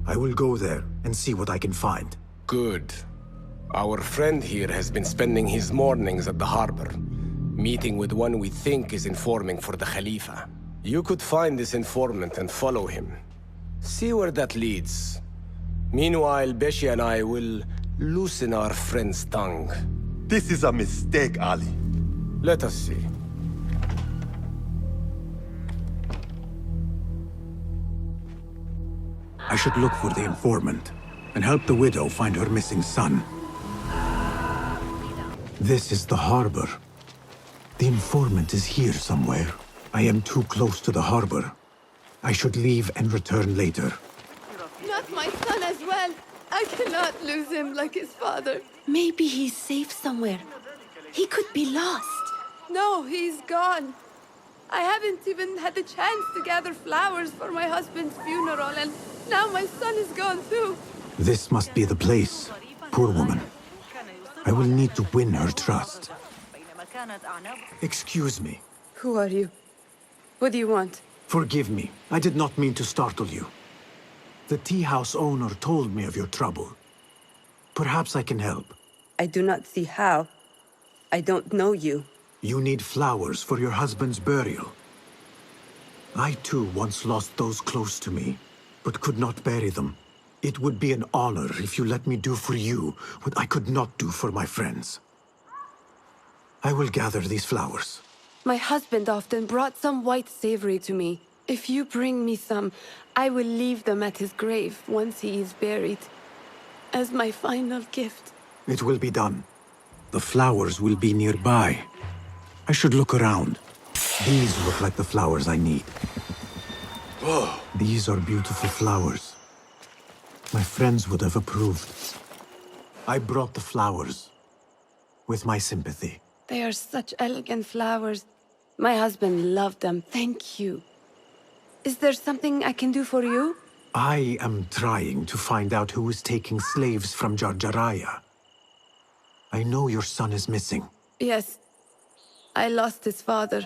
S11: I will go there and see what I can find.
S22: Good. Our friend here has been spending his mornings at the harbor, meeting with one we think is informing for the Khalifa. You could find this informant and follow him. See where that leads. Meanwhile, Beshi and I will loosen our friend's tongue.
S14: This is a mistake, Ali.
S22: Let us see.
S11: I should look for the informant and help the widow find her missing son. This is the harbor. The informant is here somewhere. I am too close to the harbor. I should leave and return later.
S8: Not my son as well. I cannot lose him like his father.
S17: Maybe he's safe somewhere. He could be lost.
S8: No, he's gone. I haven't even had the chance to gather flowers for my husband's funeral, and now my son is gone too.
S11: This must be the place. Poor woman. I will need to win her trust. Excuse me.
S8: Who are you? What do you want?
S11: Forgive me. I did not mean to startle you. The tea house owner told me of your trouble. Perhaps I can help.
S8: I do not see how. I don't know you.
S11: You need flowers for your husband's burial. I too once lost those close to me, but could not bury them. It would be an honor if you let me do for you what I could not do for my friends. I will gather these flowers.
S8: My husband often brought some white savory to me. If you bring me some, I will leave them at his grave once he is buried. As my final gift.
S11: It will be done. The flowers will be nearby. I should look around. These look like the flowers I need. These are beautiful flowers. My friends would have approved. I brought the flowers with my sympathy.
S8: They are such elegant flowers. My husband loved them. Thank you. Is there something I can do for you?
S11: I am trying to find out who is taking slaves from Jarjaraya. I know your son is missing.
S8: Yes. I lost his father.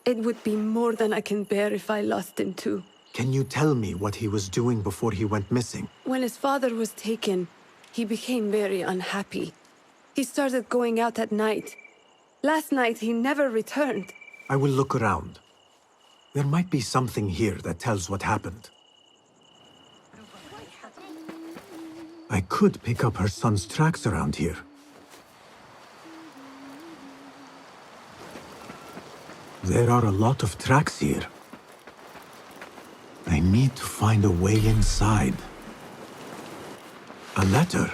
S8: It would be more than I can bear if I lost him too.
S11: Can you tell me what he was doing before he went missing?
S8: When his father was taken, he became very unhappy. He started going out at night. Last night, he never returned.
S11: I will look around. There might be something here that tells what happened. I could pick up her son's tracks around here. There are a lot of tracks here. I need to find a way inside. A letter.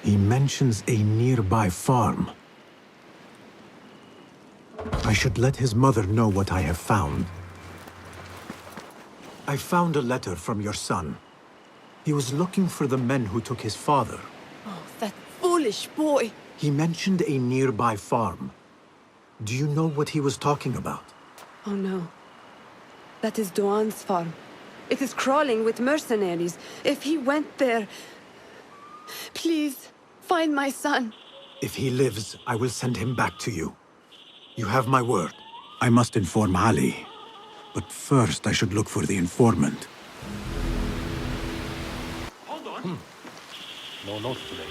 S11: He mentions a nearby farm. I should let his mother know what I have found. I found a letter from your son. He was looking for the men who took his father.
S17: Oh, that foolish boy!
S11: He mentioned a nearby farm. Do you know what he was talking about?
S17: Oh no. That is Duan's farm. It is crawling with mercenaries. If he went there... Please, find my son.
S11: If he lives, I will send him back to you. You have my word. I must inform Ali. But first, I should look for the informant.
S18: Hold on. No notes today.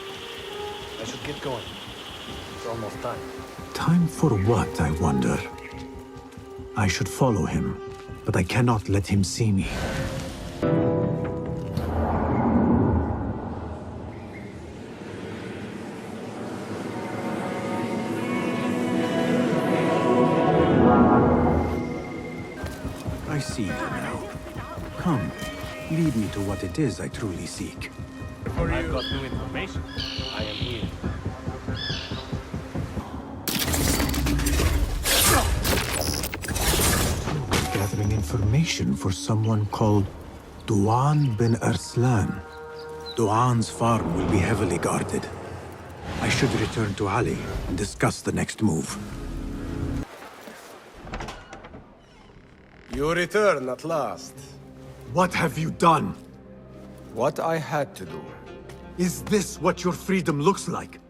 S18: I should get going. It's almost time.
S11: Time for what, I wonder? I should follow him, but I cannot let him see me. I see you now. Come, lead me to what it is I truly seek.
S18: I've got new information. I am here.
S11: Gathering information for someone called Duan bin Arslan. Duan's farm will be heavily guarded. I should return to Ali and discuss the next move.
S22: You return at last.
S11: What have you done?
S22: What I had to do.
S11: Is this what your freedom looks like?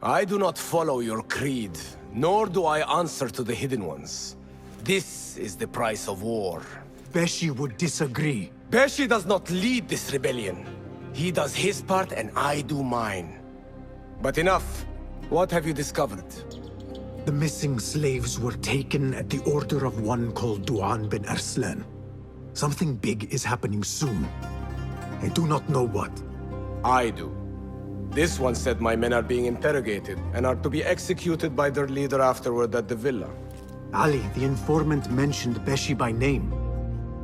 S22: I do not follow your creed, nor do I answer to the Hidden Ones. This is the price of war.
S11: Beshi would disagree.
S22: Beshi does not lead this rebellion. He does his part and I do mine. But enough. What have you discovered?
S11: The missing slaves were taken at the order of one called Duan bin Arslan. Something big is happening soon. I do not know what.
S22: I do. This one said my men are being interrogated and are to be executed by their leader afterward at the villa.
S11: Ali, the informant mentioned Beshi by name.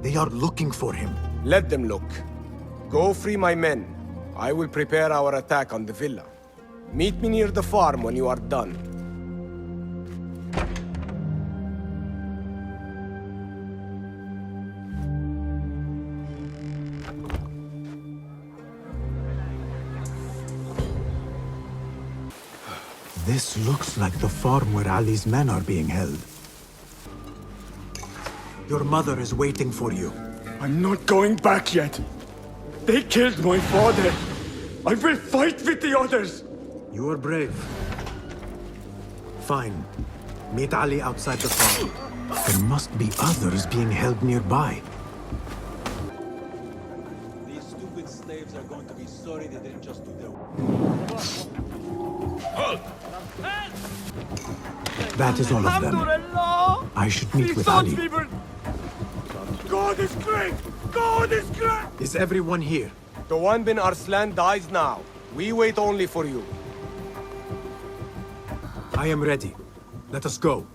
S11: They are looking for him.
S22: Let them look. Go free my men. I will prepare our attack on the villa. Meet me near the farm when you are done.
S11: This looks like the farm where Ali's men are being held. Your mother is waiting for you.
S12: I'm not going back yet. They killed my father. I will fight with the others.
S11: You are brave. Fine. Meet Ali outside the farm. There must be others being held nearby.
S5: These stupid slaves are going to be sorry they didn't just do their work.
S12: Halt!
S11: That is all of them. I should meet with Ali.
S12: God is great! God is great!
S11: Is everyone here?
S22: Duan bin Arslan dies now. We wait only for you.
S11: I am ready. Let us go.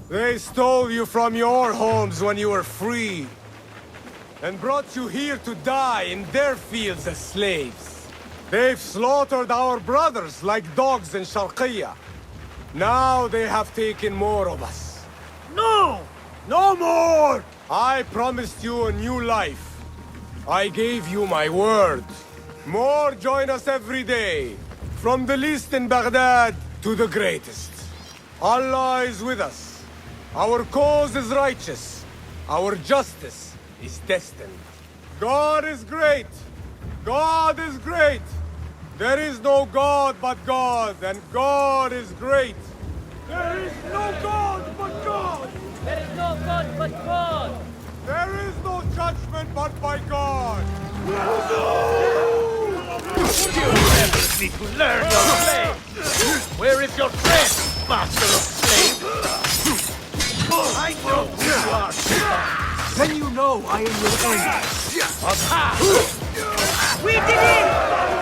S22: They stole you from your homes when you were free, and brought you here to die in their fields as slaves. They've slaughtered our brothers like dogs in Sharqiyya. Now they have taken more of us.
S12: No! No more!
S22: I promised you a new life. I gave you my word. More join us every day, from the least in Baghdad to the greatest. Allah is with us. Our cause is righteous. Our justice is destined. God is great. God is great. There is no God but God, and God is great.
S12: There is no God but God!
S9: There is no God but God!
S22: There is no judgment but by God!
S12: You never need to learn your slave! Where is your friend, master of slaves? I know who you are!
S11: Then you know I am your enemy.
S12: Aha!
S13: We did it!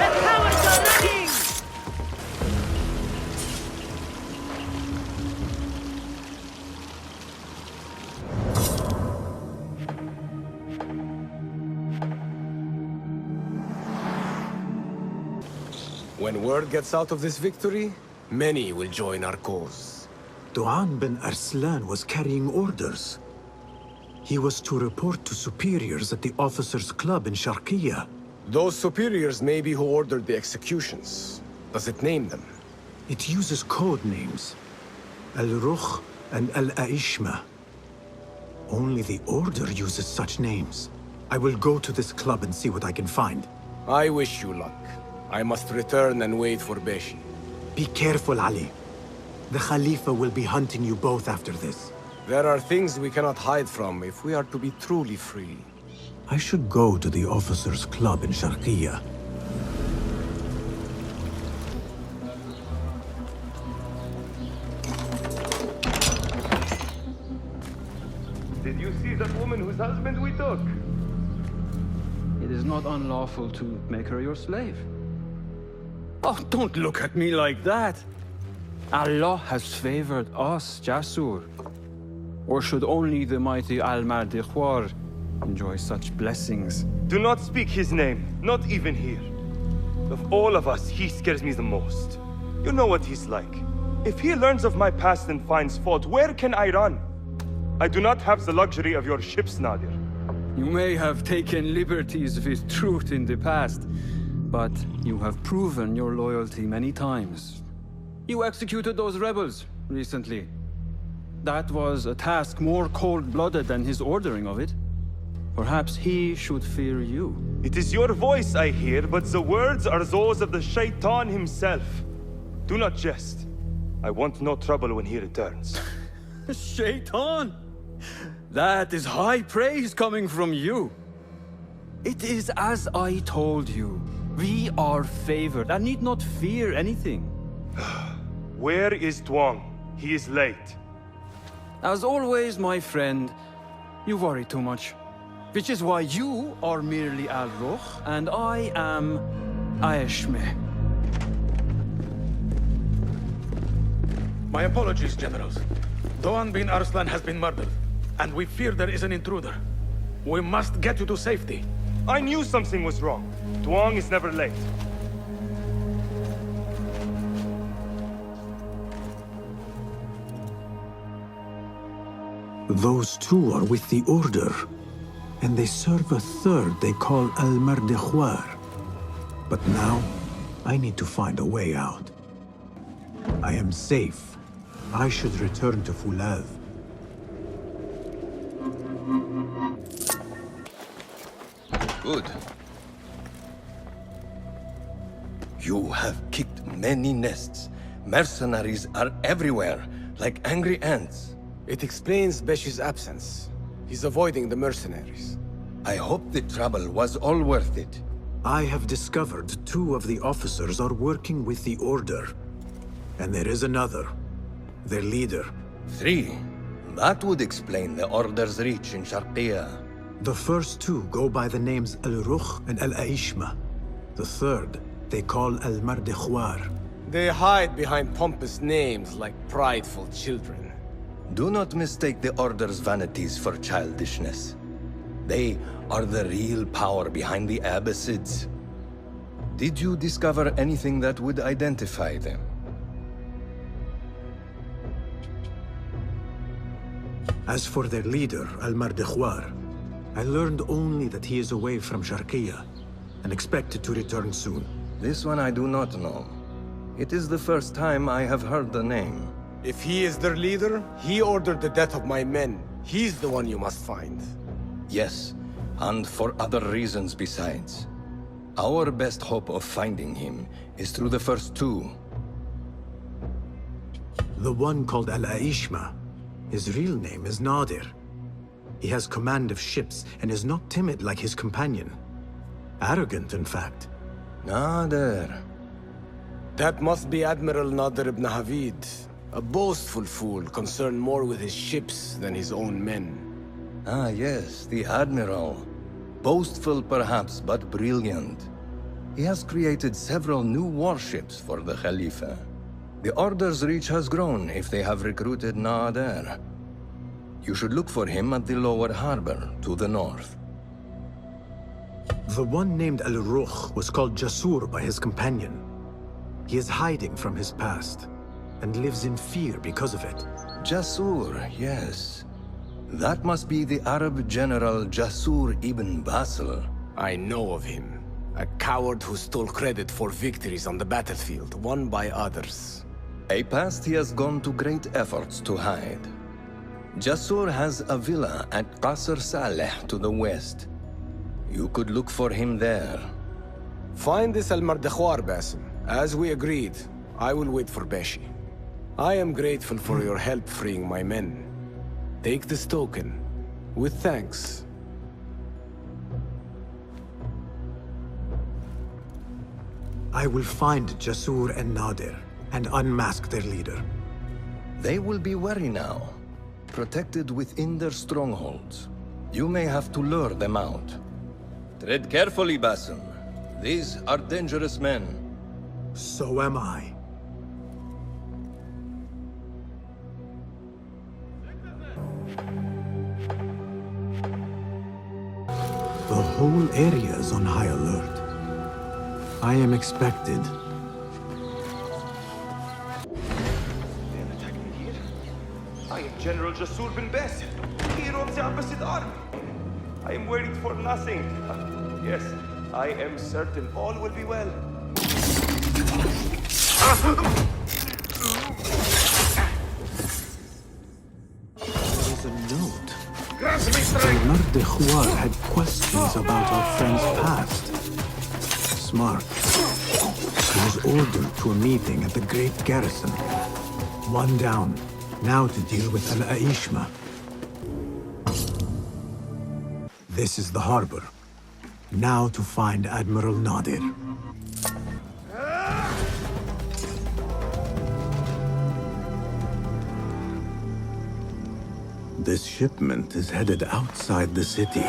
S13: The cowards are running!
S22: When word gets out of this victory, many will join our cause.
S11: Duan bin Arslan was carrying orders. He was to report to superiors at the officers' club in Sharqiya.
S22: Those superiors may be who ordered the executions. Does it name them?
S11: It uses code names. Al-Rukh and Al-Aishma. Only the Order uses such names. I will go to this club and see what I can find.
S22: I wish you luck. I must return and wait for Beshi.
S11: Be careful, Ali. The Khalifa will be hunting you both after this.
S22: There are things we cannot hide from if we are to be truly free.
S11: I should go to the officers' club in Sharqiya.
S6: Did you see that woman whose husband we took?
S3: It is not unlawful to make her your slave. Oh, don't look at me like that. Allah has favored us, Jasur. Or should only the mighty Al-Mardikhwar enjoy such blessings?
S6: Do not speak his name, not even here. Of all of us, he scares me the most. You know what he's like. If he learns of my past and finds fault, where can I run? I do not have the luxury of your ships, Nadir.
S3: You may have taken liberties with truth in the past, but you have proven your loyalty many times. You executed those rebels recently. That was a task more cold-blooded than his ordering of it. Perhaps he should fear you.
S6: It is your voice I hear, but the words are those of the Shaitan himself. Do not jest. I want no trouble when he returns.
S3: Shaitan! That is high praise coming from you. It is as I told you. We are favored and need not fear anything.
S6: Where is Tuang? He is late.
S3: As always, my friend, you worry too much. Which is why you are merely Al-Rukh and I am Aishmeh.
S12: My apologies, generals. Doan bin Arslan has been murdered, and we fear there is an intruder. We must get you to safety.
S6: I knew something was wrong. Tuang is never late.
S11: Those two are with the Order, and they serve a third they call Al-Mardikhwar. But now, I need to find a way out. I am safe. I should return to Fulav.
S15: Good. You have kicked many nests. Mercenaries are everywhere, like angry ants.
S22: It explains Beshi's absence. He's avoiding the mercenaries.
S15: I hope the trouble was all worth it.
S11: I have discovered two of the officers are working with the Order. And there is another. Their leader.
S15: 3. That would explain the Order's reach in Sharqiya.
S11: The first two go by the names Al-Rukh and Al-Aishma. The third, they call Al-Mardikhwar.
S22: They hide behind pompous names like prideful children.
S15: Do not mistake the Order's vanities for childishness. They are the real power behind the Abbasids. Did you discover anything that would identify them?
S11: As for their leader, Al-Mardikhwar, I learned only that he is away from Sharqiya and expected to return soon.
S15: This one I do not know. It is the first time I have heard the name.
S22: If he is their leader, he ordered the death of my men. He's the one you must find.
S15: Yes, and for other reasons besides. Our best hope of finding him is through the first two.
S11: The one called Al-Aishma, his real name is Nadir. He has command of ships and is not timid like his companion. Arrogant, in fact.
S15: Nadir.
S22: That must be Admiral Nadir ibn Havid. A boastful fool concerned more with his ships than his own men.
S15: Ah, yes, the Admiral.
S7: Boastful perhaps, but brilliant. He has created several new warships for the Khalifa. The Order's reach has grown if they have recruited Naader. You should look for him at the lower harbor, to the north.
S11: The one named Al-Rukh was called Jasur by his companion. He is hiding from his past, and lives in fear because of it.
S7: Jasur, yes. That must be the Arab general Jasur ibn Basil.
S22: I know of him. A coward who stole credit for victories on the battlefield, won by others.
S7: A past he has gone to great efforts to hide. Jasur has a villa at Qasr Saleh to the west. You could look for him there.
S22: Find this Al-Mardakhwar, Basim. As we agreed, I will wait for Beshi. I am grateful for your help freeing my men. Take this token, with thanks.
S11: I will find Jasur and Nadir, and unmask their leader.
S7: They will be wary now, protected within their strongholds. You may have to lure them out. Tread carefully, Basim. These are dangerous men.
S11: So am I. The whole area is on high alert. I am expected.
S6: I am General Jasur bin Basim, hero of the Abbasid army. I am worried for nothing. Yes, I am certain all will be well.
S11: There is a note. Al-Mardakhwar had questions about our friend's past. Smart. He was ordered to a meeting at the Great Garrison. One down. Now to deal with Al-Aishma. This is the harbor. Now to find Admiral Nadir. This shipment is headed outside the city.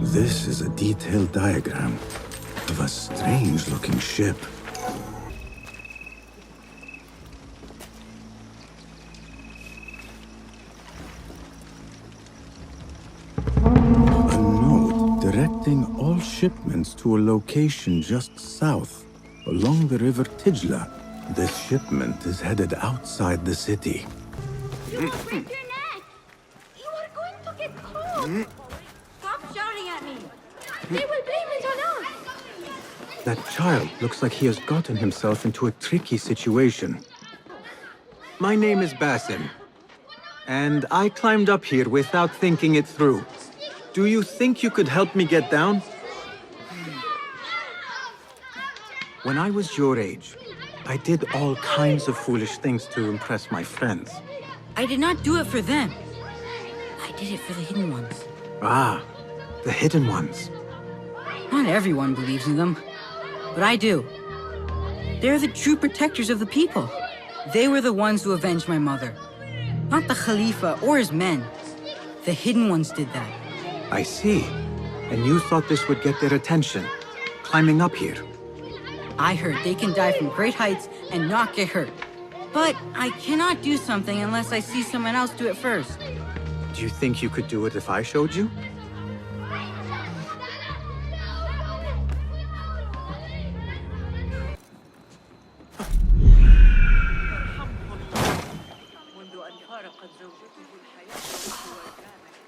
S11: This is a detailed diagram of a strange-looking ship. A note directing all shipments to a location just south, along the river Tijla. This shipment is headed outside the city.
S2: You break your neck! You are going to get caught! Stop shouting at me! They will blame it on us!
S11: That child looks like he has gotten himself into a tricky situation. My name is Basim, and I climbed up here without thinking it through. Do you think you could help me get down? When I was your age, I did all kinds of foolish things to impress my friends.
S19: I did not do it for them. I did it for the hidden ones.
S11: Ah, the hidden ones.
S19: Not everyone believes in them, but I do. They're the true protectors of the people. They were the ones who avenged my mother. Not the Khalifa or his men. The hidden ones did that.
S11: I see. And you thought this would get their attention, climbing up here.
S19: I heard they can dive from great heights and not get hurt. But I cannot do something unless I see someone else do it first.
S11: Do you think you could do it if I showed you?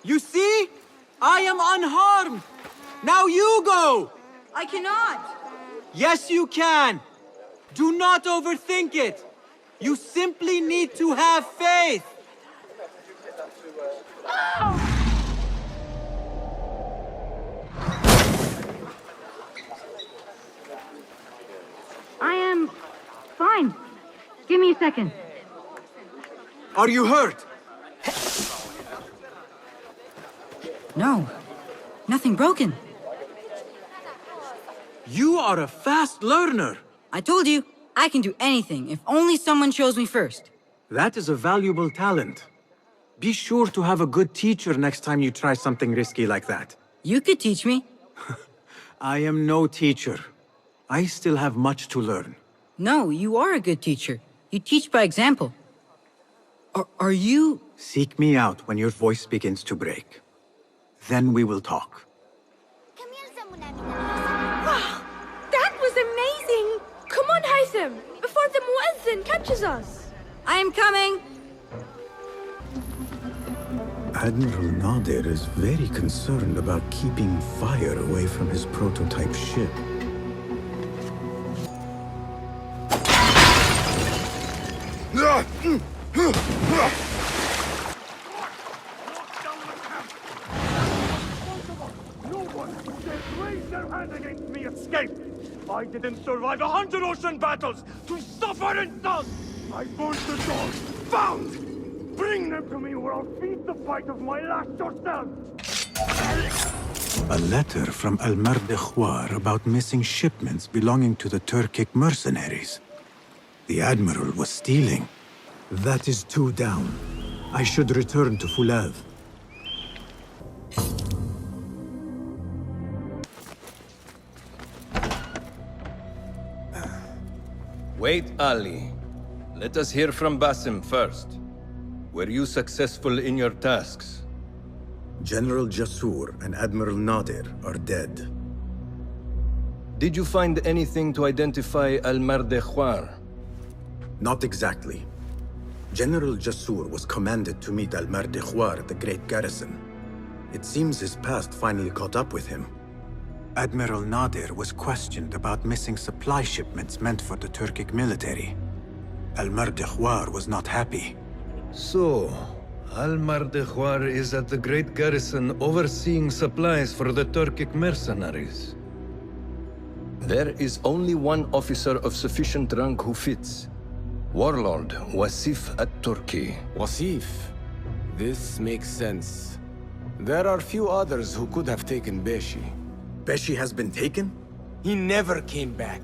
S13: You see? I am unharmed! Now you go!
S19: I cannot!
S13: Yes, you can! Do not overthink it! You simply need to have faith!
S19: I am fine. Give me a second.
S13: Are you hurt?
S19: No, nothing broken.
S13: You are a fast learner.
S19: I told you, I can do anything if only someone shows me first.
S11: That is a valuable talent. Be sure to have a good teacher next time you try something risky like that.
S19: You could teach me.
S11: I am no teacher. I still have much to learn.
S19: No, you are a good teacher. You teach by example. Are you...
S11: Seek me out when your voice begins to break. Then we will talk.
S2: Wow, that was amazing! Come on, Haytham, before the muezzin catches us.
S19: I am coming.
S11: Admiral Nadir is very concerned about keeping fire away from his prototype ship.
S6: I didn't survive 100 ocean battles to suffer insult! I burnt the doors! Found! Bring them to me or I'll feed the fight of my last yourself!
S11: A letter from Al-Mardekhwar about missing shipments belonging to the Turkic mercenaries. The Admiral was stealing. That is two down. I should return to Fulav.
S7: Wait, Ali. Let us hear from Basim first. Were you successful in your tasks?
S11: General Jasur and Admiral Nadir are dead.
S7: Did you find anything to identify Al-Mardekhwar?
S11: Not exactly. General Jasur was commanded to meet Al-Mardekhwar at the Great Garrison. It seems his past finally caught up with him. Admiral Nadir was questioned about missing supply shipments meant for the Turkic military. Al-Mardekhwar was not happy.
S7: So, Al-Mardekhwar is at the Great Garrison overseeing supplies for the Turkic mercenaries. There is only one officer of sufficient rank who fits. Warlord Wasif at-Turki.
S22: Wasif? This makes sense. There are few others who could have taken Beshi.
S11: Beshi has been taken?
S22: He never came back.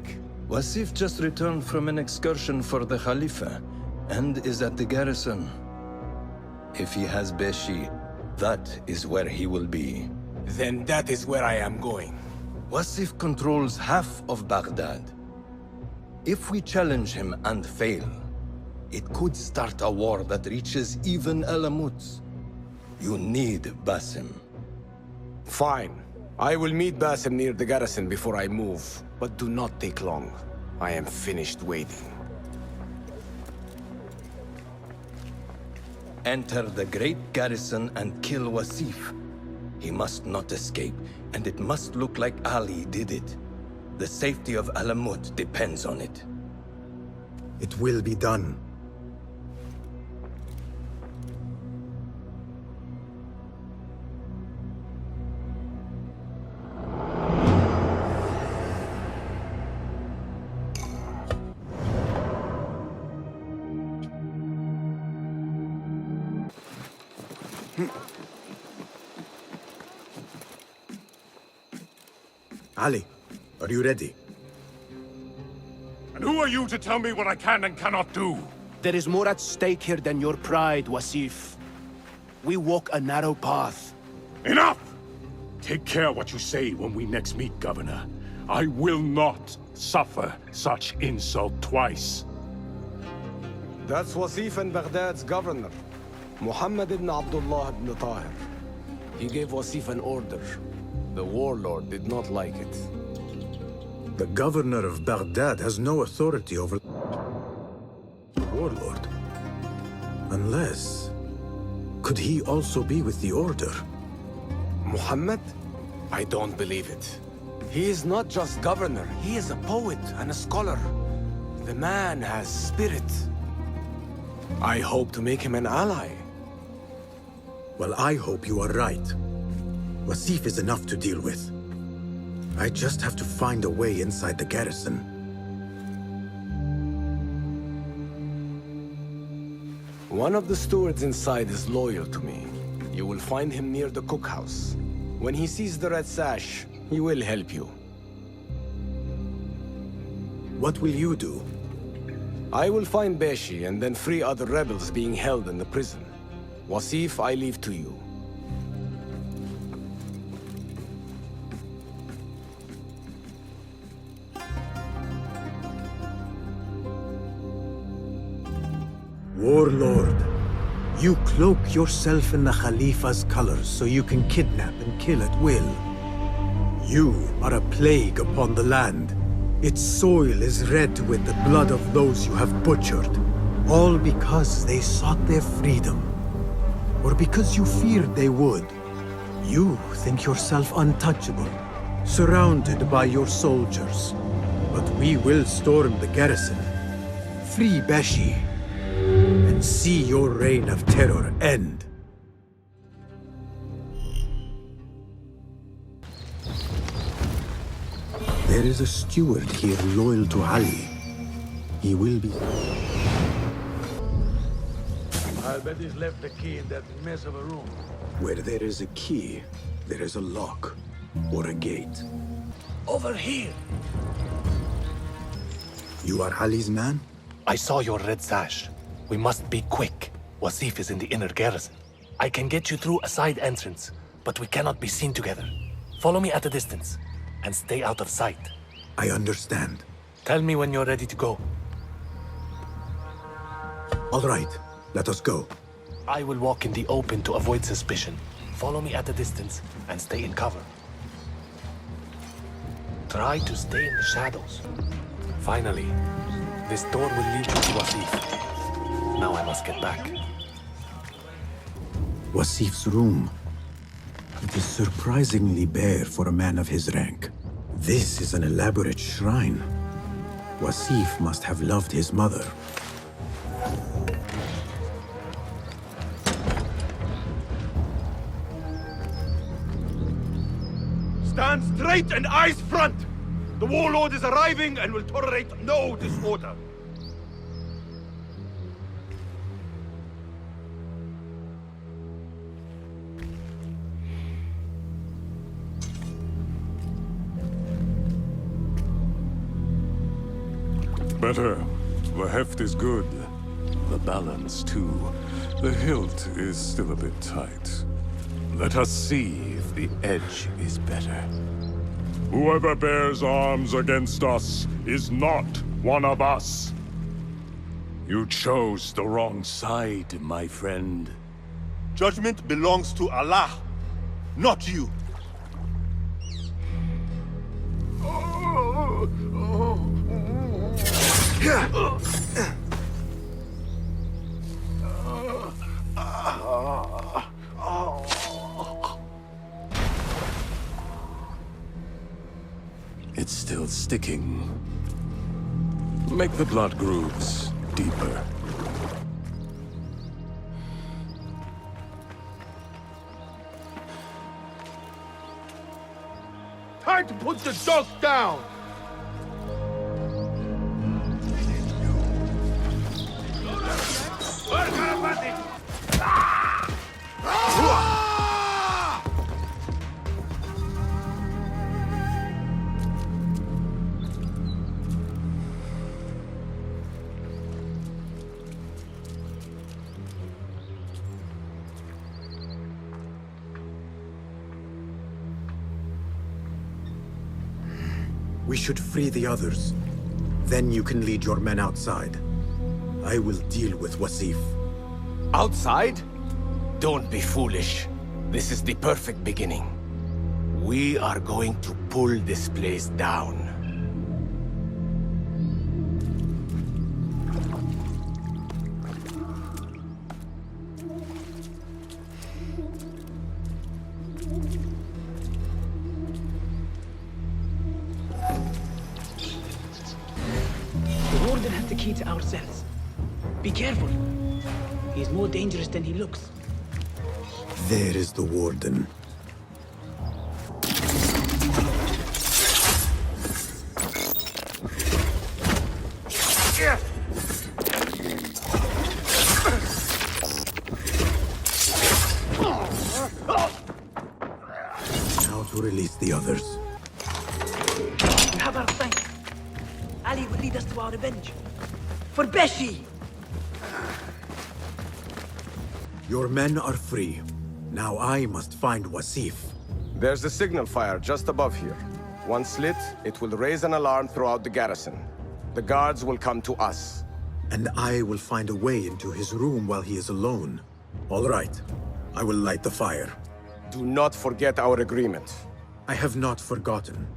S7: Wasif just returned from an excursion for the Khalifa and is at the garrison. If he has Beshi, that is where he will be.
S22: Then that is where I am going.
S7: Wasif controls half of Baghdad. If we challenge him and fail, it could start a war that reaches even Alamut. You need Basim.
S22: Fine. I will meet Basim near the garrison before I move, but do not take long. I am finished waiting.
S7: Enter the great garrison and kill Wasif. He must not escape, and it must look like Ali did it. The safety of Alamut depends on it.
S11: It will be done. Ali, are you ready?
S4: And who are you to tell me what I can and cannot do?
S20: There is more at stake here than your pride, Wasif. We walk a narrow path.
S4: Enough! Take care what you say when we next meet, Governor. I will not suffer such insult twice.
S22: That's Wasif and Baghdad's governor, Muhammad ibn Abdullah ibn Tahir. He gave Wasif an order. The warlord did not like it.
S11: The governor of Baghdad has no authority over the warlord. Unless... could he also be with the order?
S22: Muhammad? I don't believe it. He is not just governor, he is a poet and a scholar. The man has spirit. I hope to make him an ally.
S11: Well, I hope you are right. Wasif is enough to deal with. I just have to find a way inside the garrison.
S22: One of the stewards inside is loyal to me. You will find him near the cookhouse. When he sees the red sash, he will help you.
S11: What will you do?
S22: I will find Beshi and then free other rebels being held in the prison. Wasif, I leave to you.
S11: Warlord, you cloak yourself in the Khalifa's colors so you can kidnap and kill at will. You are a plague upon the land. Its soil is red with the blood of those you have butchered, all because they sought their freedom, or because you feared they would. You think yourself untouchable, surrounded by your soldiers. But we will storm the garrison, free Beshi, and see your reign of terror end. There is a steward here loyal to Ali. He will be...
S12: I bet he's left the key in that mess of a room.
S11: Where there is a key, there is a lock, or a gate.
S12: Over here!
S11: You are Ali's man?
S12: I saw your red sash. We must be quick. Wasif is in the inner garrison. I can get you through a side entrance, but we cannot be seen together. Follow me at a distance, and stay out of sight.
S11: I understand.
S12: Tell me when you're ready to go.
S11: All right, let us go.
S12: I will walk in the open to avoid suspicion. Follow me at a distance, and stay in cover. Try to stay in the shadows. Finally, this door will lead you to Wasif. Now I must get back.
S11: Wasif's room. It is surprisingly bare for a man of his rank. This is an elaborate shrine. Wasif must have loved his mother.
S6: Stand straight and eyes front! The warlord is arriving and will tolerate no disorder.
S4: Better. The heft is good. The balance, too. The hilt is still a bit tight. Let us see if the edge is better. Whoever bears arms against us is not one of us. You chose the wrong side, my friend.
S14: Judgment belongs to Allah, not you.
S4: It's still sticking. Make the blood grooves deeper.
S6: Time to put the dog down!
S11: We should free the others. Then you can lead your men outside. I will deal with Wasif.
S22: Outside? Don't be foolish. This is the perfect beginning. We are going to pull this place down.
S1: The warden has the key to our cells. Be careful. He is more dangerous than he looks.
S11: There is the warden. Now to release the others.
S1: We have our time. Ali will lead us to our revenge. For Beshi!
S11: Your men are free. Now I must find Wasif.
S22: There's a signal fire just above here. Once lit, it will raise an alarm throughout the garrison. The guards will come to us.
S11: And I will find a way into his room while he is alone. All right. I will light the fire.
S22: Do not forget our agreement.
S11: I have not forgotten.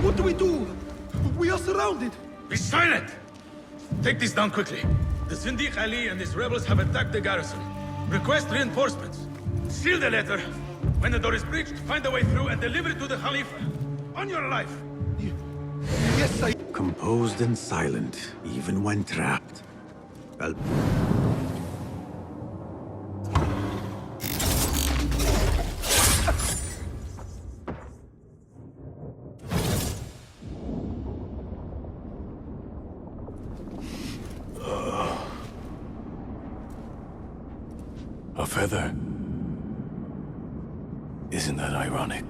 S10: What do we do? We are surrounded.
S21: Be silent! Take this down quickly. The Zindiq Ali and his rebels have attacked the garrison. Request reinforcements. Seal the letter. When the door is breached, find a way through and deliver it to the Khalifa. On your life.
S10: Yes, I...
S11: Composed and silent, even when trapped. Well...
S4: A feather. Isn't that ironic?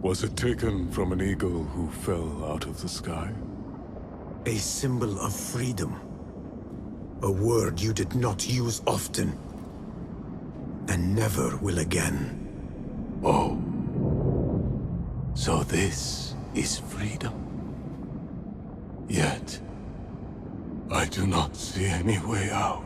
S4: Was it taken from an eagle who fell out of the sky?
S11: A symbol of freedom. A word you did not use often. And never will again.
S4: Oh. So this is freedom. Yet, I do not see any way out.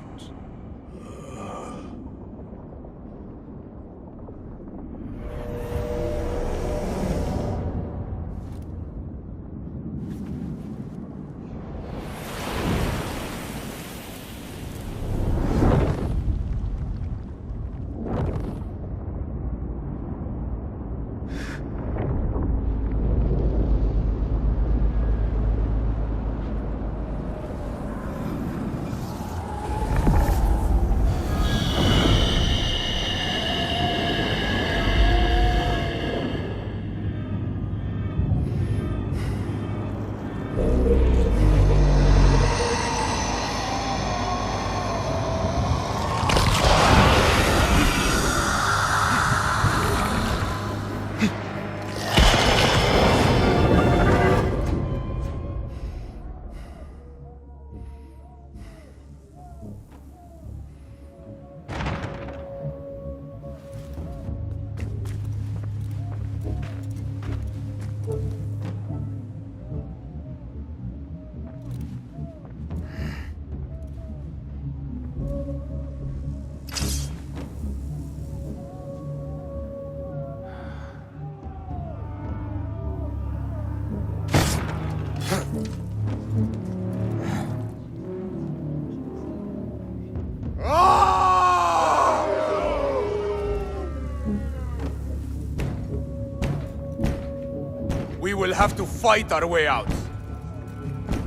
S22: We will have to fight our way out.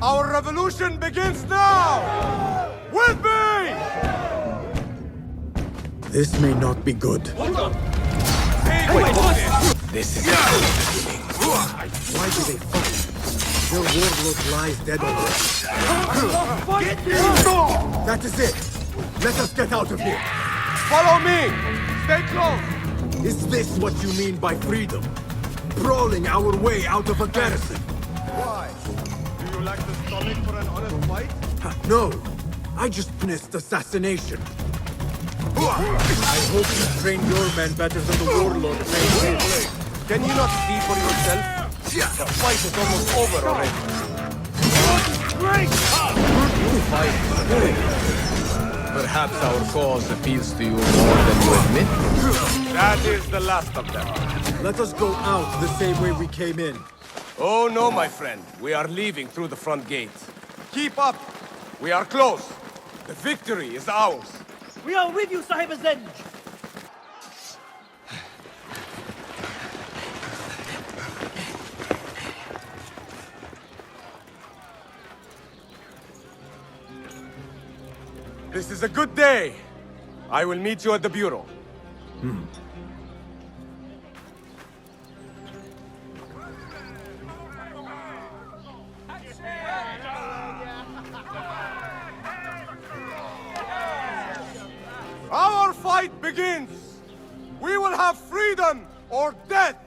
S22: Our revolution begins now! With me!
S11: This may not be good.
S22: This is
S11: Why do they fight? Your warlord lies dead already. That is it. Let us get out of here.
S10: Follow me! Stay close!
S11: Is this what you mean by freedom? Brawling our way out of a garrison?
S10: Why? Do you lack the stomach for an honest fight?
S11: No. I just missed assassination. I hope you trained your men better than the warlord trained his.
S10: Can you not see for yourself? The fight is almost over already.
S7: You fight good. Perhaps our cause appeals to you more than you admit.
S10: That is the last of them.
S11: Let us go out the same way we came in.
S10: Oh no, my friend. We are leaving through the front gate. Keep up. We are close. The victory is ours.
S13: We are with you, Sahib Zenj.
S10: This is a good day. I will meet you at the bureau. Our fight begins. We will have freedom or death.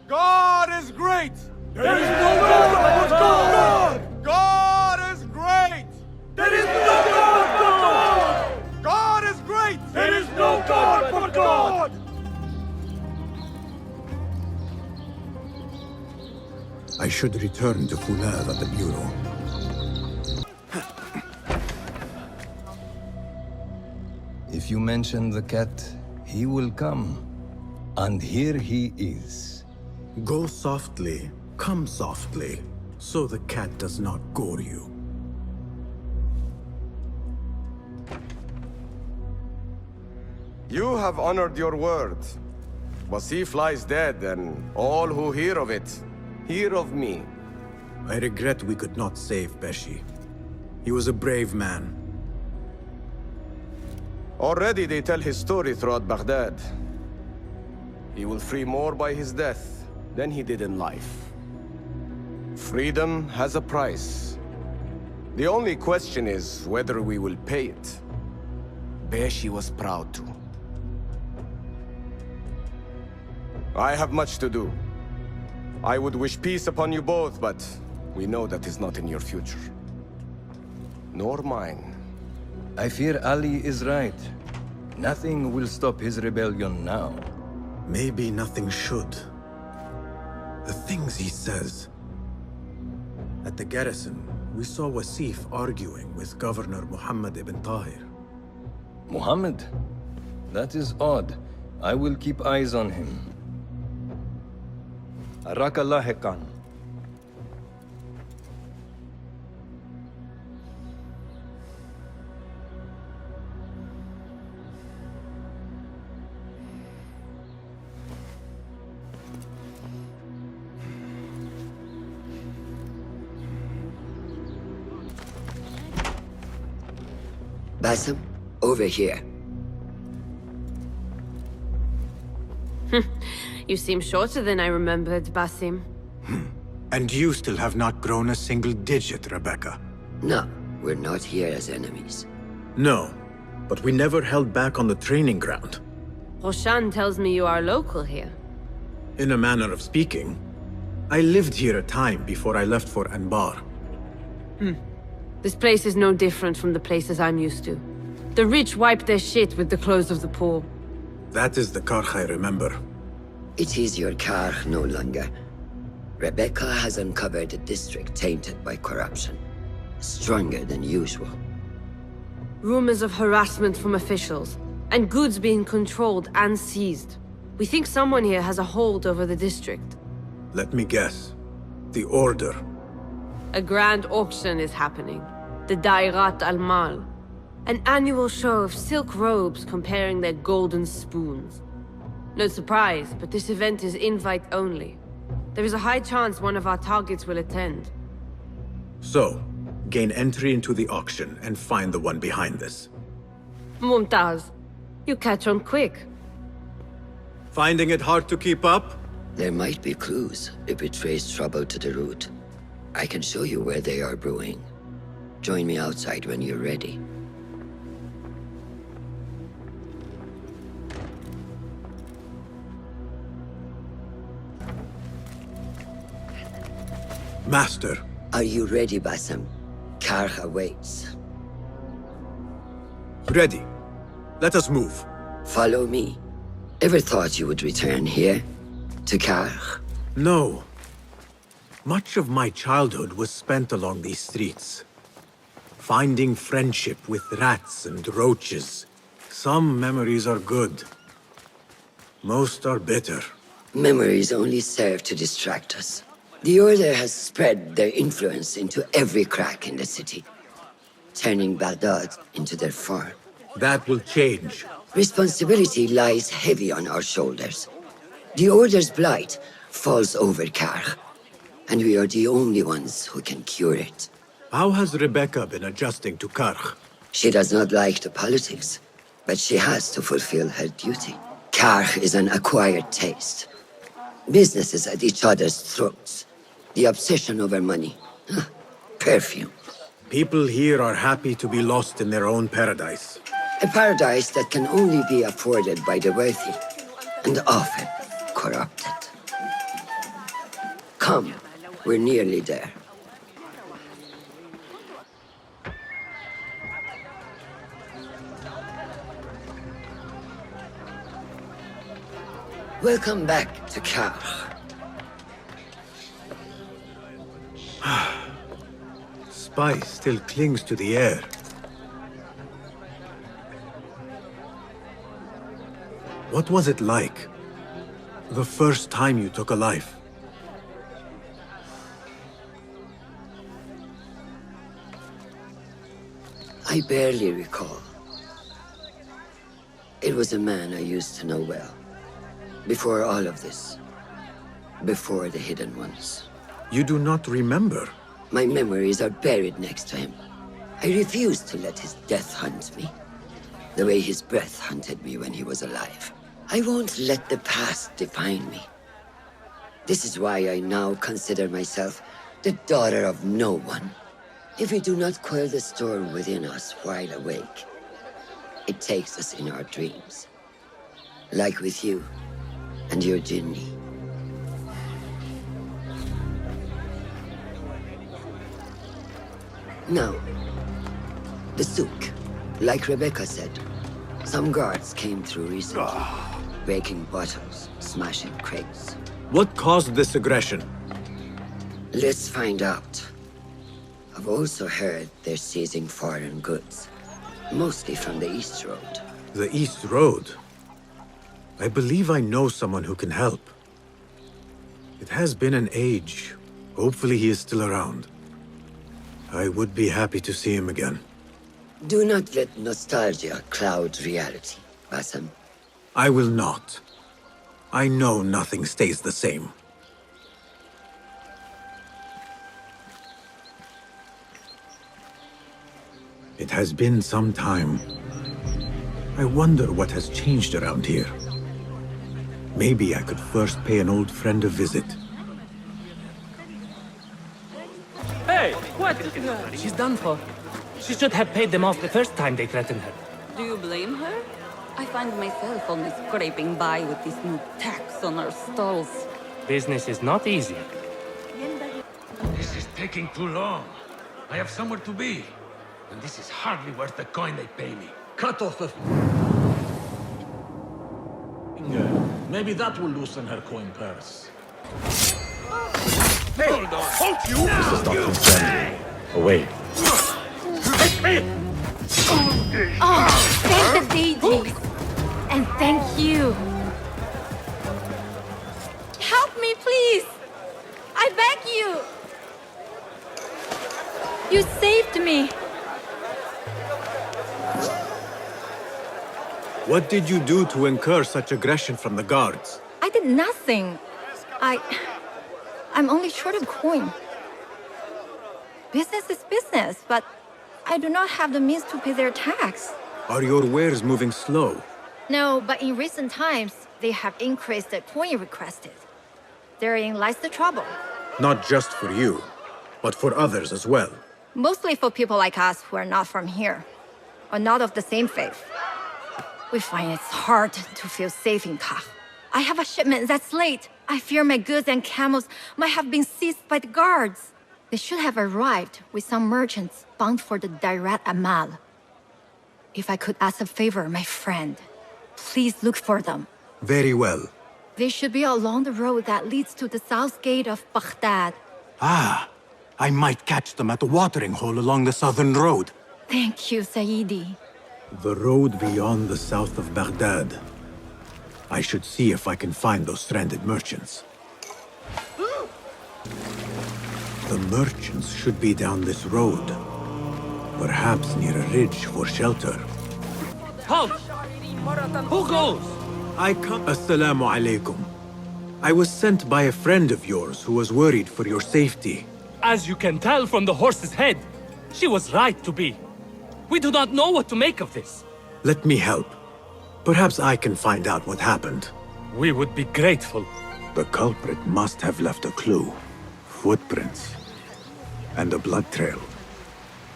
S10: God is great. There is no God but God. God is great. There is no God but God. God is great. There is no God but God.
S11: I should return to Funar at the bureau.
S7: If you mention the cat, he will come. And here he is.
S11: Go softly, come softly, so the cat does not gore you.
S10: You have honored your word. Wasif lies dead, and all who hear of it, hear of me.
S11: I regret we could not save Beshi. He was a brave man.
S10: Already they tell his story throughout Baghdad. He will free more by his death than he did in life. Freedom has a price. The only question is whether we will pay it. Beshi was proud to. I have much to do. I would wish peace upon you both, but we know that is not in your future. Nor mine.
S7: I fear Ali is right. Nothing will stop his rebellion now.
S11: Maybe nothing should. The things he says. At the garrison, we saw Wasif arguing with Governor Muhammad ibn Tahir.
S7: Muhammad? That is odd. I will keep eyes on him. Arakallah Khan.
S8: Basim, over here.
S16: You seem shorter than I remembered, Basim.
S11: And you still have not grown a single digit, Rebecca.
S8: No, we're not here as enemies.
S11: No, but we never held back on the training ground.
S16: Roshan tells me you are local here.
S11: In a manner of speaking. I lived here a time before I left for Anbar.
S16: This place is no different from the places I'm used to. The rich wipe their shit with the clothes of the poor.
S11: That is the Karkh I remember.
S8: It is your Karkh no longer. Rebecca has uncovered a district tainted by corruption. Stronger than usual.
S16: Rumors of harassment from officials, and goods being controlled and seized. We think someone here has a hold over the district.
S11: Let me guess. The Order.
S16: A grand auction is happening. The Dairat al-Mal. An annual show of silk robes comparing their golden spoons. No surprise, but this event is invite only. There is a high chance one of our targets will attend.
S11: So, gain entry into the auction and find the one behind this.
S16: Mumtaz, you catch on quick.
S11: Finding it hard to keep up?
S8: There might be clues if we trace trouble to the root. I can show you where they are brewing. Join me outside when you're ready.
S11: Master.
S8: Are you ready, Bassam? Karkh awaits.
S11: Ready. Let us move.
S8: Follow me. Ever thought you would return here? To Karkh?
S11: No. Much of my childhood was spent along these streets. Finding friendship with rats and roaches. Some memories are good. Most are bitter.
S8: Memories only serve to distract us. The Order has spread their influence into every crack in the city, turning Baghdad into their farm.
S11: That will change.
S8: Responsibility lies heavy on our shoulders. The Order's blight falls over Karkh, and we are the only ones who can cure it.
S11: How has Rebecca been adjusting to Karkh?
S8: She does not like the politics, but she has to fulfill her duty. Karkh is an acquired taste. Businesses at each other's throats. The obsession over money. Perfume.
S11: People here are happy to be lost in their own paradise.
S8: A paradise that can only be afforded by the wealthy, and often corrupted. Come, we're nearly there. Welcome back to Karkh.
S11: Spice still clings to the air. What was it like? The first time you took a life?
S8: I barely recall. It was a man I used to know well. Before all of this. Before the Hidden Ones.
S11: You do not remember?
S8: My memories are buried next to him. I refuse to let his death hunt me. The way his breath hunted me when he was alive. I won't let the past define me. This is why I now consider myself the daughter of no one. If we do not quell the storm within us while awake, it takes us in our dreams. Like with you and your Jinni. Now, the souk, like Rebecca said, some guards came through recently, breaking bottles, smashing crates.
S11: What caused this aggression?
S8: Let's find out. I've also heard they're seizing foreign goods, mostly from the East Road.
S11: The East Road? I believe I know someone who can help. It has been an age. Hopefully he is still around. I would be happy to see him again.
S8: Do not let nostalgia cloud reality, Bassam.
S11: I will not. I know nothing stays the same. It has been some time. I wonder what has changed around here. Maybe I could first pay an old friend a visit.
S1: Hey, what? She's done for. She should have paid them off the first time they threatened her.
S17: Do you blame her? I find myself only scraping by with this new tax on our stalls.
S1: Business is not easy.
S21: This is taking too long. I have somewhere to be. And this is hardly worth the coin they pay me.
S12: Cut off the... Maybe that will loosen her coin purse.
S21: Hey, hold on! Hold you!
S12: This is not concerning. Away.
S2: Oh, thank the deities. And thank you. Help me, please. I beg you. You saved me.
S11: What did you do to incur such aggression from the guards?
S2: I did nothing. I'm only short of coin. Business is business, but I do not have the means to pay their tax.
S11: Are your wares moving slow?
S2: No, but in recent times, they have increased the coin requested. Therein lies the trouble.
S11: Not just for you. but for others as well.
S2: Mostly for people like us who are not from here, or not of the same faith. We find it's hard to feel safe in Kah. I have a shipment that's late. I fear my goods and camels might have been seized by the guards. They should have arrived with some merchants bound for the Dairat Amal. If I could ask a favor, my friend, please look for them.
S11: Very well.
S2: They should be along the road that leads to the south gate of Baghdad.
S11: Ah, I might catch them at the watering hole along the southern road.
S2: Thank you, Sayyidi.
S11: The road beyond the south of Baghdad. I should see if I can find those stranded merchants. The merchants should be down this road. Perhaps near a ridge for shelter.
S5: Halt! Who goes?
S11: I come... Assalamu alaikum. I was sent by a friend of yours who was worried for your safety.
S5: As you can tell from the horse's head, she was right to be. We do not know what to make of this.
S11: Let me help. Perhaps I can find out what happened.
S5: We would be grateful.
S11: The culprit must have left a clue. Footprints. And a blood trail.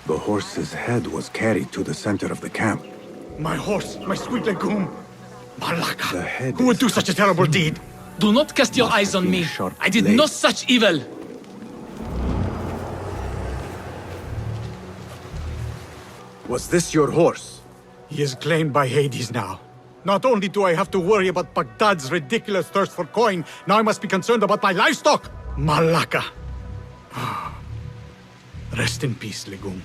S11: The horse's head was carried to the center of the camp.
S21: My horse, my sweet legume. Malaka.
S11: The head
S21: Who would do such a terrible deed?
S5: Do not cast your eyes on me. I did no such evil.
S11: Was this your horse?
S21: He is claimed by Hades now. Not only do I have to worry about Baghdad's ridiculous thirst for coin, now I must be concerned about my livestock. Malaka. Rest in peace, legume.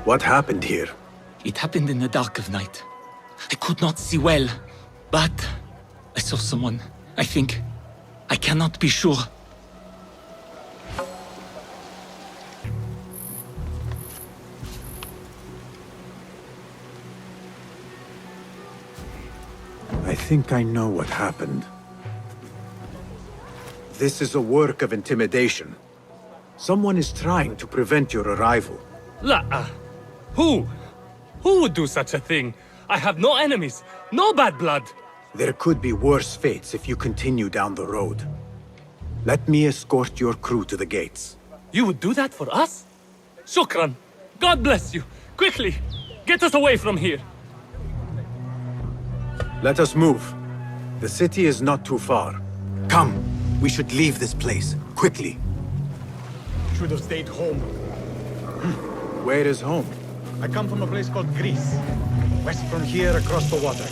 S11: What happened here?
S5: It happened in the dark of night. I could not see well, but I saw someone. I think. I cannot be sure.
S11: I think I know what happened. This is a work of intimidation. Someone is trying to prevent your arrival.
S5: La. Who? Who would do such a thing? I have no enemies, no bad blood.
S11: There could be worse fates if you continue down the road. Let me escort your crew to the gates.
S5: You would do that for us? Shukran. God bless you. Quickly, get us away from here.
S11: Let us move. The city is not too far. Come, we should leave this place, quickly.
S21: Should have stayed home.
S11: Where is home?
S21: I come from a place called Greece. West from here, across the water.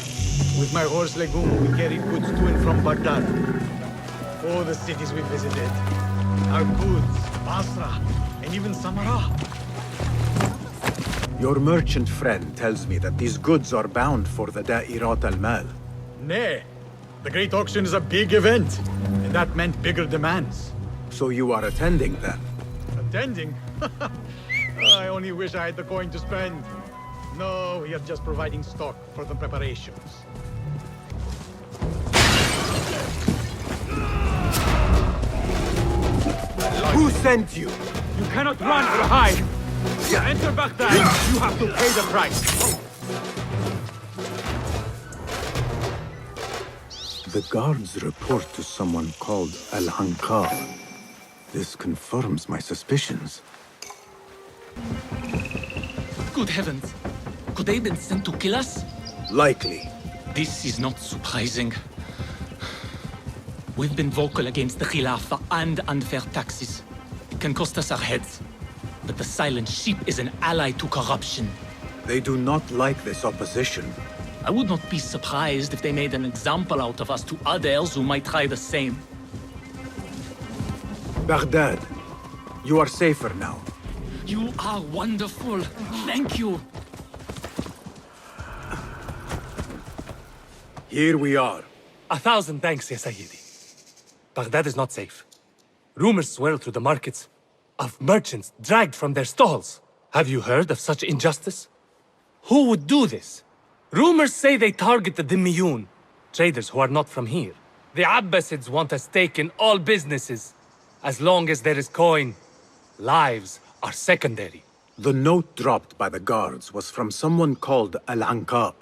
S21: With my horse Legume, we carry goods to and from Baghdad. Oh, the cities we visited. Al-Quds, Basra, and even Samarra.
S11: Your merchant friend tells me that these goods are bound for the Da'irat al-Mal.
S21: Nay, the Great Auction is a big event, and that meant bigger demands.
S11: So you are attending then?
S21: Attending? I only wish I had the coin to spend. No, we are just providing stock for the preparations.
S11: Who sent you?
S21: You cannot run or hide. Enter Baghdad, you have to pay the price.
S11: The guards report to someone called Al-Anqa. This confirms my suspicions.
S5: Good heavens. Could they have been sent to kill us?
S11: Likely.
S5: This is not surprising. We've been vocal against the Khilafah and unfair taxes. It can cost us our heads. But the silent sheep is an ally to corruption.
S11: They do not like this opposition.
S5: I would not be surprised if they made an example out of us to others who might try the same.
S11: Baghdad, you are safer now.
S5: You are wonderful. Thank you.
S11: Here we are.
S5: 1,000 thanks, Ya Sayyidi. Baghdad is not safe. Rumors swirl through the markets of merchants dragged from their stalls. Have you heard of such injustice? Who would do this? Rumors say they target the Dhimmiyun, traders who are not from here. The Abbasids want a stake in all businesses. As long as there is coin, lives are secondary.
S11: The note dropped by the guards was from someone called Al-Anqa.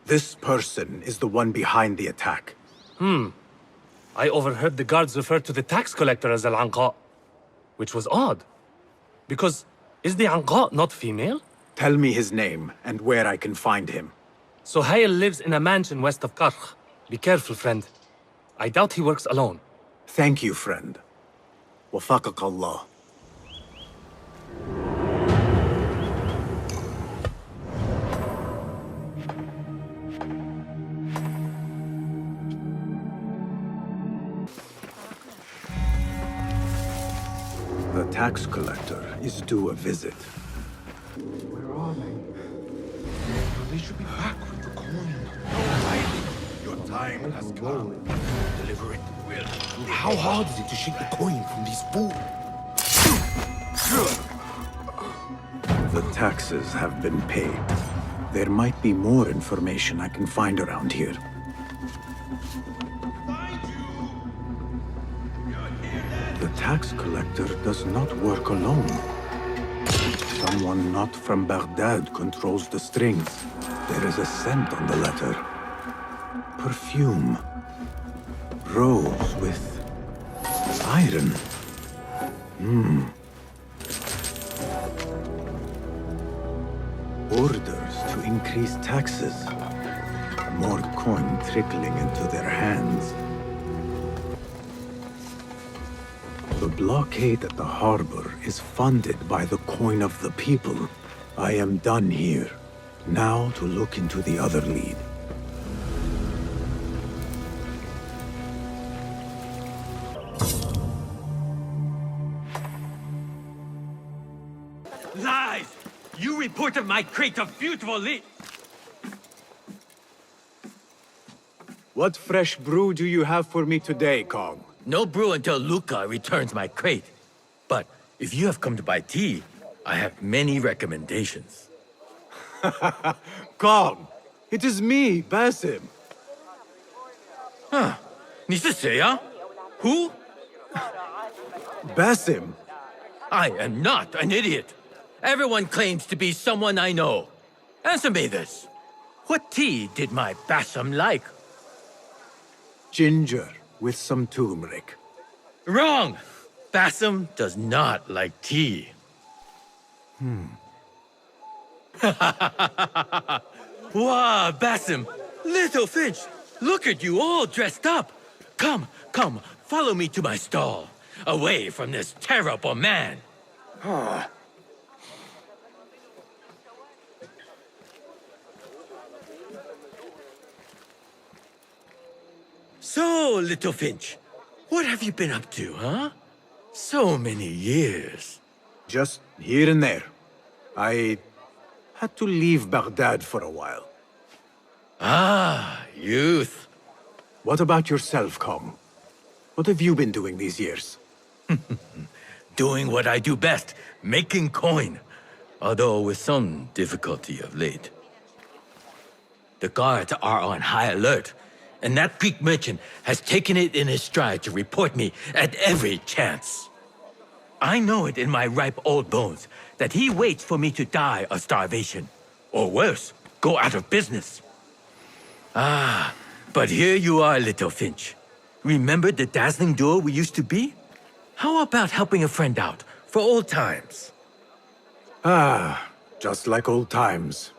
S11: This person is the one behind the attack.
S5: I overheard the guards refer to the tax collector as Al-Anqa, which was odd. Because is the Anqa not female?
S11: Tell me his name and where I can find him.
S5: Sohail lives in a mansion west of Karkh. Be careful, friend. I doubt he works alone.
S11: Thank you, friend. Wafaqak Allah. The tax collector is due a visit.
S10: Where are they? They should be back with the coin.
S20: Your time has come. Deliver it well. How hard is it to shake the coin from these fools?
S11: The taxes have been paid. There might be more information I can find around here. The tax collector does not work alone. Someone not from Baghdad controls the strings. There is a scent on the letter. Perfume. Rose with iron. Orders to increase taxes. More coin trickling into their hands. The blockade at the harbor is funded by the coin of the people. I am done here. Now to look into the other lead.
S9: Lies! You reported my crate of beautiful
S11: What fresh brew do you have for me today, Kong?
S9: No brew until Luca returns my crate. But if you have come to buy tea, I have many recommendations.
S11: Kong! It is me, Basim.
S9: Huh? 你是谁啊? Who?
S11: Basim.
S9: I am not an idiot. Everyone claims to be someone I know. Answer me this. What tea did my Basim like?
S11: Ginger with some turmeric.
S9: Wrong! Basim does not like tea. Wow, Basim! Little Finch! Look at you all dressed up! Come, come, follow me to my stall. Away from this terrible man. So, Little Finch, what have you been up to, huh? So many years.
S11: Just here and there. I had to leave Baghdad for a while.
S9: Ah, youth.
S11: What about yourself, Kong? What have you been doing these years?
S9: Doing what I do best, making coin. Although with some difficulty of late. The guards are on high alert, and that Greek merchant has taken it in his stride to report me at every chance. I know it in my ripe old bones that he waits for me to die of starvation. Or worse, go out of business. Ah, but here you are, Little Finch. Remember the dazzling duo we used to be? How about helping a friend out, for old times?
S11: Ah, just like old times.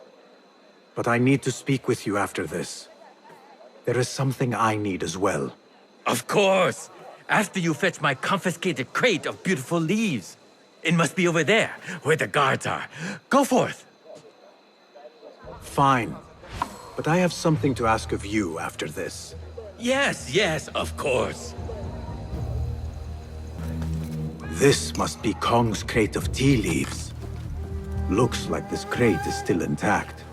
S11: But I need to speak with you after this. There is something I need as well.
S9: Of course! After you fetch my confiscated crate of beautiful leaves. It must be over there, where the guards are. Go forth!
S11: Fine. But I have something to ask of you after this.
S9: Yes, yes, of course.
S11: This must be Kong's crate of tea leaves. Looks like this crate is still intact.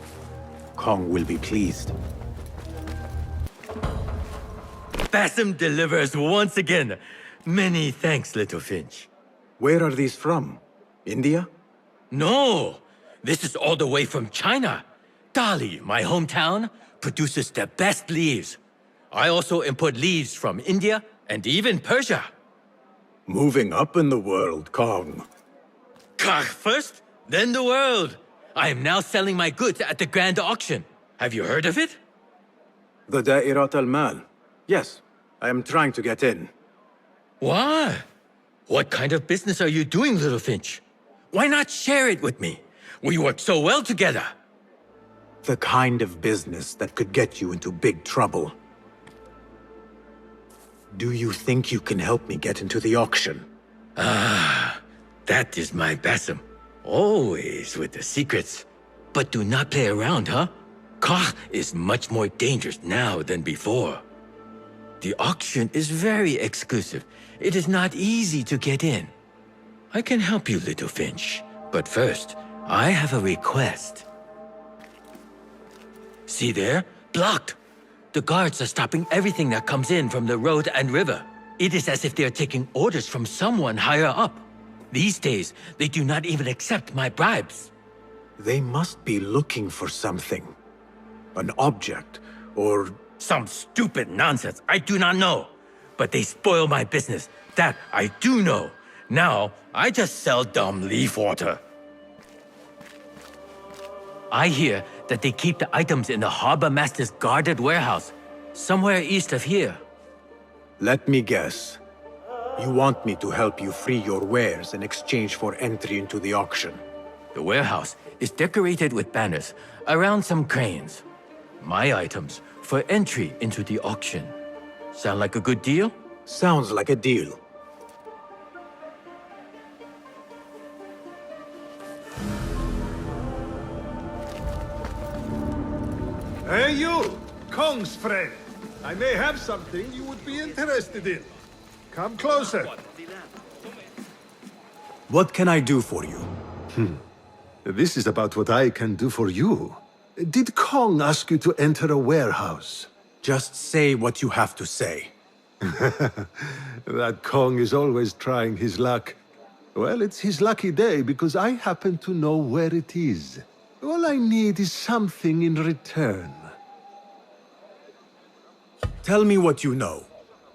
S11: Kong will be pleased.
S9: Basim delivers once again. Many thanks, Little Finch.
S11: Where are these from? India?
S9: No! This is all the way from China. Dali, my hometown, produces the best leaves. I also import leaves from India and even Persia.
S11: Moving up in the world, Kong.
S9: Karkh first, then the world. I am now selling my goods at the grand auction. Have you heard of it?
S11: The Da'irat al-Mal. Yes, I am trying to get in.
S9: Why? What kind of business are you doing, little Finch? Why not share it with me? We work so well together.
S11: The kind of business that could get you into big trouble. Do you think you can help me get into the auction?
S9: Ah, that is my Basim. Always with the secrets. But do not play around, huh? Koch is much more dangerous now than before. The auction is very exclusive. It is not easy to get in. I can help you, little Finch. But first, I have a request. See there? Blocked. The guards are stopping everything that comes in from the road and river. It is as if they are taking orders from someone higher up. These days, they do not even accept my bribes.
S11: They must be looking for something. An object, or...
S9: Some stupid nonsense. I do not know. But they spoil my business. That I do know. Now, I just sell dumb leaf water. I hear that they keep the items in the harbor master's guarded warehouse, somewhere east of here.
S11: Let me guess. You want me to help you free your wares in exchange for entry into the auction.
S9: The warehouse is decorated with banners around some cranes. My items for entry into the auction. Sound like a good deal?
S11: Sounds like a deal.
S10: Hey you, Kong's friend. I may have something you would be interested in. Come closer.
S11: What can I do for you?
S10: This is about what I can do for you. Did Kong ask you to enter a warehouse?
S11: Just say what you have to say.
S10: That Kong is always trying his luck. Well, it's his lucky day because I happen to know where it is. All I need is something in return.
S11: Tell me what you know.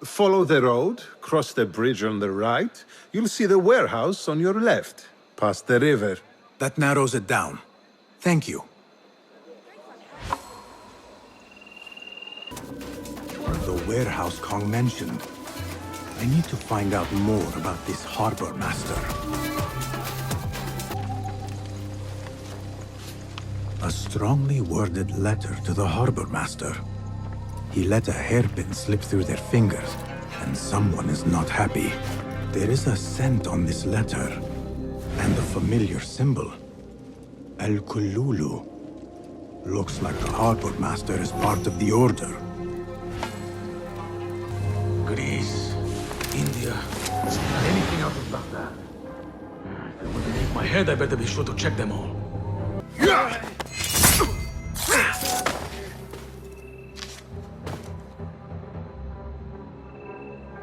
S10: Follow the road, cross the bridge on the right. You'll see the warehouse on your left, past the river.
S11: That narrows it down. Thank you. The warehouse Kong mentioned. I need to find out more about this harbor master. A strongly worded letter to the harbor master. He let a hairpin slip through their fingers, and someone is not happy. There is a scent on this letter, and a familiar symbol. El-Kululu. Looks like the harbor master is part of the order.
S21: Greece, India, anything out of Baghdad. If they want to make my head, I better be sure to check them all.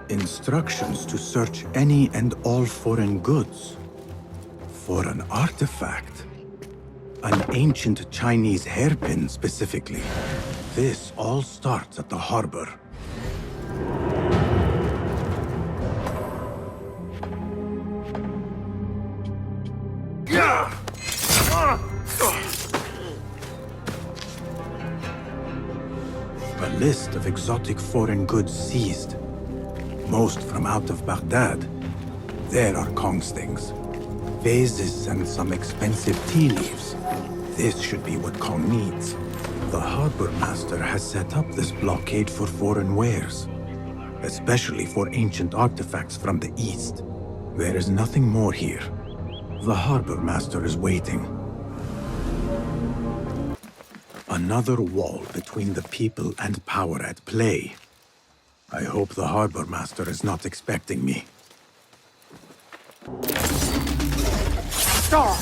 S11: Instructions to search any and all foreign goods. For an artifact. An ancient Chinese hairpin, specifically. This all starts at the harbor. A list of exotic foreign goods seized. Most from out of Baghdad. There are Kong's things. Vases and some expensive tea leaves. This should be what Kong needs. The harbor master has set up this blockade for foreign wares. Especially for ancient artifacts from the east. There is nothing more here. The harbor master is waiting. Another wall between the people and power at play. I hope the harbor master is not expecting me.
S10: Stop!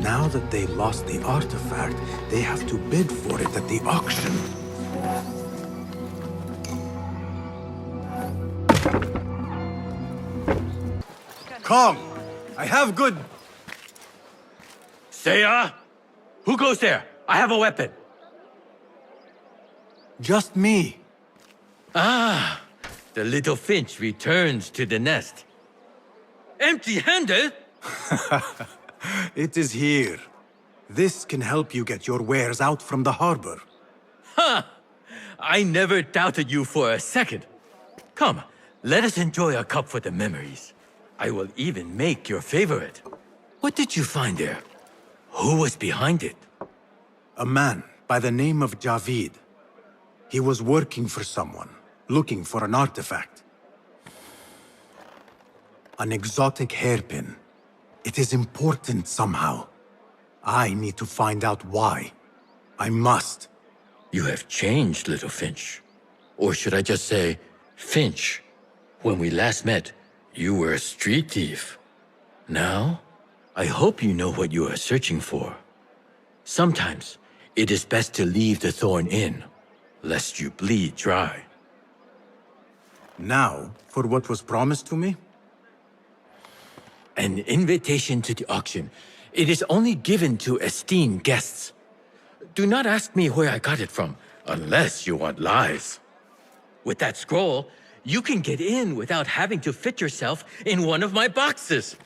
S11: Now that they lost the artifact, they have to bid for it at the auction. Calm. I have good...
S9: Seiya? Who goes there? I have a weapon.
S11: Just me.
S9: Ah, the little finch returns to the nest. Empty-handed?
S11: It is here. This can help you get your wares out from the harbor.
S9: Ha! I never doubted you for a second. Come, let us enjoy a cup for the memories. I will even make your favorite. What did you find there? Who was behind it?
S11: A man by the name of Javid. He was working for someone, looking for an artifact. An exotic hairpin. It is important somehow. I need to find out why. I must.
S9: You have changed, little Finch. Or should I just say, Finch? When we last met, you were a street thief. Now, I hope you know what you are searching for. Sometimes, it is best to leave the thorn in, lest you bleed dry.
S11: Now, for what was promised to me?
S9: An invitation to the auction. It is only given to esteemed guests. Do not ask me where I got it from, unless you want lies. With that scroll, you can get in without having to fit yourself in one of my boxes.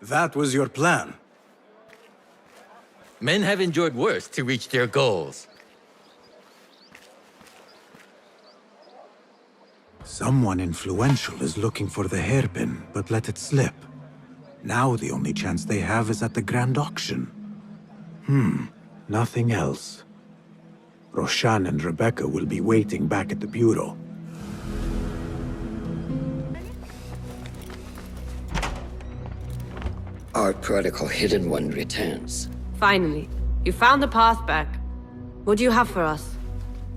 S11: That was your plan.
S9: Men have endured worse to reach their goals.
S11: Someone influential is looking for the hairpin, but let it slip. Now the only chance they have is at the grand auction. Nothing else. Roshan and Rebecca will be waiting back at the bureau.
S8: Our prodigal hidden one returns.
S16: Finally, you found the path back. What do you have for us?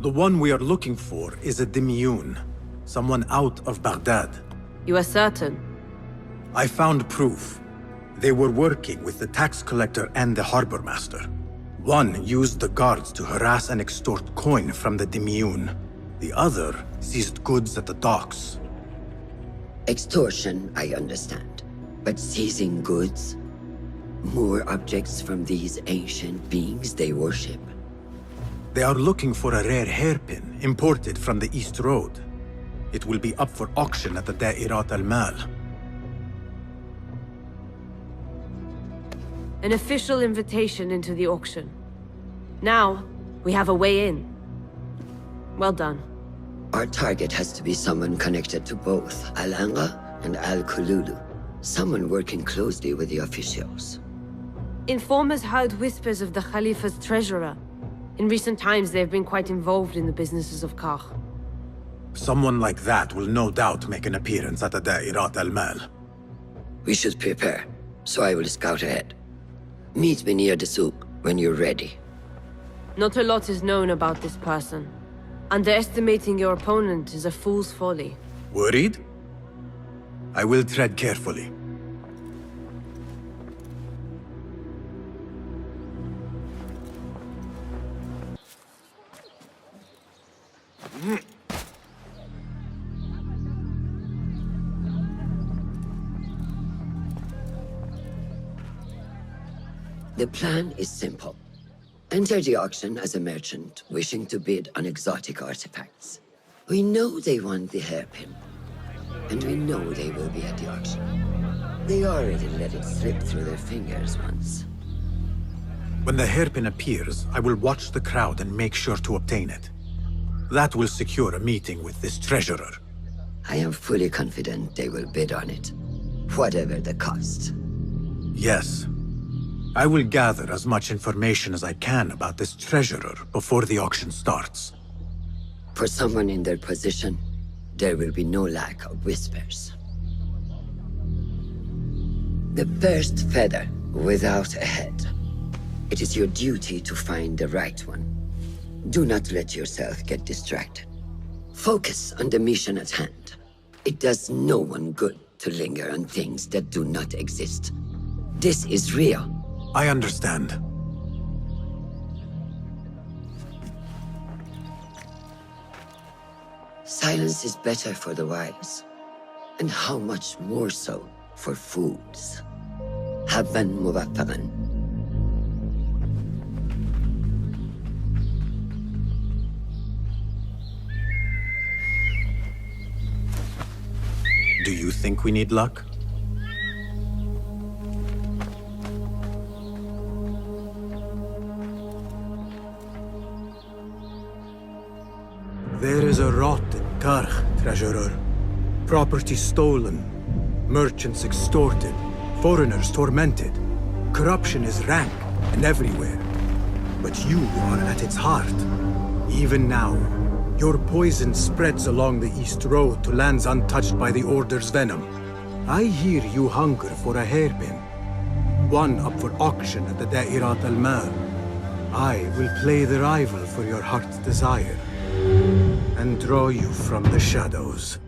S11: The one we are looking for is a Dimiyun, someone out of Baghdad.
S16: You are certain?
S11: I found proof. They were working with the tax collector and the harbor master. One used the guards to harass and extort coin from the Dimiyun. The other seized goods at the docks.
S8: Extortion, I understand. But seizing goods? More objects from these ancient beings they worship?
S11: They are looking for a rare hairpin imported from the East Road. It will be up for auction at the Da'irat al-Mal.
S16: An official invitation into the auction. Now, we have a way in. Well done.
S8: Our target has to be someone connected to both Al-Anga and Al-Kululu. Someone working closely with the officials.
S16: Informers heard whispers of the Khalifa's treasurer. In recent times, they have been quite involved in the businesses of Kah.
S11: Someone like that will no doubt make an appearance at the Da'irat al-Mal.
S8: We should prepare, so I will scout ahead. Meet me near the souk when you're ready.
S16: Not a lot is known about this person. Underestimating your opponent is a fool's folly.
S11: Worried? I will tread carefully.
S8: The plan is simple. Enter the auction as a merchant wishing to bid on exotic artifacts. We know they want the hairpin, and we know they will be at the auction. They already let it slip through their fingers once.
S11: When the hairpin appears, I will watch the crowd and make sure to obtain it. That will secure a meeting with this treasurer.
S8: I am fully confident they will bid on it, whatever the cost.
S11: Yes. I will gather as much information as I can about this treasurer before the auction starts.
S8: For someone in their position, there will be no lack of whispers. The first feather without a head. It is your duty to find the right one. Do not let yourself get distracted. Focus on the mission at hand. It does no one good to linger on things that do not exist. This is real.
S11: I understand.
S8: Silence is better for the wise. And how much more so for foods? حبا موفقا.
S11: Do you think we need luck? There is a rot in Karch, treasurer. Property stolen, merchants extorted, foreigners tormented. Corruption is rank and everywhere. But you are at its heart. Even now, your poison spreads along the East Road to lands untouched by the Order's venom. I hear you hunger for a hairpin. One up for auction at the Da'irat al-Mal. I will play the rival for your heart's desire and draw you from the shadows.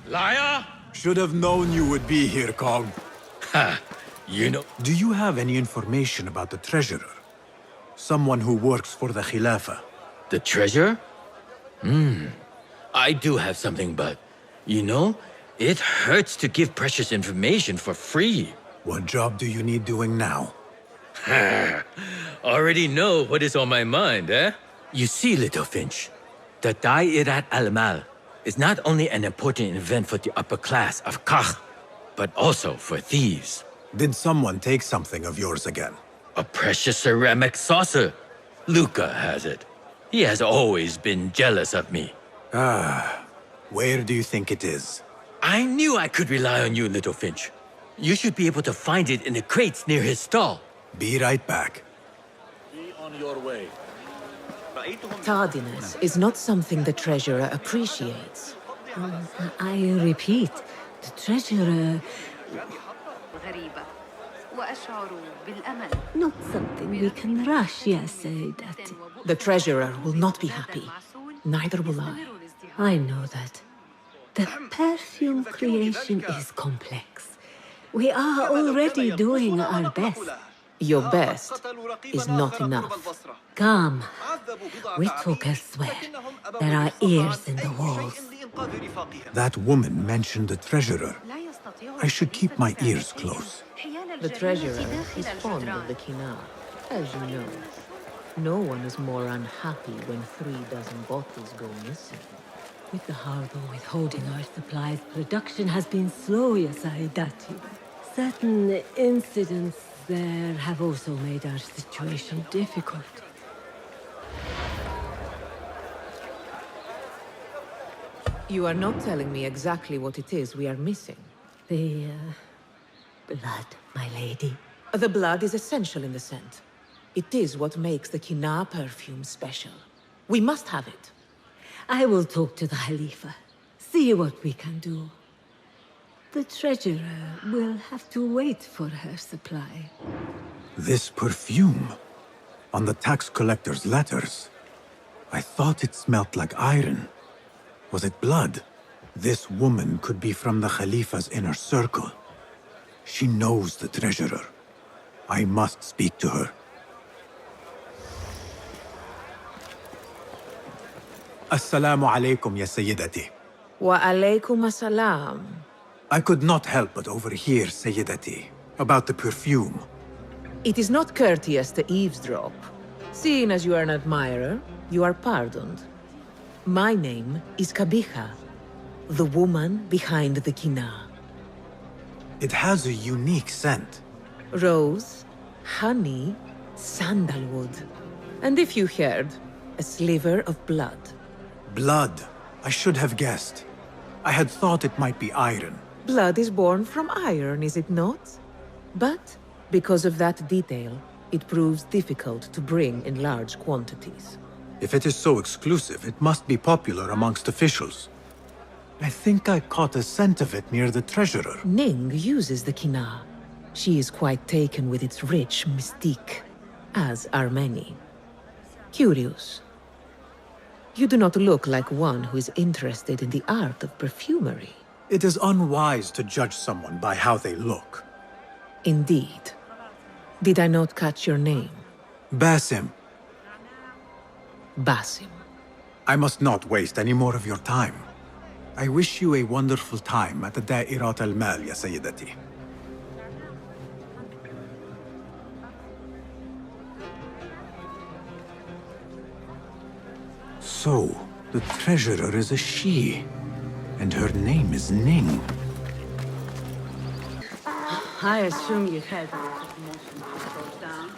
S9: Liar!
S11: Should have known you would be here, Kong.
S9: Ha! You know...
S11: Do you have any information about the treasurer? Someone who works for the Khilafah.
S9: The treasure? I do have something, but... You know, it hurts to give precious information for free.
S11: What job do you need doing now?
S9: Already know what is on my mind, eh? You see, little Finch, the Da'irat al-Mal is not only an important event for the upper class of Karch, but also for thieves.
S11: Did someone take something of yours again?
S9: A precious ceramic saucer. Luca has it. He has always been jealous of me.
S11: Ah, where do you think it is?
S9: I knew I could rely on you, little Finch. You should be able to find it in the crates near his stall.
S11: Be right back.
S12: Be on your way.
S3: Tardiness is not something the treasurer appreciates.
S18: I repeat, the treasurer... Not something we can rush, yes, Sayyidati.
S3: The treasurer will not be happy. Neither will I.
S18: I know that. The perfume creation is complex. We are already doing our best.
S3: Your best is not enough.
S18: Come. We talk elsewhere. There are ears in the walls.
S11: That woman mentioned the treasurer. I should keep my ears close.
S3: The treasurer is fond of the Kina, as you know. No one is more unhappy when 3 dozen bottles go missing.
S18: With the harbor withholding our supplies, production has been slow, yes, Sayyidati. Certain incidents there have also made our situation difficult.
S3: You are not telling me exactly what it is we are missing.
S18: The, blood, my lady.
S3: The blood is essential in the scent. It is what makes the Kina perfume special. We must have it.
S18: I will talk to the Khalifa. See what we can do. The treasurer will have to wait for her supply.
S11: This perfume, on the tax collector's letters. I thought it smelt like iron. Was it blood? This woman could be from the Khalifa's inner circle. She knows the treasurer. I must speak to her. Assalamu alaikum, ya Sayyidati.
S3: Wa alaykum assalam.
S11: I could not help but overhear, Sayyidati, about the perfume.
S3: It is not courteous to eavesdrop. Seeing as you are an admirer, you are pardoned. My name is Kabiha, the woman behind the Kina.
S11: It has a unique scent.
S3: Rose, honey, sandalwood. And if you heard, a sliver of blood.
S11: Blood. I should have guessed. I had thought it might be iron.
S3: Blood is born from iron, is it not? But because of that detail, it proves difficult to bring in large quantities.
S11: If it is so exclusive, it must be popular amongst officials. I think I caught a scent of it near the treasurer.
S3: Ning uses the Kina. She is quite taken with its rich mystique, as are many. Curious. You do not look like one who is interested in the art of perfumery.
S11: It is unwise to judge someone by how they look.
S3: Indeed. Did I not catch your name?
S11: Basim.
S3: Basim.
S11: I must not waste any more of your time. I wish you a wonderful time at the Da'irat al-Mal, ya Sayyidati. So, the treasurer is a she, and her name is Ning.
S17: I assume you had down.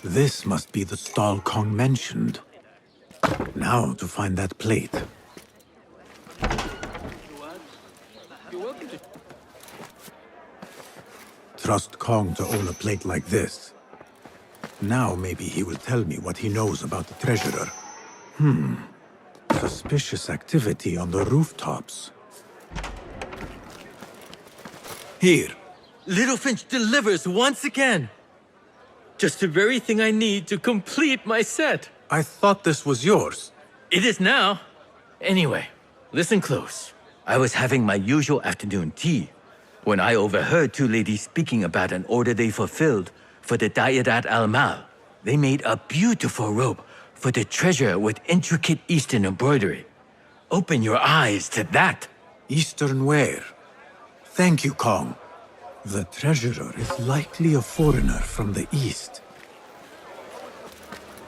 S11: This must be the stall Kong mentioned. Now to find that plate. Trust Kong to own a plate like this. Now maybe he will tell me what he knows about the treasurer. Suspicious activity on the rooftops.
S9: Here. Littlefinch delivers once again. Just the very thing I need to complete my set.
S11: I thought this was yours.
S9: It is now. Anyway, listen close. I was having my usual afternoon tea when I overheard two ladies speaking about an order they fulfilled for the Da'irat al-Mal. They made a beautiful robe for the treasure with intricate Eastern embroidery. Open your eyes to that.
S11: Eastern wear. Thank you, Kong. The treasurer is likely a foreigner from the East.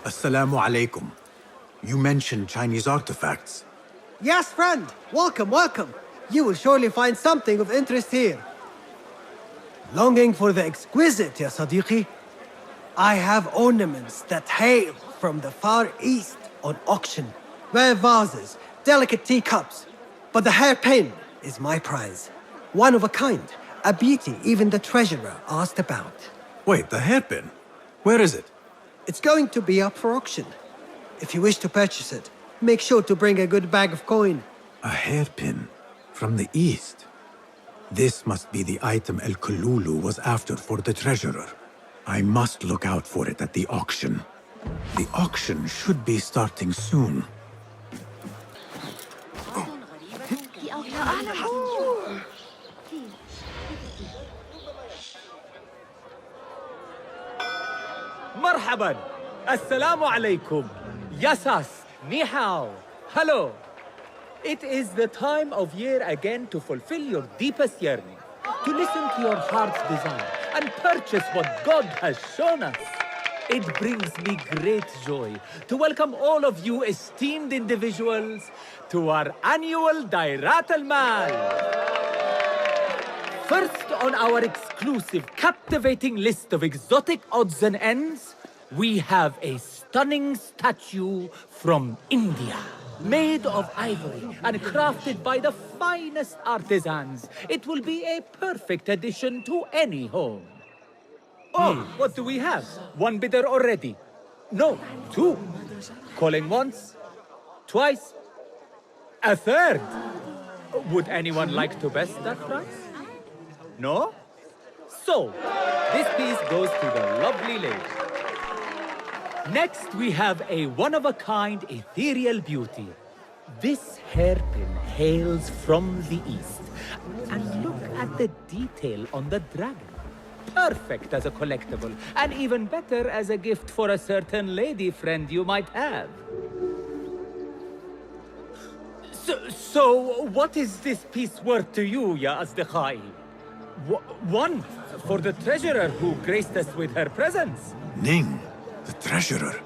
S11: Assalamu alaikum. You mentioned Chinese artifacts.
S15: Yes, friend. Welcome, welcome. You will surely find something of interest here. Longing for the exquisite, ya Sadiqi? I have ornaments that hail from the Far East on auction. Rare vases, delicate teacups. But the hairpin is my prize. One of a kind. A beauty even the treasurer asked about.
S11: Wait, the hairpin? Where is it?
S15: It's going to be up for auction. If you wish to purchase it, make sure to bring a good bag of coin.
S11: A hairpin from the East. This must be the item El Kululu was after for the treasurer. I must look out for it at the auction. The auction should be starting soon.
S12: مرحبا السلام عليكم Yasas Ni hao Hello. It is the time of year again to fulfill your deepest yearning, to listen to your heart's desire and purchase what God has shown us. It brings me great joy to welcome all of you esteemed individuals to our annual Da'irat al-Mal. First on our exclusive, captivating list of exotic odds and ends, we have a stunning statue from India. Made of ivory and crafted by the finest artisans, it will be a perfect addition to any home. Oh, what do we have? One bidder already. No, two. Calling once, twice, a third. Would anyone like to best that price? No? So, this piece goes to the lovely lady. Next, we have a one-of-a-kind ethereal beauty. This hairpin hails from the east. And look at the detail on the dragon. Perfect as a collectible, and even better as a gift for a certain lady friend you might have. So what is this piece worth to you, Ya Asdiqai? One, for the treasurer who graced us with her presence.
S11: Ning, the treasurer.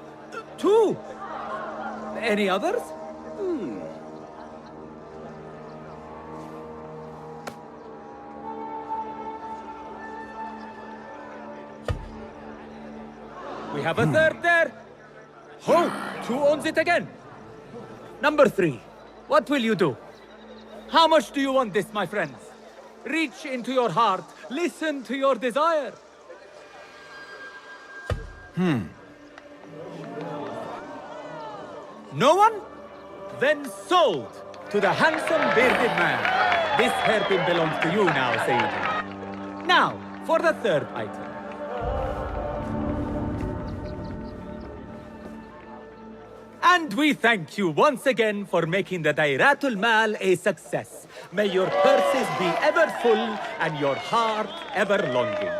S12: Two. Any others? We have a third there. Ho! Who owns it again? Number three. What will you do? How much do you want this, my friends? Reach into your heart. Listen to your desire. No one? Then sold to the handsome bearded man. This hairpin belongs to you now, Sayyidi. Now, for the third item.
S13: And we thank you once again for making the Dairatul Mal a success. May your purses be ever full and your heart ever longing.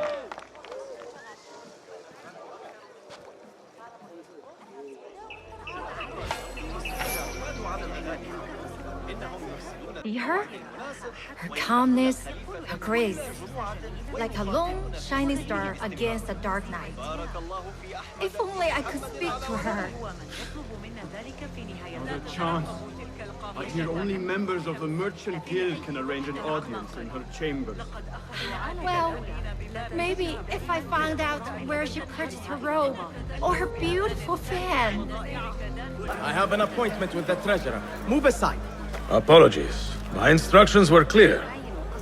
S2: See her? Her calmness, her grace. Like a lone, shining star against a dark night. If only I could speak to her.
S14: Not a chance. I hear only members of the Merchant Guild can arrange an audience in her chambers.
S2: Well, maybe if I found out where she purchased her robe or her beautiful fan.
S13: I have an appointment with the treasurer. Move aside.
S21: Apologies. My instructions were clear.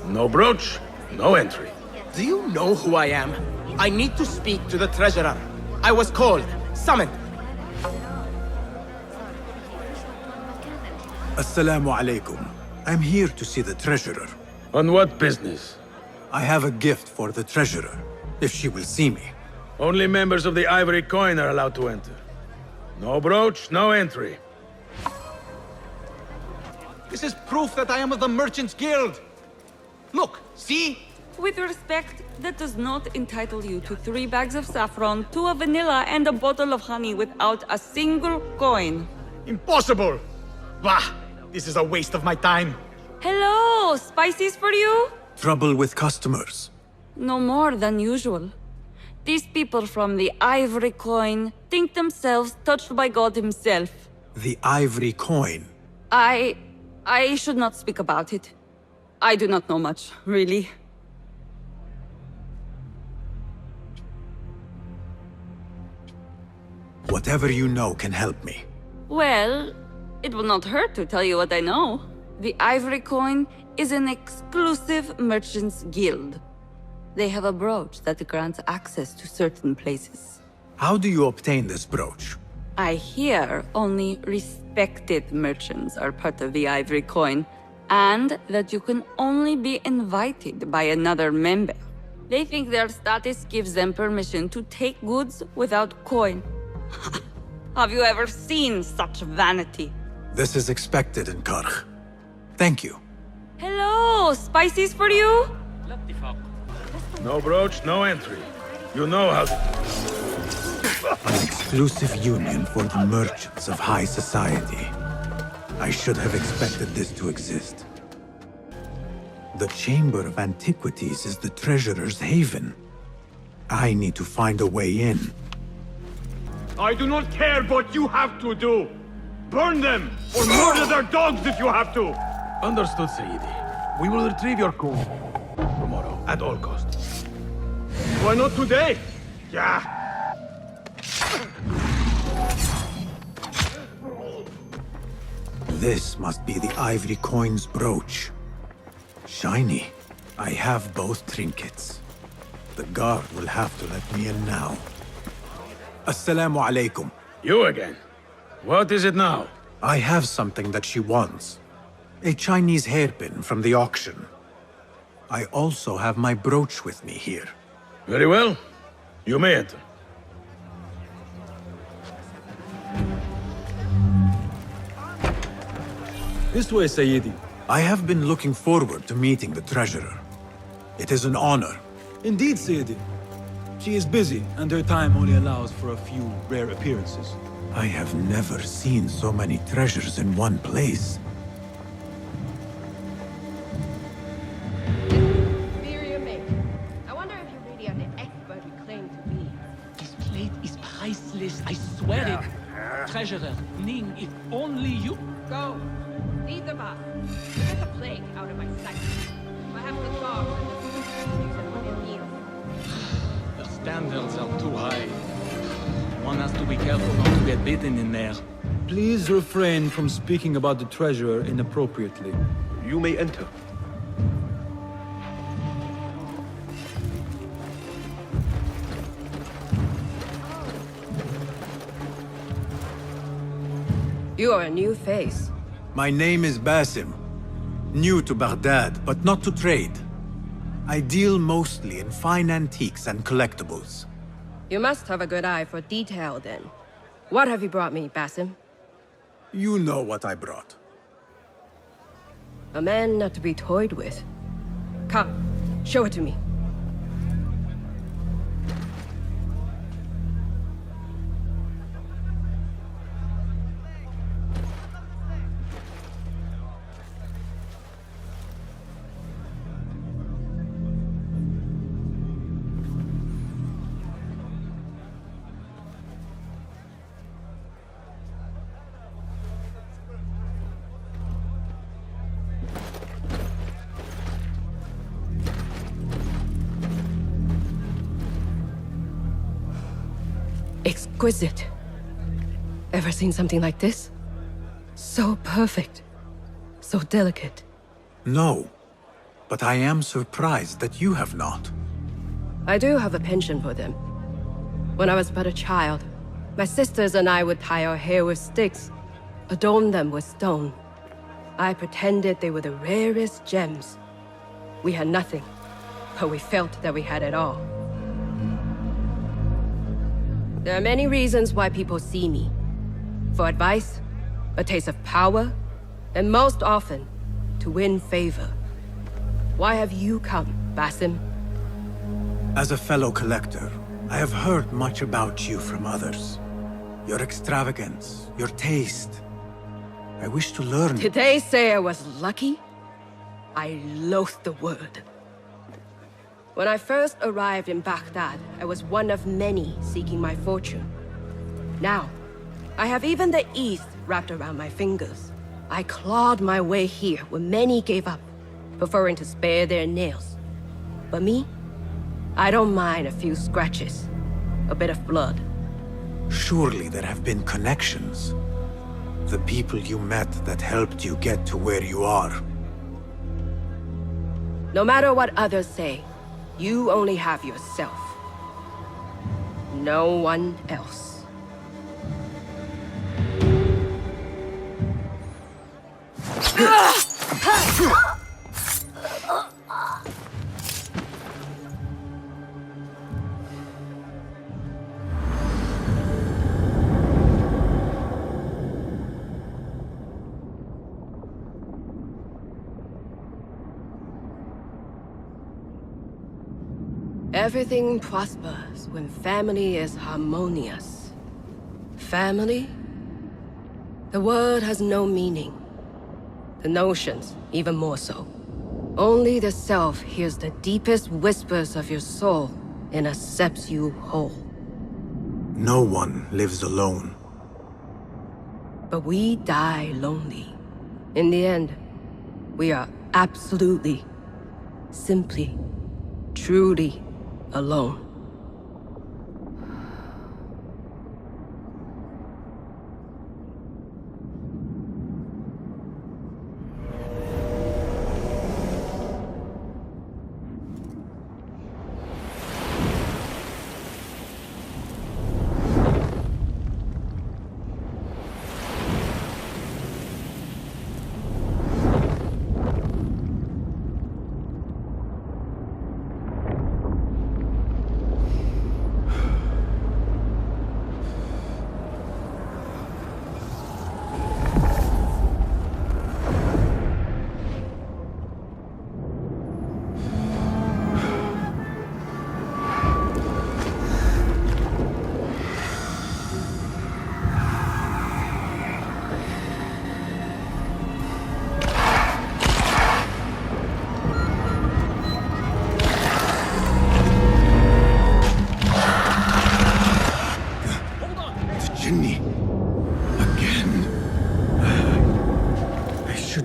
S21: No brooch, no entry.
S13: Do you know who I am? I need to speak to the treasurer. I was called, summoned.
S11: Assalamu alaikum. I'm here to see the treasurer.
S21: On what business?
S11: I have a gift for the treasurer, if she will see me.
S21: Only members of the Ivory Coin are allowed to enter. No brooch, no entry.
S13: This is proof that I am of the Merchants Guild. Look, see?
S17: With respect, that does not entitle you to 3 bags of saffron, 2 of vanilla, and a bottle of honey without a single coin.
S13: Impossible! Bah! This is a waste of my time.
S17: Hello! Spices for you?
S11: Trouble with customers.
S17: No more than usual. These people from the Ivory Coin think themselves touched by God himself.
S11: The Ivory Coin.
S17: I should not speak about it. I do not know much, really.
S11: Whatever you know can help me.
S17: Well, it will not hurt to tell you what I know. The Ivory Coin is an exclusive merchants guild. They have a brooch that grants access to certain places.
S11: How do you obtain this brooch?
S17: I hear only respected merchants are part of the Ivory Coin, and that you can only be invited by another member. They think their status gives them permission to take goods without coin. Have you ever seen such vanity?
S11: This is expected in Karch. Thank you.
S17: Hello, spices for you?
S21: No brooch, no entry. You know how...
S11: An exclusive union for the merchants of high society. I should have expected this to exist. The Chamber of Antiquities is the treasurer's haven. I need to find a way in.
S14: I do not care what you have to do. Burn them, or murder their dogs if you have to.
S21: Understood, Sayyidi. We will retrieve your coin tomorrow, at all costs.
S14: Why not today? Yeah.
S11: This must be the Ivory Coin's brooch. Shiny. I have both trinkets. The guard will have to let me in now. Assalamu alaikum.
S21: You again? What is it now?
S11: I have something that she wants. A Chinese hairpin from the auction. I also have my brooch with me here.
S21: Very well. You may enter.
S11: This way, Sayyidi. I have been looking forward to meeting the treasurer. It is an honor.
S19: Indeed, Sayyidi. She is busy, and her time only allows for a few rare appearances.
S11: I have never seen so many treasures in one place.
S23: I wonder if you really are the expert you claim to be.
S1: This plate is priceless, I swear it. Treasurer, Ning, if only you...
S23: Go. Leave them up. Get the plague out of my sight. I have to talk and use them when it heals.
S12: The standards are too high. One has to be careful not to get bitten in there.
S19: Please refrain from speaking about the treasurer inappropriately.
S14: You may enter.
S23: You are a new face.
S11: My name is Basim. New to Baghdad, but not to trade. I deal mostly in fine antiques and collectibles.
S23: You must have a good eye for detail, then. What have you brought me, Basim?
S11: You know what I brought.
S23: A man not to be toyed with. Come, show it to me. Exquisite. Ever seen something like this? So perfect. So delicate.
S11: No. But I am surprised that you have not.
S23: I do have a penchant for them. When I was but a child, my sisters and I would tie our hair with sticks, adorn them with stone. I pretended they were the rarest gems. We had nothing, but we felt that we had it all. There are many reasons why people see me. For advice, a taste of power, and most often, to win favor. Why have you come, Basim?
S11: As a fellow collector, I have heard much about you from others. Your extravagance, your taste. I wish to learn.
S23: Did they say I was lucky? I loathe the word. When I first arrived in Baghdad, I was one of many seeking my fortune. Now, I have even the East wrapped around my fingers. I clawed my way here when many gave up, preferring to spare their nails. But me? I don't mind a few scratches, a bit of blood.
S11: Surely there have been connections. The people you met that helped you get to where you are.
S23: No matter what others say, you only have yourself. No one else. Everything prospers when family is harmonious. Family? The word has no meaning. The notions, even more so. Only the self hears the deepest whispers of your soul and accepts you whole.
S11: No one lives alone.
S23: But we die lonely. In the end, we are absolutely, simply, truly alone.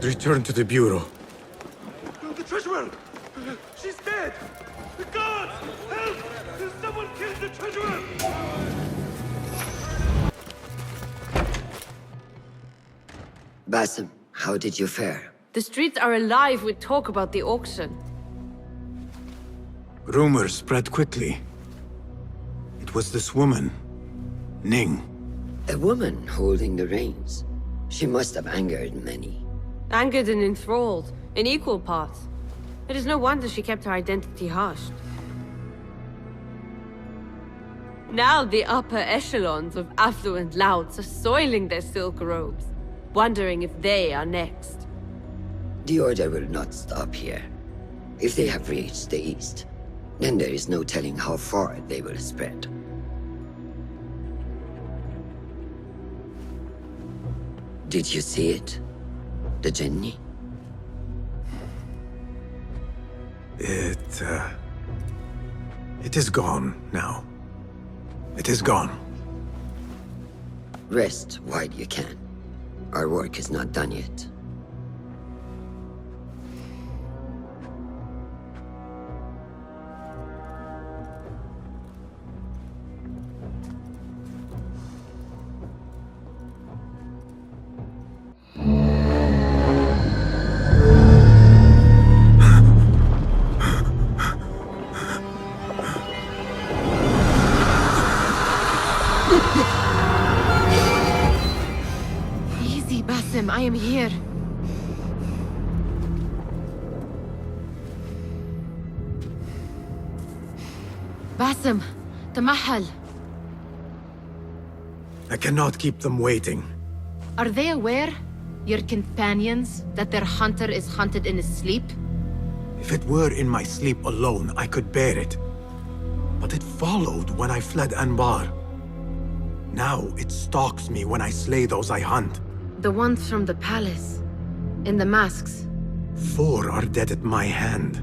S11: Return to the Bureau.
S10: The treasurer! She's dead! The guards! Help! Someone killed the treasurer!
S8: Basim, how did you fare?
S16: The streets are alive with talk about the auction.
S11: Rumors spread quickly. It was this woman, Ning.
S8: A woman holding the reins. She must have angered many.
S16: Angered and enthralled, in equal parts. It is no wonder she kept her identity hushed. Now the upper echelons of affluent louts are soiling their silk robes. wondering if they are next.
S8: The Order will not stop here. If they have reached the east, then there is no telling how far they will spread. Did you see it? The Jinni?
S11: It is gone now. It is gone.
S8: Rest while you can. Our work is not done yet.
S16: Easy, Basim, I am here. Basim, the Mahal.
S11: I cannot keep them waiting.
S16: Are they aware, your companions, that their hunter is hunted in his sleep?
S11: If it were in my sleep alone, I could bear it. But it followed when I fled Anbar. Now it stalks me when I slay those I hunt.
S16: The ones from the palace, in the masks.
S11: 4 are dead at my hand.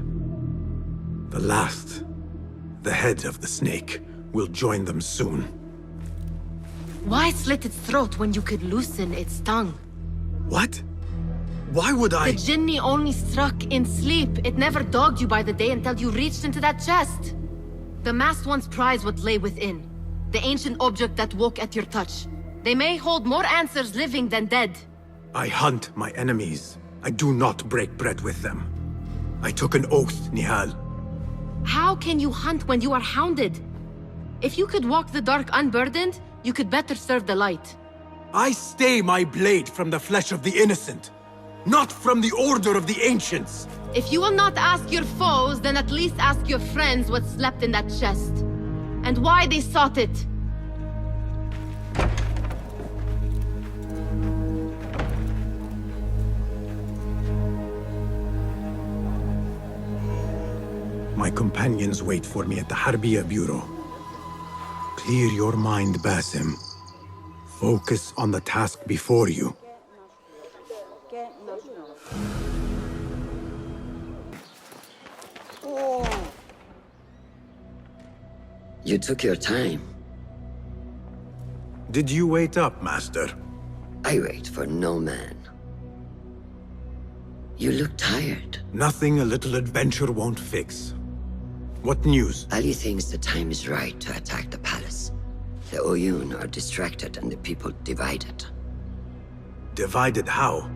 S11: The last, the head of the snake, will join them soon.
S16: Why slit its throat when you could loosen its tongue?
S11: What? Why would I?
S16: The Jinni only struck in sleep. It never dogged you by the day until you reached into that chest. The masked ones prize what lay within. The ancient object that woke at your touch. They may hold more answers living than dead.
S11: I hunt my enemies. I do not break bread with them. I took an oath, Nihal.
S16: How can you hunt when you are hounded? If you could walk the dark unburdened, you could better serve the light.
S11: I stay my blade from the flesh of the innocent, not from the order of the ancients.
S16: If you will not ask your foes, then at least ask your friends what slept in that chest. And why they sought it.
S11: My companions wait for me at the Harbiya Bureau. Clear your mind, Basim. Focus on the task before you.
S8: You took your time.
S11: Did you wait up, Master?
S8: I wait for no man. You look tired.
S11: Nothing a little adventure won't fix. What news?
S8: Ali thinks the time is right to attack the palace. The Oyun are distracted and the people divided.
S11: Divided how?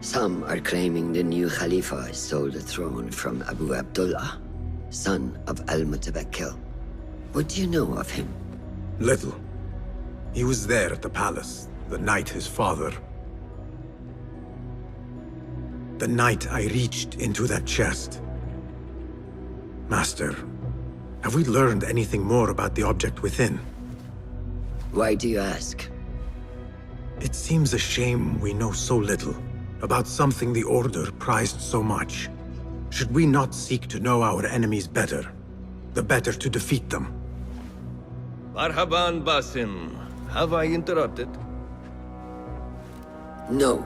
S8: Some are claiming the new Khalifa stole the throne from Abu Abdullah, son of Al-Mutawakkil. What do you know of him?
S11: Little. He was there at the palace, the night his father... The night I reached into that chest. Master, have we learned anything more about the object within?
S8: Why do you ask?
S11: It seems a shame we know so little about something the Order prized so much. Should we not seek to know our enemies better, the better to defeat them?
S7: Marhaban, Basim. Have I interrupted?
S8: No.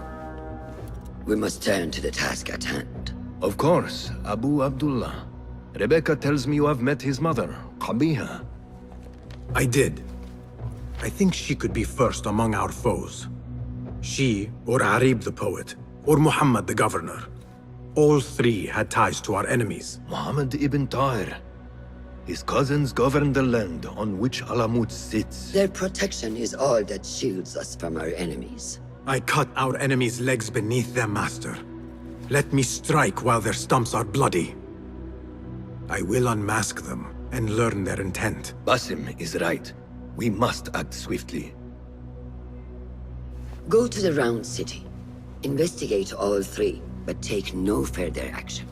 S8: We must turn to the task at hand.
S7: Of course, Abu Abdullah. Rebecca tells me you have met his mother, Qabiha.
S11: I did. I think she could be first among our foes. She, or Arib the poet, or Muhammad the governor. All 3 had ties to our enemies.
S7: Muhammad ibn Tahir. His cousins govern the land on which Alamut sits.
S8: Their protection is all that shields us from our enemies.
S11: I cut our enemies' legs beneath them, Master. Let me strike while their stumps are bloody. I will unmask them and learn their intent.
S7: Basim is right. We must act swiftly.
S8: Go to the Round City. Investigate all 3, but take no further action.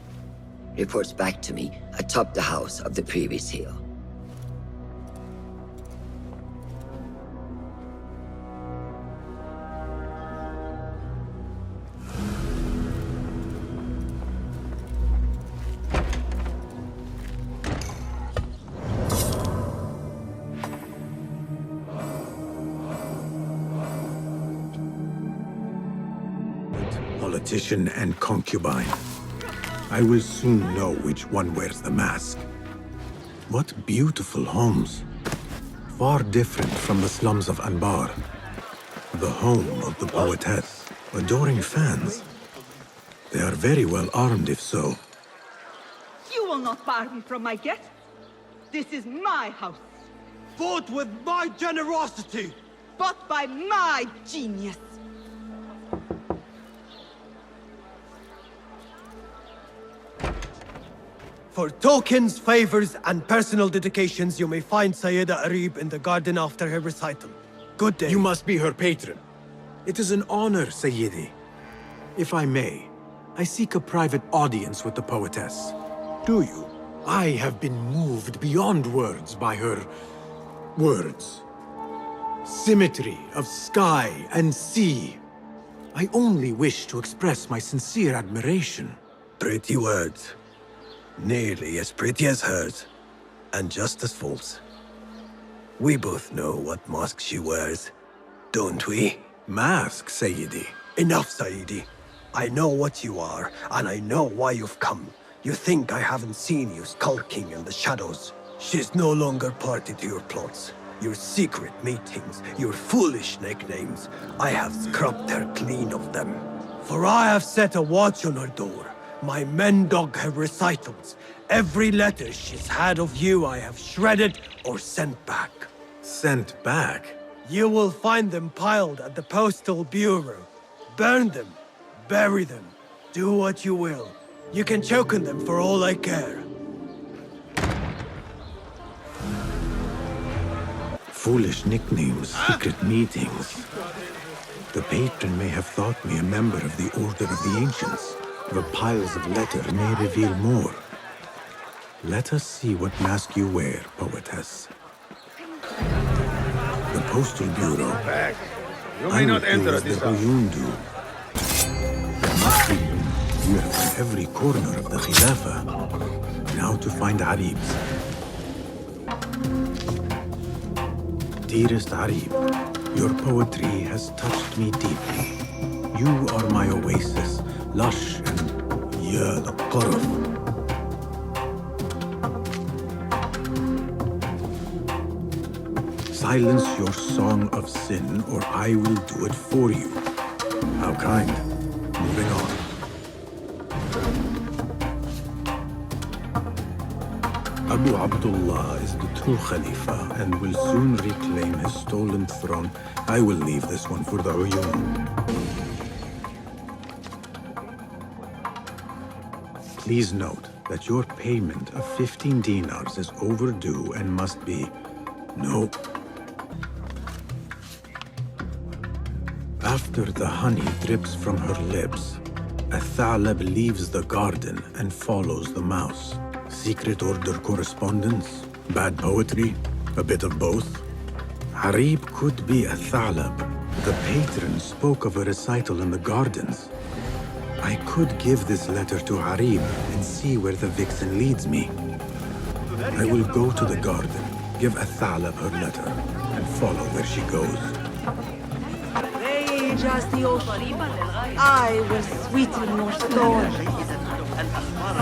S8: Reports back to me atop the house of the previous hill.
S11: politician and concubine. I will soon know which one wears the mask. What beautiful homes. Far different from the slums of Anbar. The home of the poetess. Adoring fans. They are very well armed if so.
S4: You will not bar me from my guests. This is my house.
S15: Vote with my generosity.
S4: Bought by my genius.
S15: For tokens, favors, and personal dedications, you may find Sayyida Arib in the garden after her recital. Good day.
S11: You must be her patron. It is an honor, Sayyidi. If I may, I seek a private audience with the poetess. Do you? I have been moved beyond words by her words. Symmetry of sky and sea. I only wish to express my sincere admiration.
S15: Pretty words. Nearly as pretty as hers, and just as false. We both know what mask she wears, don't we?
S11: Mask, Sayyidi.
S15: Enough, Sayyidi. I know what you are, and I know why you've come. You think I haven't seen you skulking in the shadows. She's no longer party to your plots. Your secret meetings, your foolish nicknames. I have scrubbed her clean of them. For I have set a watch on her door. My men dog her recitals. Every letter she's had of you I have shredded or sent back.
S11: Sent back?
S15: You will find them piled at the Postal Bureau. Burn them. Bury them. Do what you will. You can choke on them for all I care.
S11: Foolish nicknames, secret meetings. The patron may have thought me a member of the Order of the Ancients. The piles of letters may reveal more. Let us see what mask you wear, poetess. The Postal Bureau.
S21: You may not enter at this hour.
S11: Must be you have found every corner of the Khilafah. Now to find Arib's. Dearest Arib, your poetry has touched me deeply. You are my oasis, lush and ya the qaraf. Silence your song of sin, or I will do it for you. How kind. Moving on. Abu Abdullah is the true Khalifa and will soon reclaim his stolen throne. I will leave this one for the Uyun. Please note that your payment of 15 dinars is overdue and must be... No. After the honey drips from her lips, a thalab leaves the garden and follows the mouse. Secret order correspondence? Bad poetry? A bit of both? Harib could be a thalab. The patron spoke of a recital in the gardens. I could give this letter to Harib and see where the vixen leads me. I will go to the garden, give a thalab her letter, and follow where she goes.
S4: Rage as the ocean. I will sweeten your storm.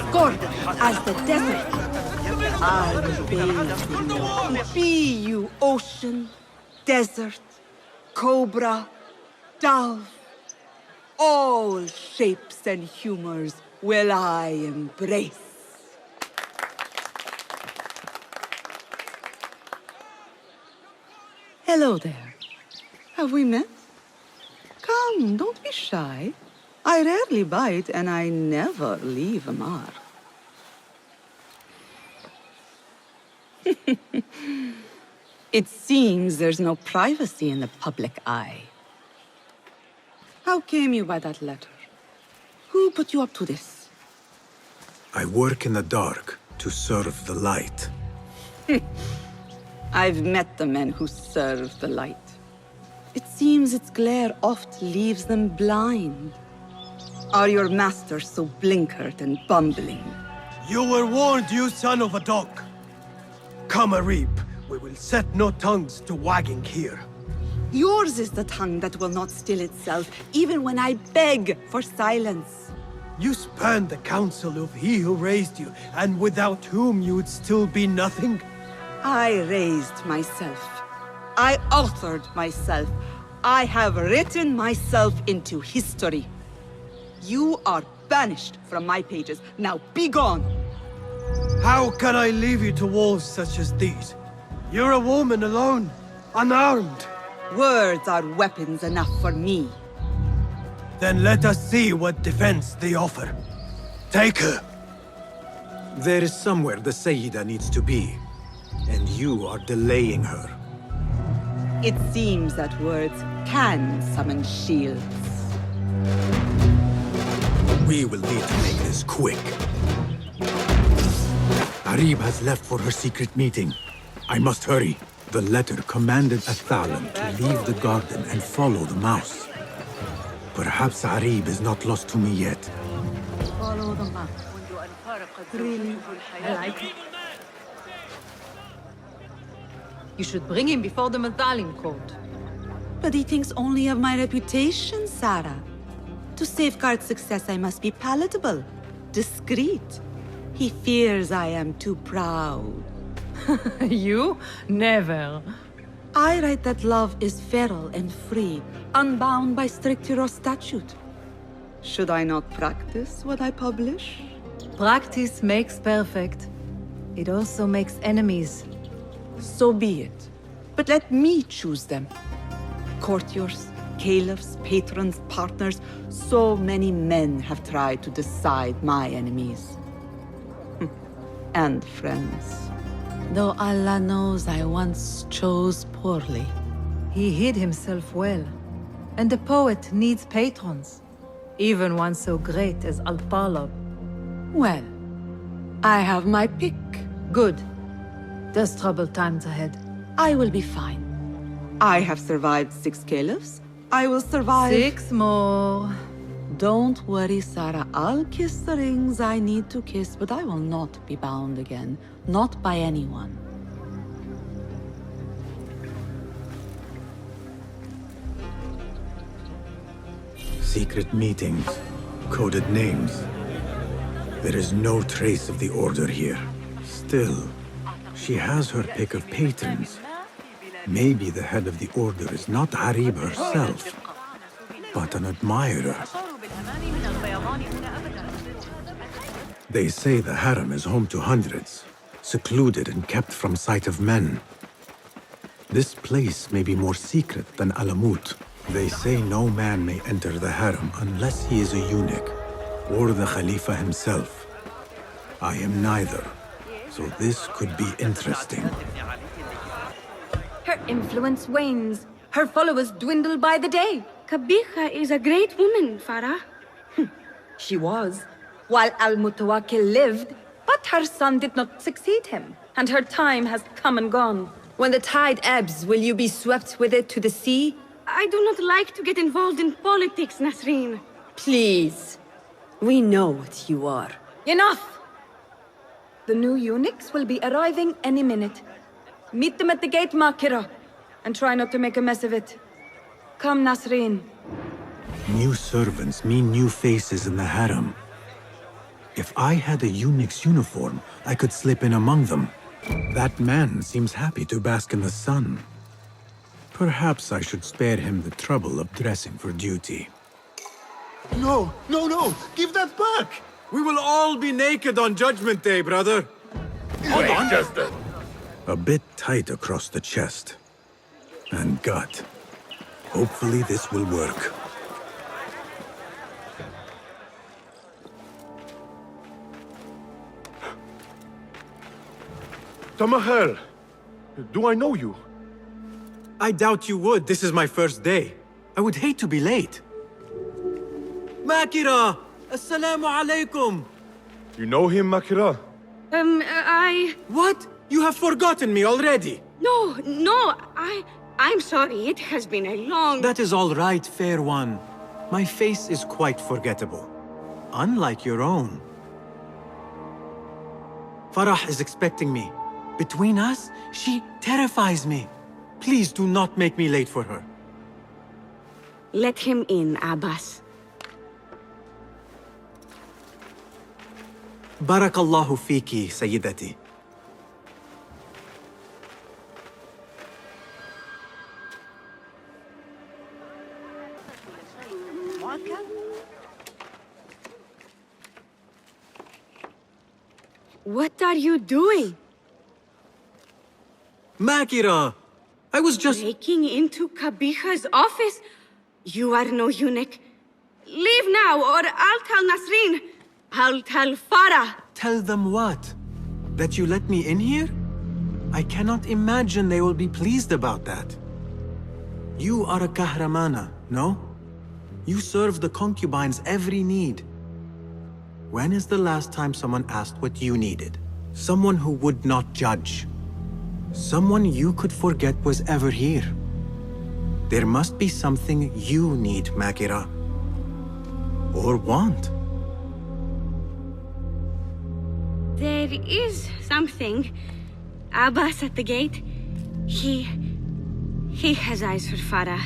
S4: Scorched as the desert. I will bathe in your be you ocean, desert, cobra, dove. All shapes and humors will I embrace. Hello there. Have we met? Come, don't be shy. I rarely bite and I never leave a mark. It seems there's no privacy in the public eye. How came you by that letter? Who put you up to this?
S11: I work in the dark to serve the light.
S4: I've met the men who serve the light. It seems its glare oft leaves them blind. Are your masters so blinkered and bumbling?
S15: You were warned, you son of a dog. Come, Arib. We will set no tongues to wagging here.
S4: Yours is the tongue that will not still itself, even when I beg for silence.
S15: You spurned the counsel of he who raised you, and without whom you would still be nothing.
S4: I raised myself. I authored myself. I have written myself into history. You are banished from my pages. Now be gone!
S15: How can I leave you to wolves such as these? You're a woman alone, unarmed.
S4: Words are weapons enough for me.
S15: Then let us see what defense they offer. Take her.
S11: There is somewhere the Sayyida needs to be, and you are delaying her.
S4: It seems that words can summon shields.
S11: We will need to make this quick. Harib has left for her secret meeting. I must hurry. The letter commanded Athalan to leave the garden and follow the mouse. Perhaps Harib is not lost to me yet.
S4: Follow the mouse. Really, I like it.
S3: You should bring him before the Mathalim court.
S4: But he thinks only of my reputation, Sarah. To safeguard success, I must be palatable, discreet. He fears I am too proud.
S3: You? Never.
S4: I write that love is feral and free, unbound by stricture or statute. Should I not practice what I publish?
S3: Practice makes perfect. It also makes enemies.
S4: So be it. But let me choose them. Courtiers, caliphs, patrons, partners. So many men have tried to decide my enemies. And friends. Though Allah knows I once chose poorly.
S3: He hid himself well. And the poet needs patrons. Even one so great as Al-Talab.
S4: Well, I have my pick.
S3: Good. There's troubled times ahead.
S4: I will be fine. I have survived 6 caliphs. I will survive
S3: 6 more.
S4: Don't worry, Sarah. I'll kiss the rings I need to kiss, but I will not be bound again. Not by anyone.
S11: Secret meetings, coded names. There is no trace of the order here. Still, she has her pick of patrons. Maybe the head of the order is not Harib herself, but an admirer. They say the harem is home to hundreds, secluded and kept from sight of men. This place may be more secret than Alamut. They say no man may enter the harem unless he is a eunuch, or the Khalifa himself. I am neither, so this could be interesting.
S2: Her influence wanes. Her followers dwindle by the day.
S5: Kabiha is a great woman, Farah.
S2: She was, while Al-Mutawakkil lived, but her son did not succeed him, and her time has come and gone. When the tide ebbs, will you be swept with it to the sea?
S5: I do not like to get involved in politics, Nasreen.
S2: Please. We know what you are. Enough! The new eunuchs will be arriving any minute. Meet them at the gate, Makira, and try not to make a mess of it. Come, Nasreen.
S11: New servants mean new faces in the harem. If I had a eunuch's uniform, I could slip in among them. That man seems happy to bask in the sun. Perhaps I should spare him the trouble of dressing for duty.
S20: No, no, no! Give that back! We will all be naked on Judgment Day, brother.
S11: Hold on. Just a bit tight across the chest. And gut. Hopefully this will work.
S20: Tamahel, do I know you?
S11: I doubt you would. This is my first day. I would hate to be late. Makira! Assalamu alaikum!
S20: You know him, Makira?
S11: What? You have forgotten me already!
S5: No, I'm sorry. It has been a long...
S11: That is all right, fair one. My face is quite forgettable. Unlike your own. Farah is expecting me. Between us, she terrifies me. Please do not make me late for her.
S5: Let him in, Abbas.
S11: Barakallahu fiki, Sayyidati.
S5: What are you doing?
S11: Makira! I was just...
S5: Breaking into Kabiha's office? You are no eunuch. Leave now, or I'll tell Nasreen. I'll tell Farah.
S11: Tell them what? That you let me in here? I cannot imagine they will be pleased about that. You are a kahramana, no? You serve the concubines every need. When is the last time someone asked what you needed? Someone who would not judge. Someone you could forget was ever here. There must be something you need, Makira. Or want.
S5: There is something. Abbas at the gate. He has eyes for Farah.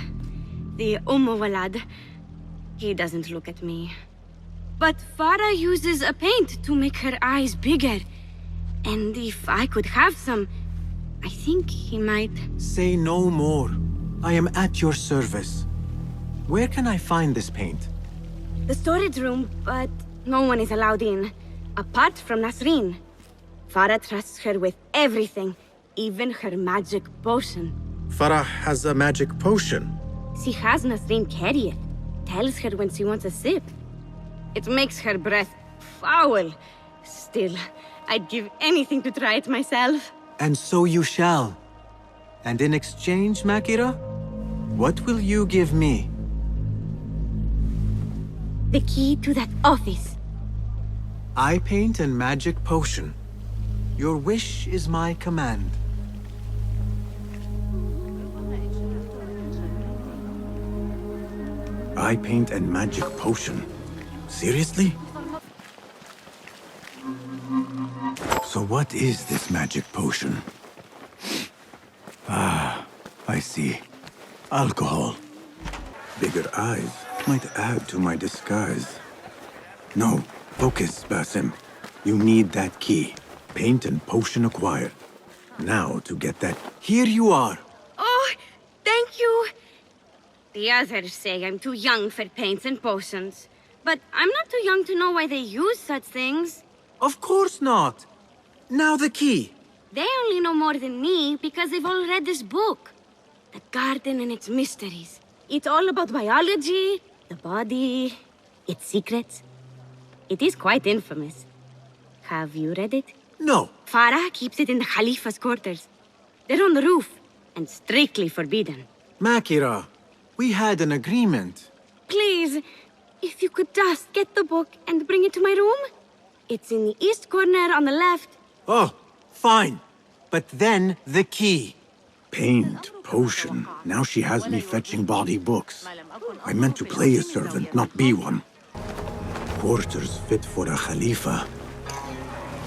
S5: The Walad. He doesn't look at me. But Farah uses a paint to make her eyes bigger. And if I could have some, I think he might...
S11: Say no more. I am at your service. Where can I find this paint?
S5: The storage room, but no one is allowed in. Apart from Nasreen. Farah trusts her with everything, even her magic potion.
S11: Farah has a magic potion.
S5: She has Nasreen carry it. Tells her when she wants a sip. It makes her breath foul. Still, I'd give anything to try it myself.
S11: And so you shall. And in exchange, Makira, what will you give me?
S5: The key to that office.
S11: Eye paint and magic potion. Your wish is my command. Eye paint and magic potion. Seriously? So what is this magic potion? Ah, I see. Alcohol. Bigger eyes might add to my disguise. No, focus, Basim. You need that key. Paint and potion acquired. Now to get that... Here you are!
S5: Oh, thank you! The others say I'm too young for paints and potions. But I'm not too young to know why they use such things.
S11: Of course not! Now the key!
S5: They only know more than me because they've all read this book. The garden and its mysteries. It's all about biology, the body, its secrets. It is quite infamous. Have you read it?
S11: No.
S5: Farah keeps it in the Khalifa's quarters. They're on the roof, and strictly forbidden.
S11: Makira, we had an agreement.
S5: Please, if you could just get the book and bring it to my room? It's in the east corner on the left.
S11: Oh, fine. But then the key. Paint, potion. Now she has me fetching body books. I meant to play a servant, not be one. Quarters fit for a Khalifa.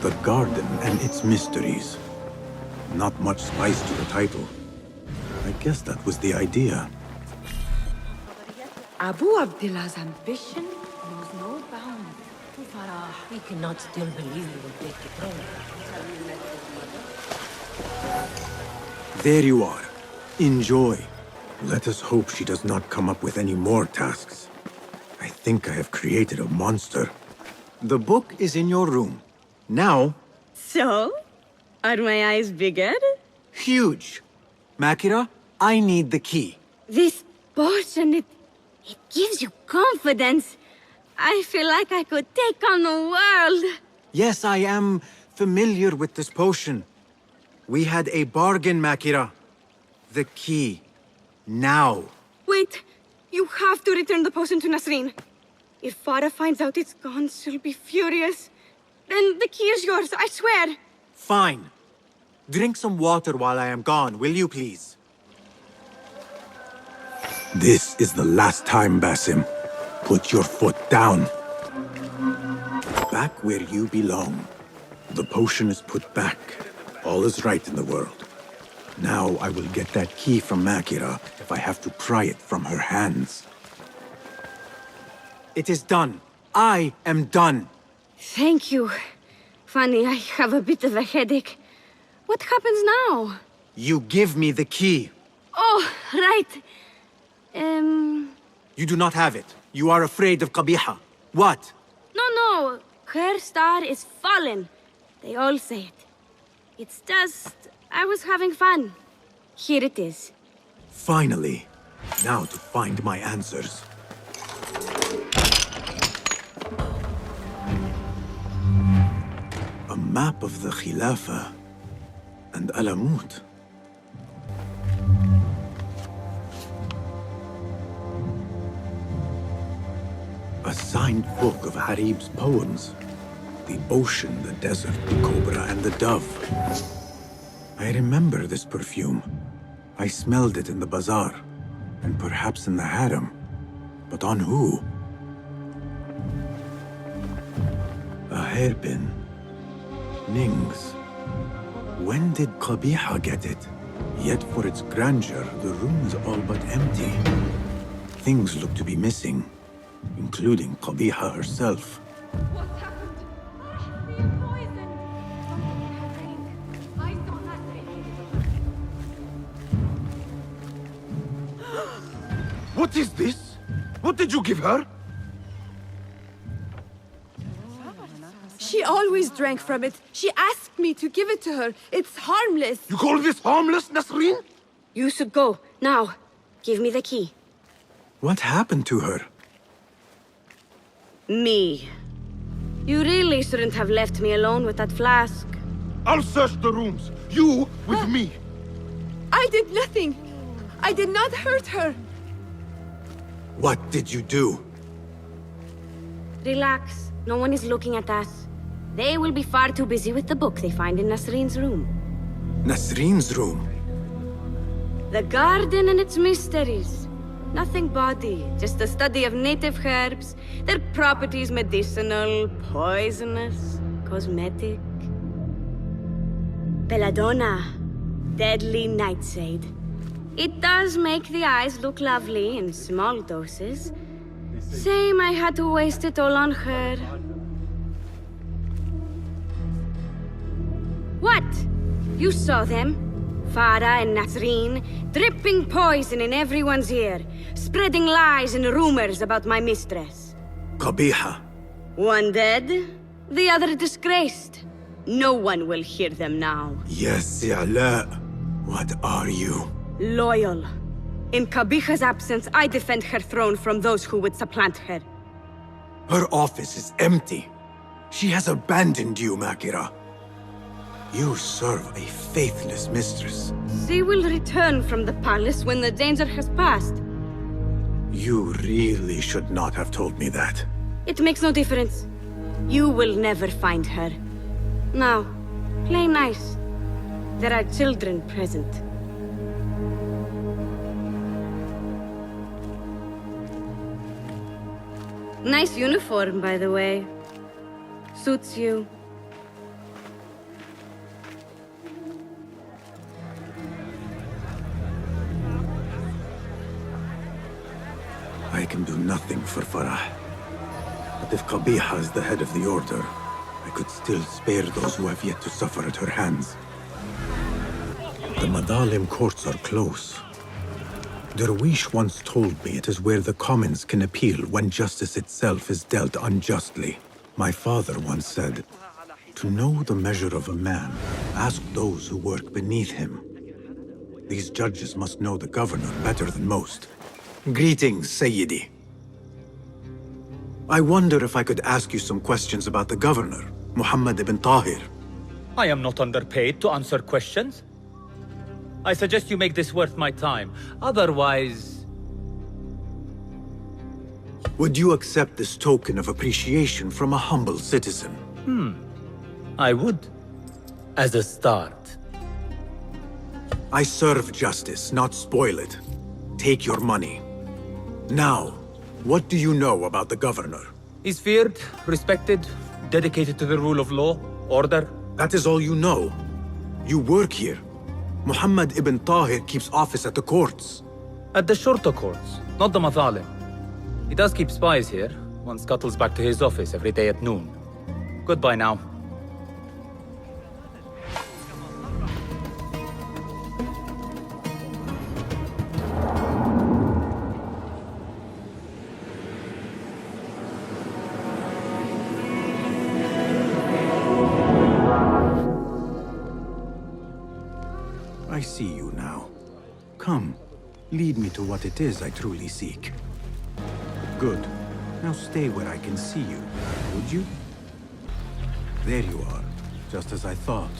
S11: The garden and its mysteries. Not much spice to the title. I guess that was the idea.
S3: Abu Abdullah's ambition knows no bounds. Farah, we cannot still believe you will take the throne.
S11: There you are. Enjoy. Let us hope she does not come up with any more tasks. I think I have created a monster. The book is in your room. Now...
S5: So? Are my eyes bigger?
S11: Huge. Makira, I need the key.
S5: This potion, it gives you confidence. I feel like I could take on the world.
S11: Yes, I am familiar with this potion. We had a bargain, Makira. The key. Now.
S5: Wait. You have to return the potion to Nasreen. If Farah finds out it's gone, she'll be furious. Then the key is yours, I swear.
S11: Fine. Drink some water while I am gone, will you please? This is the last time, Basim. Put your foot down. Back where you belong. The potion is put back. All is right in the world. Now I will get that key from Makira if I have to pry it from her hands. It is done. I am done.
S5: Thank you. Funny, I have a bit of a headache. What happens now?
S11: You give me the key.
S5: Oh, right.
S11: You do not have it. You are afraid of Qabiha. What?
S5: No. Her star is fallen. They all say it. It's just... I was having fun. Here it is.
S11: Finally. Now to find my answers. A map of the Khilafah and Alamut. A signed book of Harib's poems. The ocean, the desert, the cobra, and the dove. I remember this perfume. I smelled it in the bazaar, and perhaps in the harem. But on who? A hairpin. Nings. When did Qabiha get it? Yet for its grandeur, the room is all but empty. Things look to be missing, including Qabiha herself.
S20: What is this? What did you give her?
S6: She always drank from it. She asked me to give it to her. It's harmless.
S20: You call this harmless, Nasreen?
S5: You should go. Now. Give me the key.
S11: What happened to her?
S5: Me. You really shouldn't have left me alone with that flask.
S20: I'll search the rooms. You with me.
S6: I did nothing. I did not hurt her.
S11: What did you do?
S5: Relax. No one is looking at us. They will be far too busy with the book they find in Nasreen's room.
S11: Nasreen's room?
S5: The garden and its mysteries. Nothing bawdy, just a study of native herbs, their properties medicinal, poisonous, cosmetic. Belladonna, deadly nightshade. It does make the eyes look lovely in small doses. Shame I had to waste it all on her. What? You saw them? Farah and Nasreen, dripping poison in everyone's ear, spreading lies and rumors about my mistress.
S11: Qabiha.
S5: One dead, the other disgraced. No one will hear them now.
S11: Yes, Ala. What are you?
S5: Loyal. In Qabiha's absence, I defend her throne from those who would supplant her.
S11: Her office is empty. She has abandoned you, Makira. You serve a faithless mistress.
S5: She will return from the palace when the danger has passed.
S11: You really should not have told me that.
S5: It makes no difference. You will never find her. Now, play nice. There are children present. Nice uniform, by the way. Suits you.
S11: I can do nothing for Farah. But if Qabiha is the head of the Order, I could still spare those who have yet to suffer at her hands. The Madalim courts are close. Derwish once told me it is where the commons can appeal when justice itself is dealt unjustly. My father once said, to know the measure of a man, ask those who work beneath him. These judges must know the governor better than most. Greetings, Sayyidi. I wonder if I could ask you some questions about the governor, Muhammad ibn Tahir.
S13: I am not underpaid to answer questions. I suggest you make this worth my time. Otherwise...
S11: Would you accept this token of appreciation from a humble citizen?
S13: I would. As a start.
S11: I serve justice, not spoil it. Take your money. Now, what do you know about the governor?
S13: He's feared, respected, dedicated to the rule of law, order.
S11: That is all you know. You work here. Muhammad ibn Tahir keeps office at the courts.
S13: At the shorter courts, not the Mathalim. He does keep spies here, One scuttles back to his office every day at noon. Goodbye now.
S11: I see you now. Come, lead me to what it is I truly seek. Good. Now stay where I can see you, would you? There you are, just as I thought.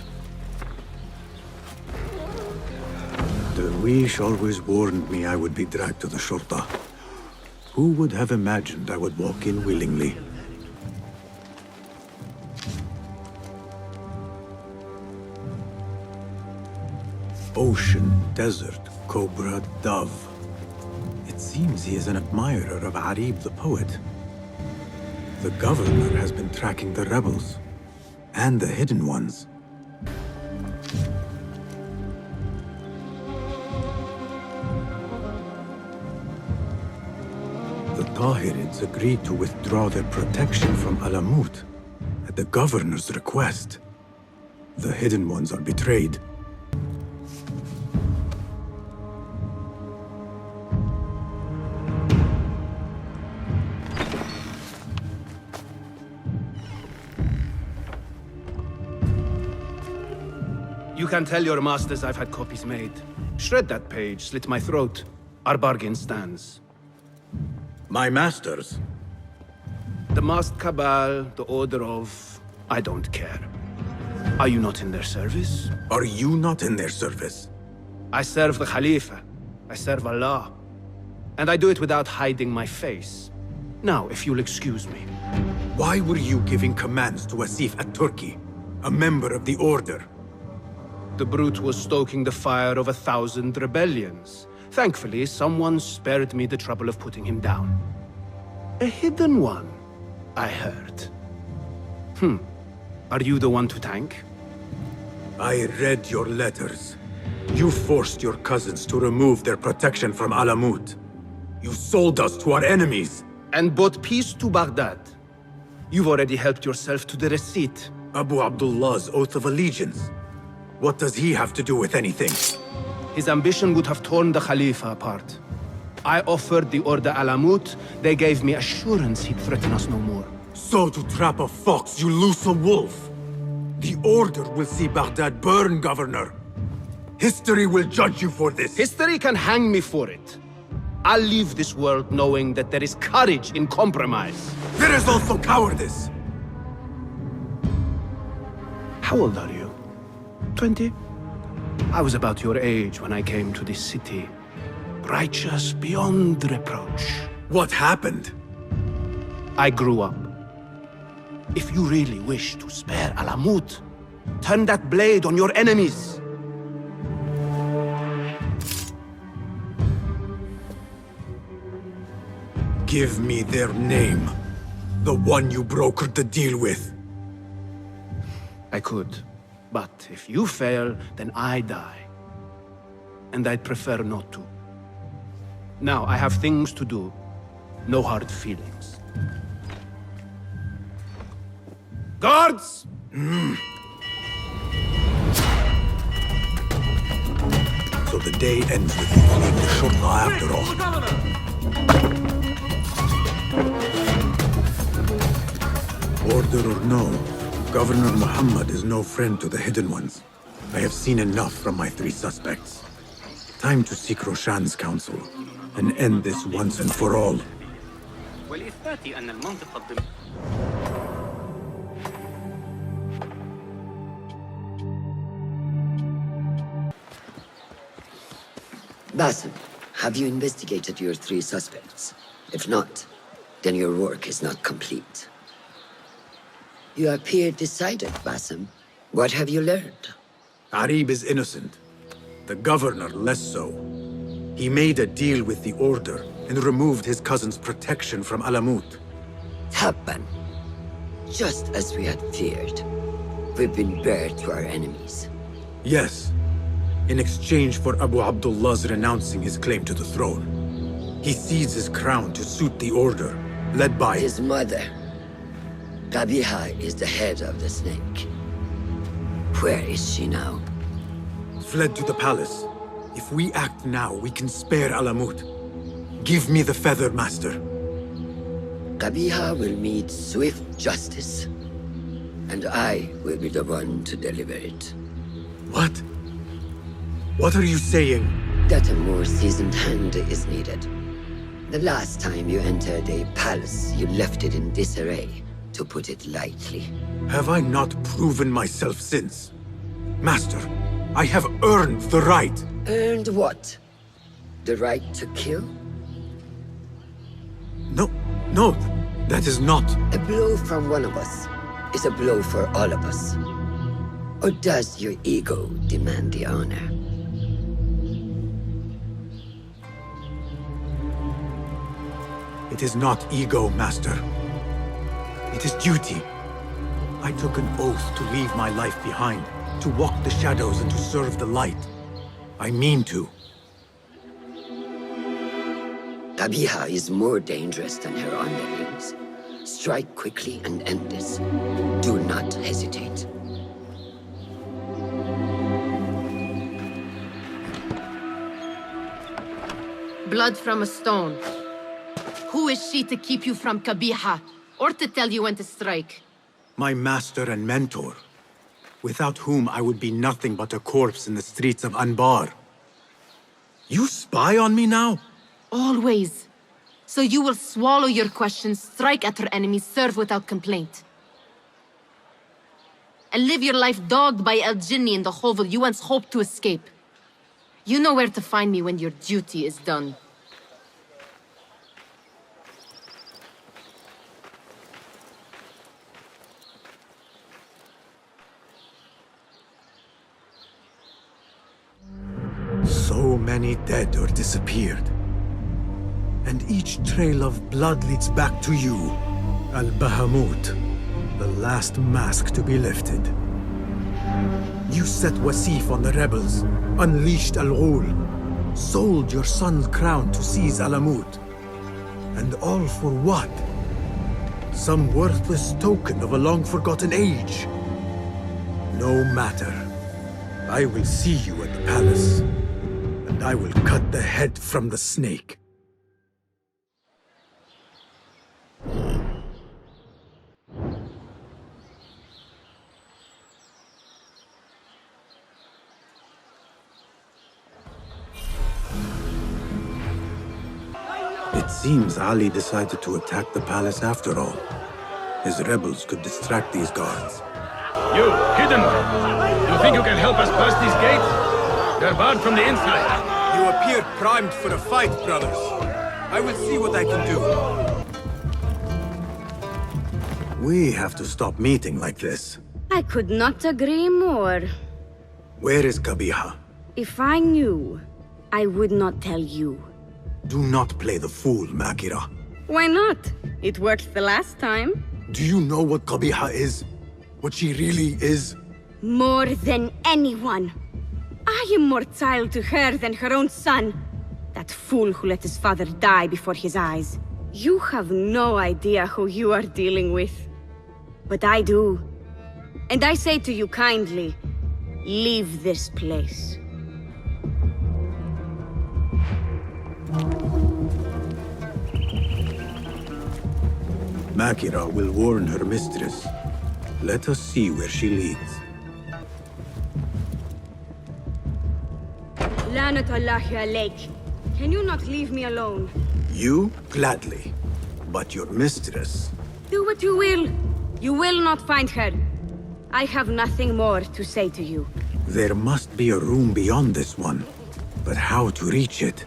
S11: Derwish always warned me I would be dragged to the Shurta. Who would have imagined I would walk in willingly? Ocean, desert, cobra, dove. It seems he is an admirer of Arib the poet. The governor has been tracking the rebels, and the hidden ones. The Tahirids agreed to withdraw their protection from Alamut at the governor's request. The hidden ones are betrayed.
S1: You can tell your masters I've had copies made. Shred that page, slit my throat. Our bargain stands.
S11: My masters?
S1: The masked cabal, the order of... I don't care. Are you not in their service?
S11: Are you not in their service?
S1: I serve the Khalifa. I serve Allah. And I do it without hiding my face. Now, if you'll excuse me.
S11: Why were you giving commands to Asif at-Turki, a member of the Order?
S1: The brute was stoking the fire of 1,000 rebellions. Thankfully, someone spared me the trouble of putting him down. A hidden one, I heard. Are you the one to thank?
S11: I read your letters. You forced your cousins to remove their protection from Alamut. You sold us to our enemies.
S1: And brought peace to Baghdad. You've already helped yourself to the receipt.
S11: Abu Abdullah's oath of allegiance. What does he have to do with anything?
S1: His ambition would have torn the Khalifa apart. I offered the Order Alamut. They gave me assurance he'd threaten us no more.
S11: So to trap a fox, you loose a wolf. The Order will see Baghdad burn, Governor. History will judge you for this.
S1: History can hang me for it. I'll leave this world knowing that there is courage in compromise.
S11: There is also cowardice.
S1: How old are you? 20? I was about your age when I came to this city. Righteous beyond reproach.
S11: What happened?
S1: I grew up. If you really wish to spare Alamut, turn that blade on your enemies.
S11: Give me their name. The one you brokered the deal with.
S1: I could. But if you fail, then I die. And I'd prefer not to. Now, I have things to do. No hard feelings. Guards!
S11: So the day ends with you fleeing the Shurta after all. Order or no, Governor Muhammad is no friend to the Hidden Ones. I have seen enough from my 3 suspects. Time to seek Roshan's counsel and end this once and for all.
S8: Basim, have you investigated your 3 suspects? If not, then your work is not complete. You appear decided, Basim. What have you learned?
S11: Arib is innocent. The governor less so. He made a deal with the Order and removed his cousin's protection from Alamut.
S8: Tabban. Just as we had feared. We've been bared to our enemies.
S11: Yes. In exchange for Abu Abdullah's renouncing his claim to the throne. He cedes his crown to suit the Order, led by...
S8: His mother. Qabiha is the head of the snake. Where is she now?
S11: Fled to the palace. If we act now, we can spare Alamut. Give me the feather, Master.
S8: Qabiha will meet swift justice, and I will be the one to deliver it.
S11: What? What are you saying?
S8: That a more seasoned hand is needed. The last time you entered a palace, you left it in disarray, to put it lightly.
S11: Have I not proven myself since? Master, I have earned the right.
S8: Earned what? The right to kill?
S11: No, that is not...
S8: A blow from one of us is a blow for all of us. Or does your ego demand the honor?
S11: It is not ego, Master. It is duty. I took an oath to leave my life behind, to walk the shadows and to serve the light. I mean to.
S8: Qabiha is more dangerous than her underlings. Strike quickly and end this. Do not hesitate.
S16: Blood from a stone. Who is she to keep you from Qabiha, or to tell you when to strike?
S11: My master and mentor, without whom I would be nothing but a corpse in the streets of Anbar. You spy on me now?
S16: Always. So you will swallow your questions, strike at her enemies, serve without complaint. And live your life dogged by El Jinni in the hovel you once hoped to escape. You know where to find me when your duty is done.
S11: So many dead or disappeared. And each trail of blood leads back to you, Al-Bahamut, the last mask to be lifted. You set Wasif on the rebels, unleashed Al-Ghul, sold your son's crown to seize Alamut. And all for what? Some worthless token of a long-forgotten age. No matter. I will see you at the palace, and I will cut the head from the snake. It seems Ali decided to attack the palace after all. His rebels could distract these guards.
S21: You, hidden one! You think you can help us pass these gates? They're barred from the inside.
S11: You appear primed for a fight, brothers. I will see what I can do. We have to stop meeting like this.
S5: I could not agree more.
S11: Where is Qabiha?
S5: If I knew, I would not tell you.
S11: Do not play the fool, Makira.
S5: Why not? It worked the last time.
S11: Do you know what Qabiha is? What she really is?
S5: More than anyone. I am more child to her than her own son. That fool who let his father die before his eyes. You have no idea who you are dealing with. But I do. And I say to you kindly, leave this place.
S11: Makira will warn her mistress. Let us see where she leads.
S5: Lanat Allahi alayk. Can you not leave me alone?
S11: You? Gladly. But your mistress...
S5: Do what you will. You will not find her. I have nothing more to say to you.
S11: There must be a room beyond this one. But how to reach it?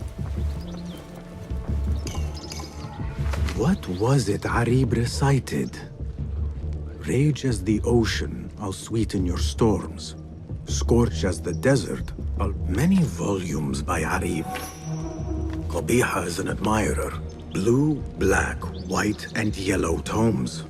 S11: What was it Arib recited? Rage as the ocean, I'll sweeten your storms. Scorch as the desert, many volumes by Arib. Qabiha is an admirer. Blue, black, white, and yellow tomes.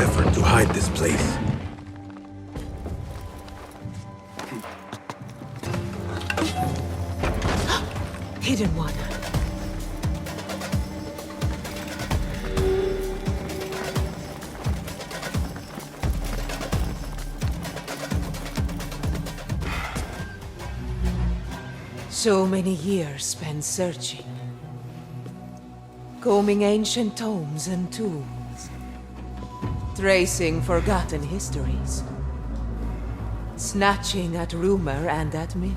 S11: effort to hide this place.
S3: Hidden one. So many years spent searching. Combing ancient tomes and tombs. Tracing forgotten histories. Snatching at rumor and at myth.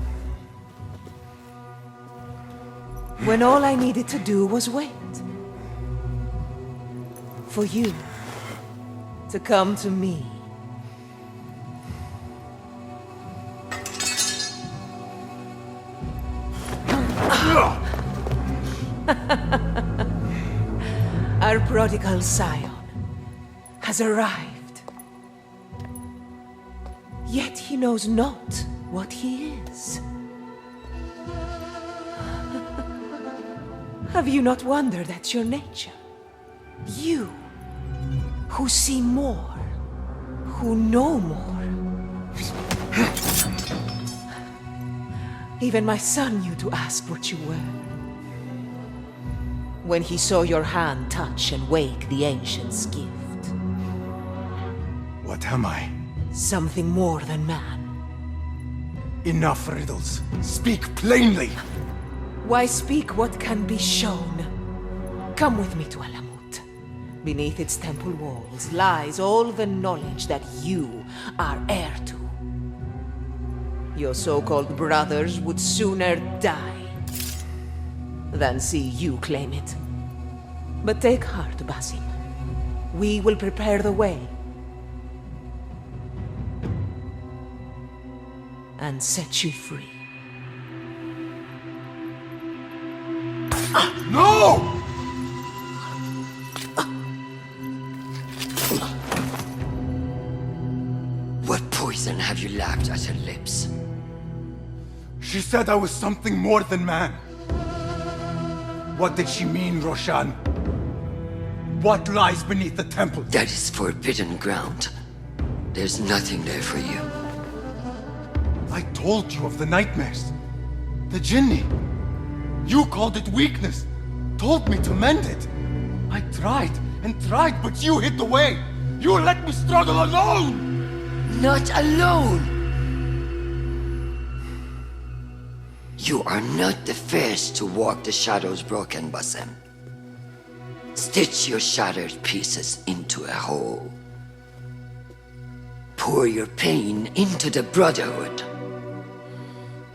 S3: When all I needed to do was wait. For you to come to me. Our prodigal scion has arrived. Yet he knows not what he is. Have you not wondered at your nature? You, who see more, who know more. Even my son knew to ask what you were. When he saw your hand touch and wake the ancient's gift.
S11: What am I?
S3: Something more than man.
S11: Enough riddles. Speak plainly!
S3: Why speak what can be shown? Come with me to Alamut. Beneath its temple walls lies all the knowledge that you are heir to. Your so-called brothers would sooner die than see you claim it. But take heart, Basim. We will prepare the way. And set you free.
S11: No!
S8: What poison have you lapped at her lips?
S11: She said I was something more than man. What did she mean, Roshan? What lies beneath the temple?
S8: That is forbidden ground. There's nothing there for you.
S11: I told you of the nightmares. The jinni. You called it weakness. Told me to mend it. I tried and tried, but you hid the way. You let me struggle alone!
S8: Not alone! You are not the first to walk the shadows broken, Basim. Stitch your shattered pieces into a whole. Pour your pain into the Brotherhood.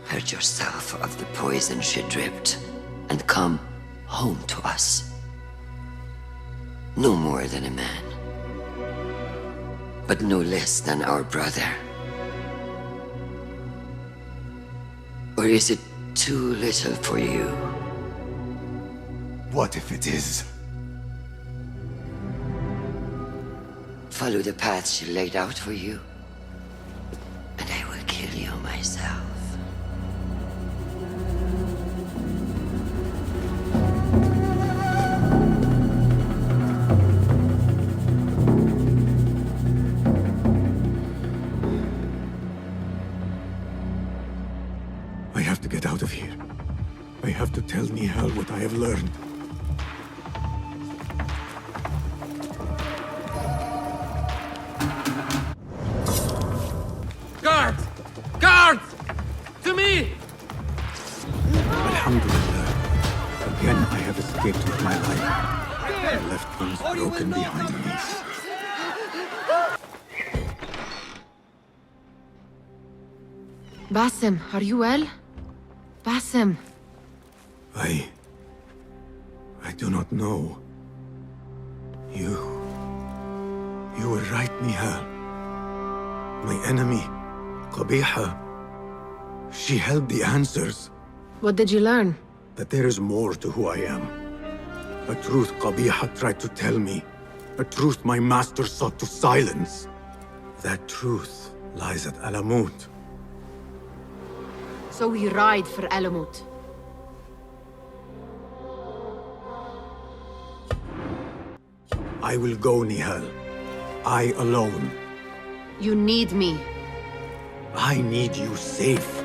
S8: Hurt yourself of the poison she dripped, and come home to us. No more than a man, but no less than our brother. Or is it too little for you?
S11: What if it is?
S8: Follow the path she laid out for you, and I will kill you myself.
S11: I have to get out of here. I have to tell Nihal what I have learned.
S9: Guards! Guards! To me!
S11: Alhamdulillah. Again, I have escaped with my life. I left things broken behind me.
S16: Basim, are you well? Basim.
S11: I do not know. You were right, Nihal. My enemy, Qabiha. She held the answers.
S16: What did you learn?
S11: That there is more to who I am. A truth Qabiha tried to tell me. A truth my master sought to silence. That truth lies at Alamut.
S16: So we ride for Alamut.
S11: I will go, Nihal. I alone.
S16: You need me.
S11: I need you safe.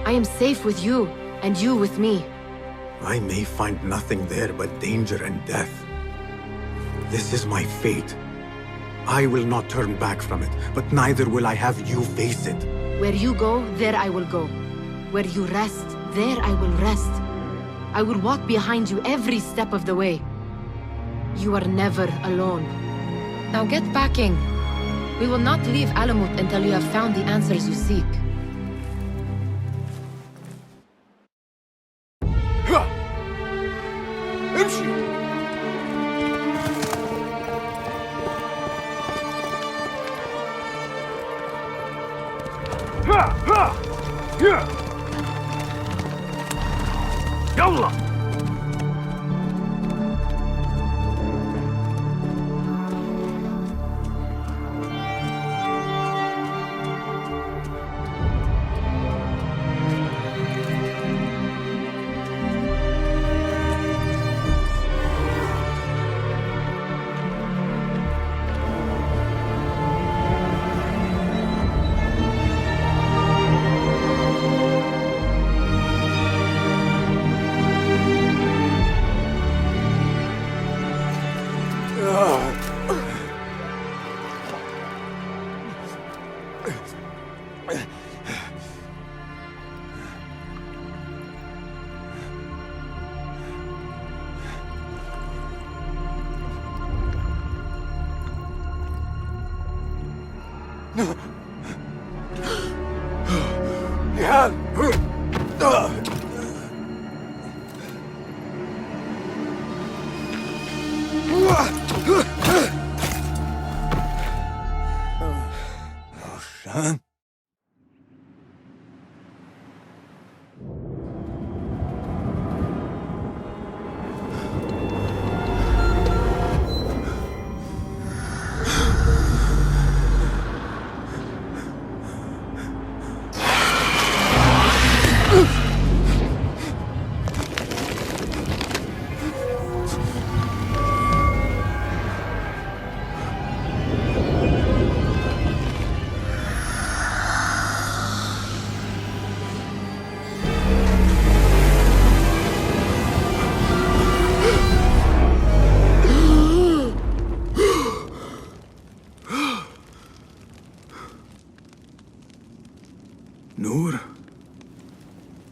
S16: I am safe with you, and you with me.
S11: I may find nothing there but danger and death. This is my fate. I will not turn back from it, but neither will I have you face it.
S16: Where you go, there I will go. Where you rest, there I will rest. I will walk behind you every step of the way. You are never alone. Now get packing. We will not leave Alamut until you have found the answers you seek.
S14: يلا
S11: Son?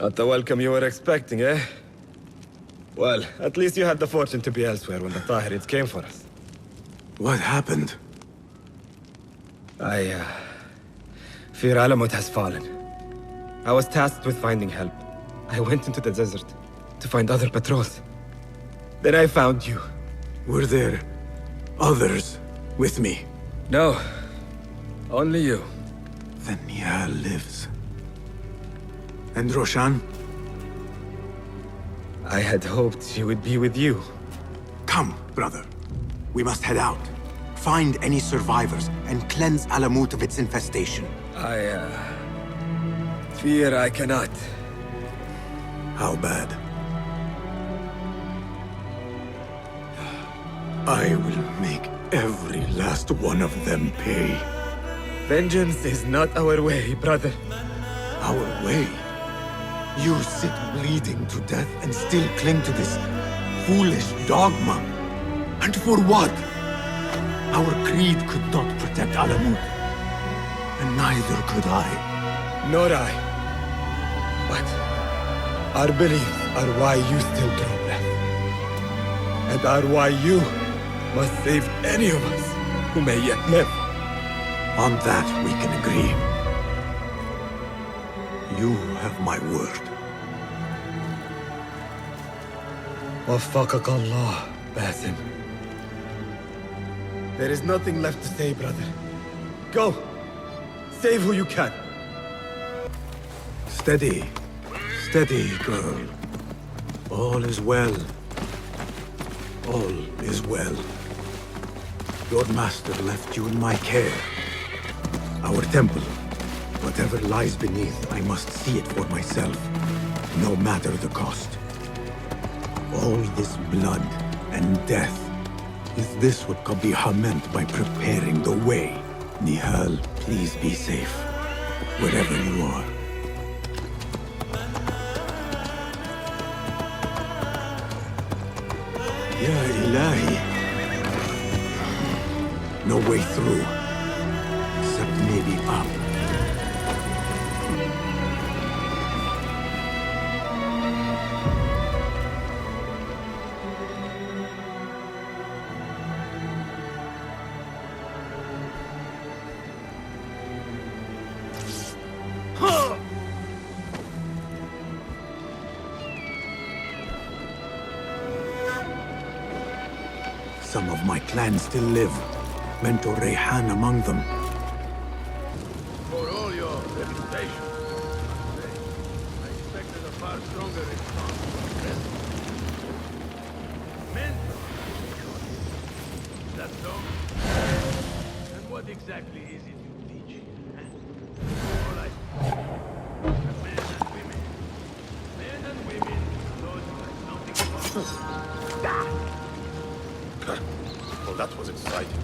S17: Not the welcome you were expecting, eh? Well, at least you had the fortune to be elsewhere when the Tahirids came for us.
S11: What happened?
S17: I fear Alamut has fallen. I was tasked with finding help. I went into the desert to find other patrols. Then I found you.
S11: Were there others with me?
S17: No. Only you.
S11: Then Nia lives. And Roshan?
S17: I had hoped she would be with you.
S11: Come, brother. We must head out. Find any survivors and cleanse Alamut of its infestation.
S17: I fear I cannot.
S11: How bad? I will make every last one of them pay.
S17: Vengeance is not our way, brother.
S11: Our way? You sit bleeding to death and still cling to this foolish dogma. And for what? Our creed could not protect Alamut. And neither could I.
S17: Nor I. But our beliefs are why you still draw breath. And are why you must save any of us who may yet live.
S11: On that we can agree. You have my word.
S17: Waffaqak Allah, Basim. There is nothing left to say, brother. Go! Save who you can.
S11: Steady. Steady, girl. All is well. All is well. Your master left you in my care. Our temple. Whatever lies beneath, I must see it for myself, no matter the cost. All this blood and death, Is this what Qabiha meant by preparing the way? Nihal, please be safe, wherever you are. Ya Ilahi. No way through, except maybe up. Some of my clan still live. Mentor Rayhan among them.
S21: For all your reputation, I expected a far stronger response from the rest. Mentor? Is that so? And what exactly is it you teach? All I men and women. Men and women, those who have something about.
S20: Well, that was exciting.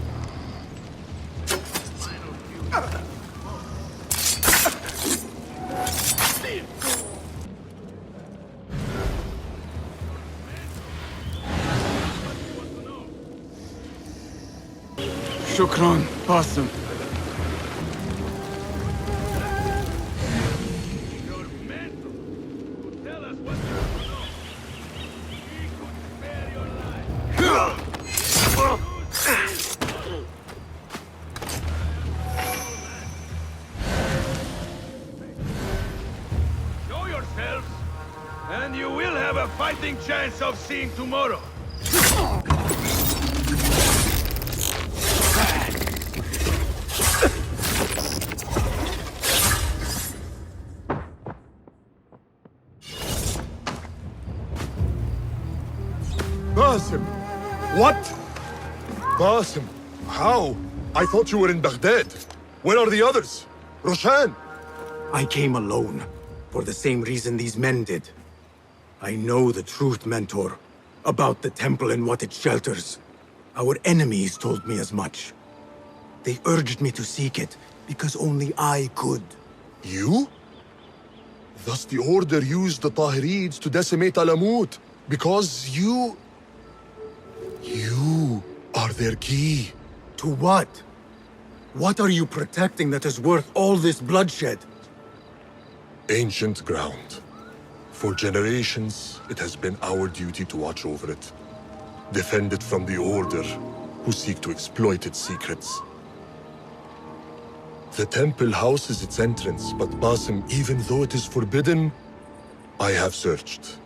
S10: Shukran, Basim.
S21: Show yourselves, and you will have a fighting chance of seeing tomorrow.
S10: Basim! What? Basim, how? I thought you were in Baghdad. Where are the others? Roshan!
S11: I came alone, for the same reason these men did. I know the truth, Mentor, about the temple and what it shelters. Our enemies told me as much. They urged me to seek it, because only I could.
S10: You? Thus the Order used the Tahirids to decimate Alamut, because you are their key.
S11: To what? What are you protecting that is worth all this bloodshed?
S10: Ancient ground. For generations, it has been our duty to watch over it. Defend it from the Order, who seek to exploit its secrets. The temple houses its entrance, but Basim, even though it is forbidden, I have searched.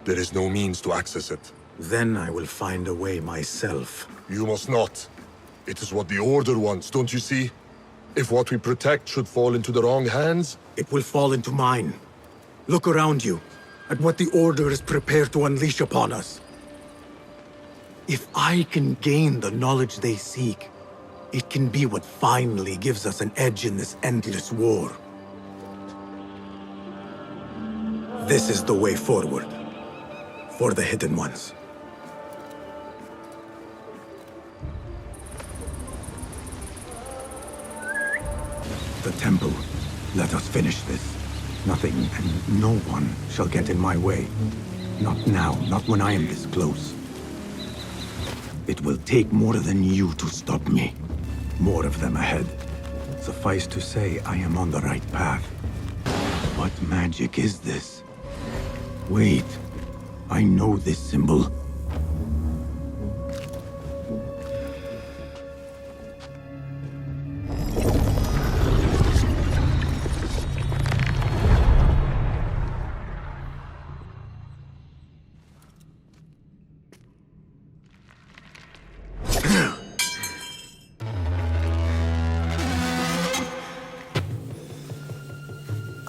S10: There is no means to access it.
S11: Then I will find a way myself.
S10: You must not. It is what the Order wants, don't you see? If what we protect should fall into the wrong hands...
S11: It will fall into mine. Look around you, at what the Order is prepared to unleash upon us. If I can gain the knowledge they seek, it can be what finally gives us an edge in this endless war. This is the way forward. For the Hidden Ones. The temple. Let us finish this. Nothing and no one shall get in my way. Not now, not when I am this close. It will take more than you to stop me. More of them ahead. Suffice to say, I am on the right path. What magic is this? Wait, I know this symbol.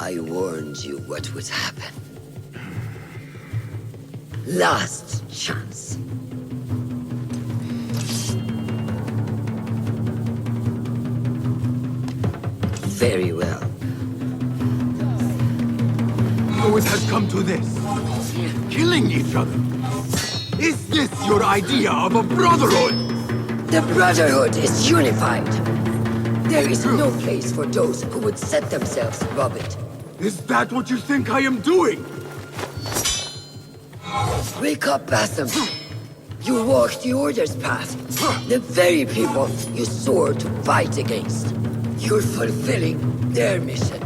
S8: I warned you what would happen. Last chance. Very well.
S11: So it has come to this. Killing each other. Is this your idea of a brotherhood?
S8: The Brotherhood is unified. There is no place for those who would set themselves above it.
S20: Is that what you think I am doing?
S8: Wake up, Basim. You walk the Order's path. The very people you swore to fight against. You're fulfilling their mission.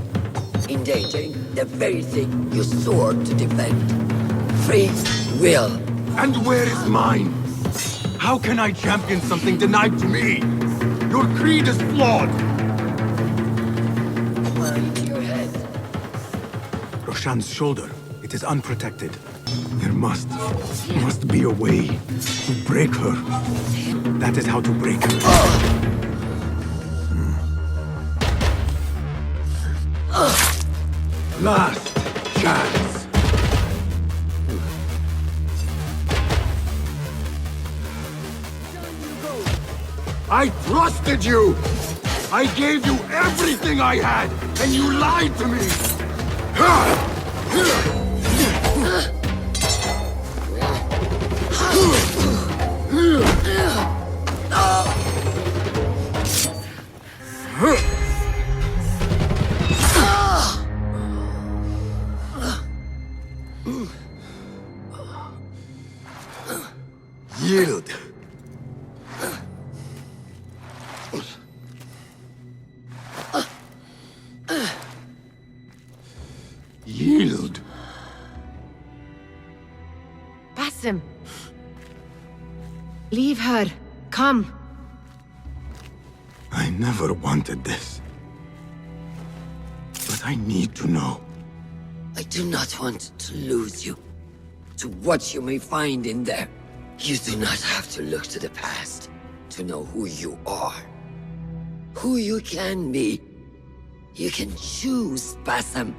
S8: Endangering the very thing you swore to defend. Free will.
S20: And where is mine? How can I champion something denied to me? Your creed is flawed.
S8: Mind your head.
S11: Roshan's shoulder. It is unprotected. There must be a way to break her. That is how to break her.
S20: Last chance. I trusted you! I gave you everything I had, and you lied to me! Yield. Yield.
S16: Basim. Leave her. Come.
S20: I never wanted this. But I need to know.
S8: I do not want to lose you to what you may find in there. You do not have to look to the past to know who you are. Who you can be. You can choose, Basim.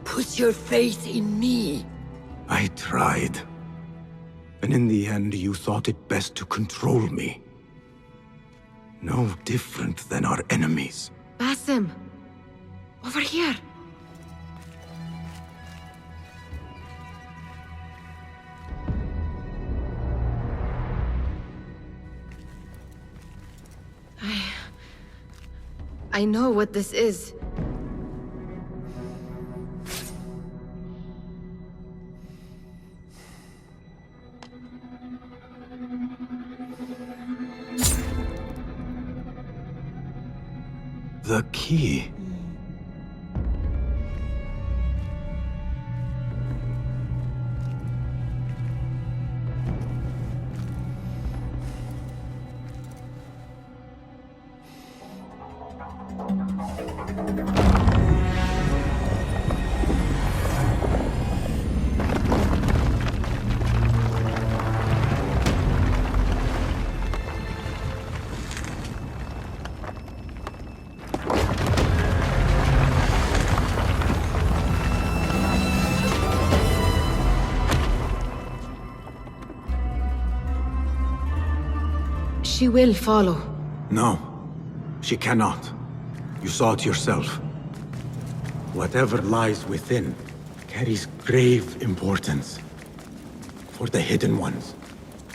S8: Put your faith in me.
S11: I tried. And in the end, you thought it best to control me. No different than our enemies.
S16: Basim. Over here. I know what this is.
S11: The key.
S16: She will follow.
S11: No, she cannot. You saw it yourself. Whatever lies within carries grave importance. For the Hidden Ones,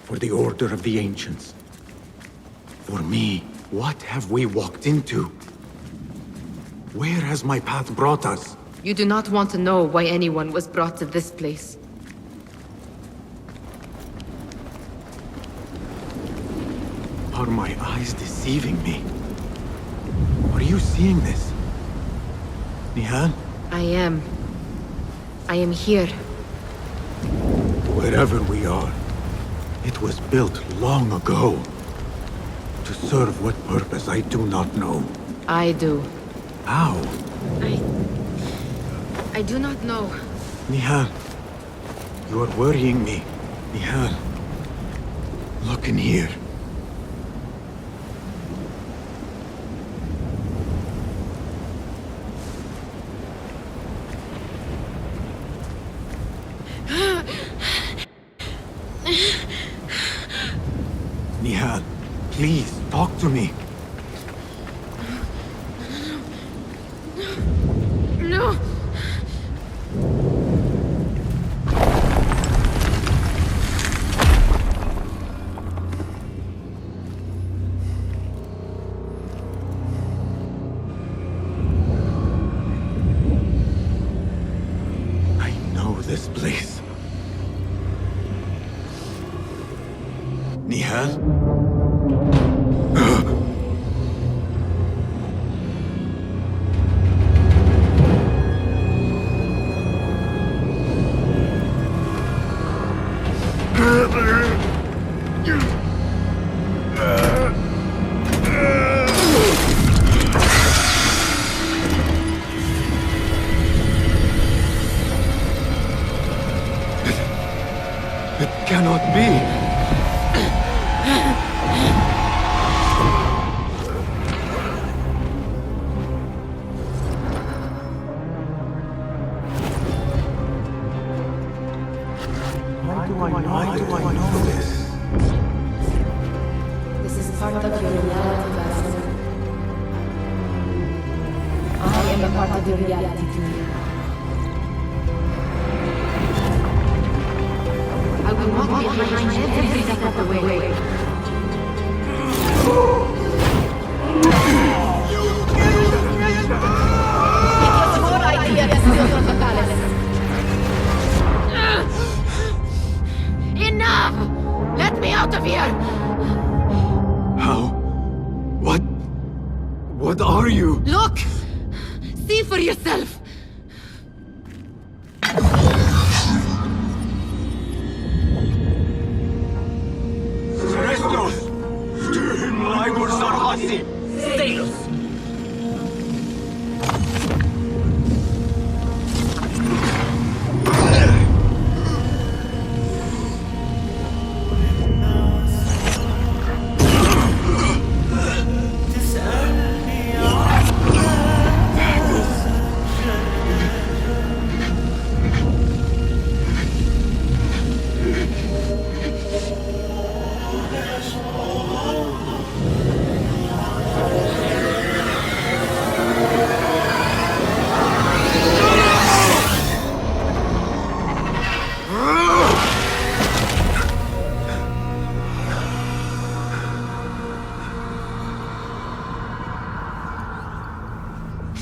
S11: for the Order of the Ancients. For me, what have we walked into? Where has my path brought us?
S16: You do not want to know why anyone was brought to this place.
S11: Are my eyes deceiving me? Are you seeing this? Nihal?
S16: I am here.
S11: Wherever we are, it was built long ago. To serve what purpose, I do not know.
S16: I do.
S11: How?
S16: I do not know.
S11: Nihal, you are worrying me. Nihal, look in here. Nihal, please, talk to me.
S16: No!
S17: Nihal? It cannot be.
S11: Why do I know this?
S2: This is part of your reality, Basil. I am a part of your reality too. I will walk behind you every step of the way. It was your idea to steal from the palace. Enough! Let me out of here!
S17: How? What are you?
S2: Look! See for yourself!
S9: Sailors!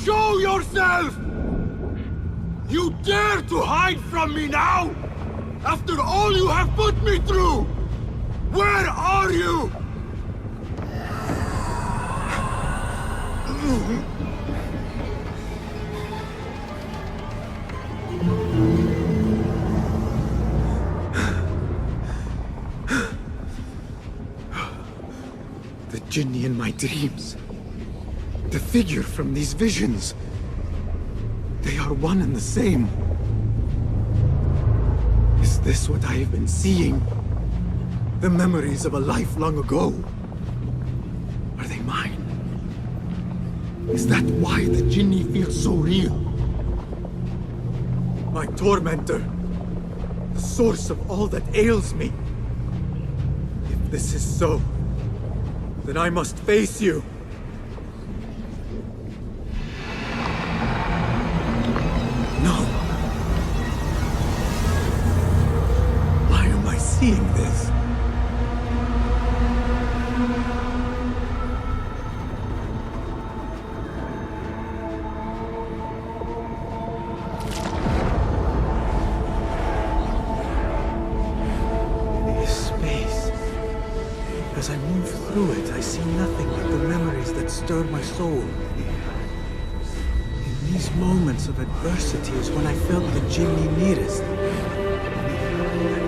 S10: Show yourself! You dare to hide from me now? After all you have put me through! Where are you?
S17: The Jinni in my dreams. The figure from these visions. They are one and the same. Is this what I have been seeing? The memories of a life long ago? Are they mine? Is that why the Jinni feels so real? My tormentor. The source of all that ails me. If this is so, then I must face you. No. Why am I seeing this? This space. As I move through it, I see nothing but the memories that stir my soul. These moments of adversity is when I felt the Jinni nearest. That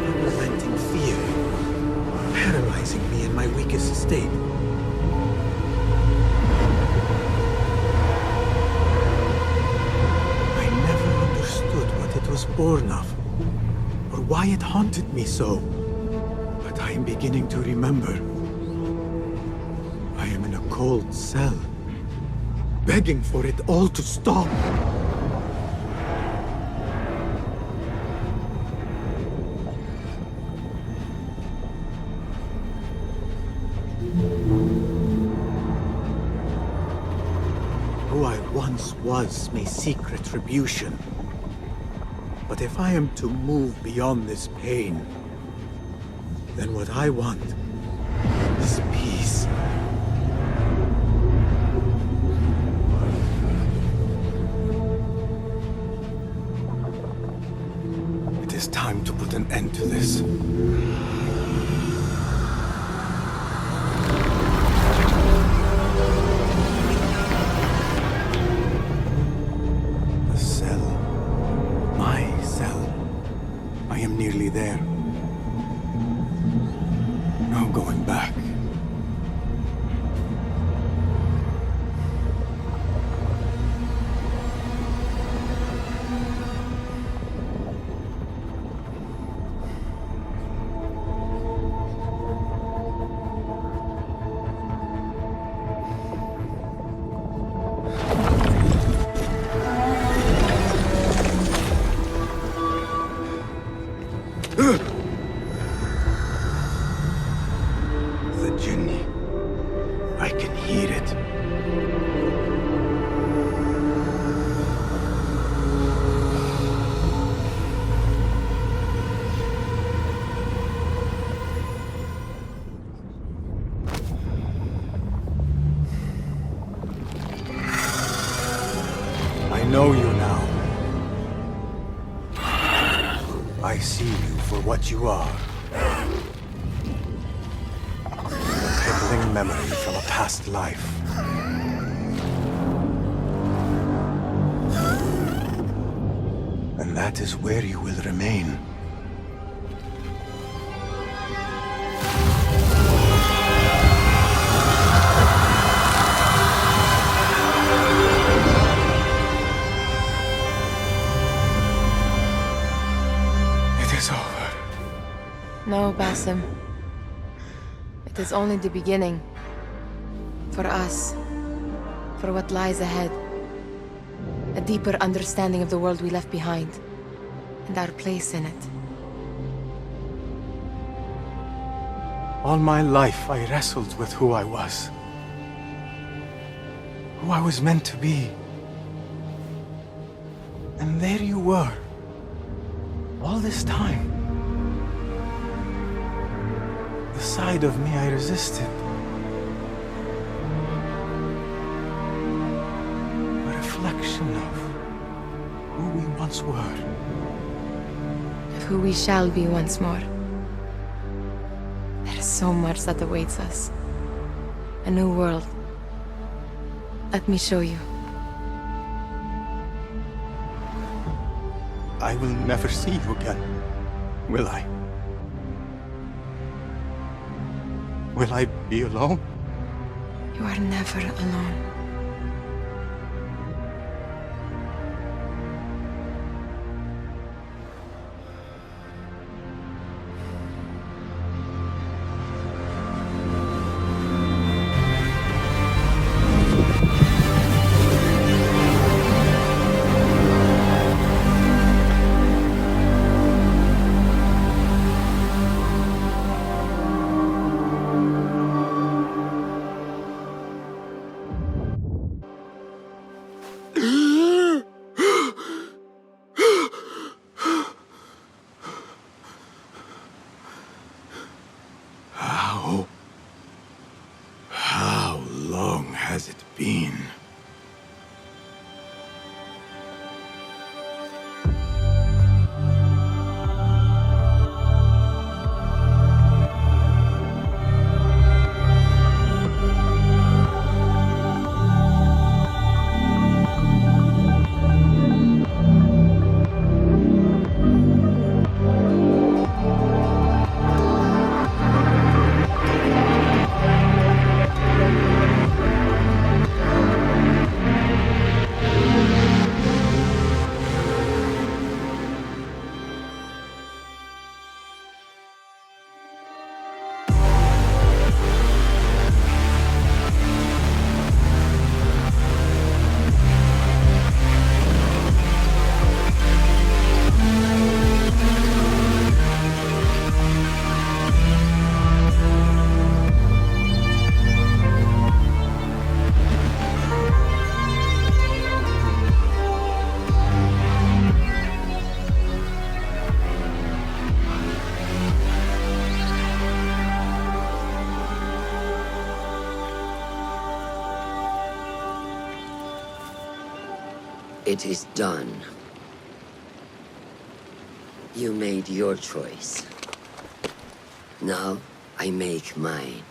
S17: unrelenting fear, paralyzing me in my weakest state. I never understood what it was born of, or why it haunted me so. But I am beginning to remember. I am in a cold cell, begging for it all to stop. Who I once was may seek retribution. But if I am to move beyond this pain, then what I want is peace. It is time to put an end to this. going back. The Jinni. I can hear it. I know you now. I see you for what you are. A crippling memory from a past life. And that is where you will remain. It is over.
S16: No, Basim. It is only the beginning. For us. For what lies ahead. A deeper understanding of the world we left behind. And our place in it.
S11: All my life, I wrestled with who I was. Who I was meant to be. And there you were. All this time. The side of me I resisted. A reflection of who we once were.
S16: Of who we shall be once more. There is so much that awaits us. A new world. Let me show you.
S11: I will never see you again, will I? Will I be alone?
S16: You are never alone.
S17: How long has it been?
S8: It is done. You made your choice. Now, I make mine.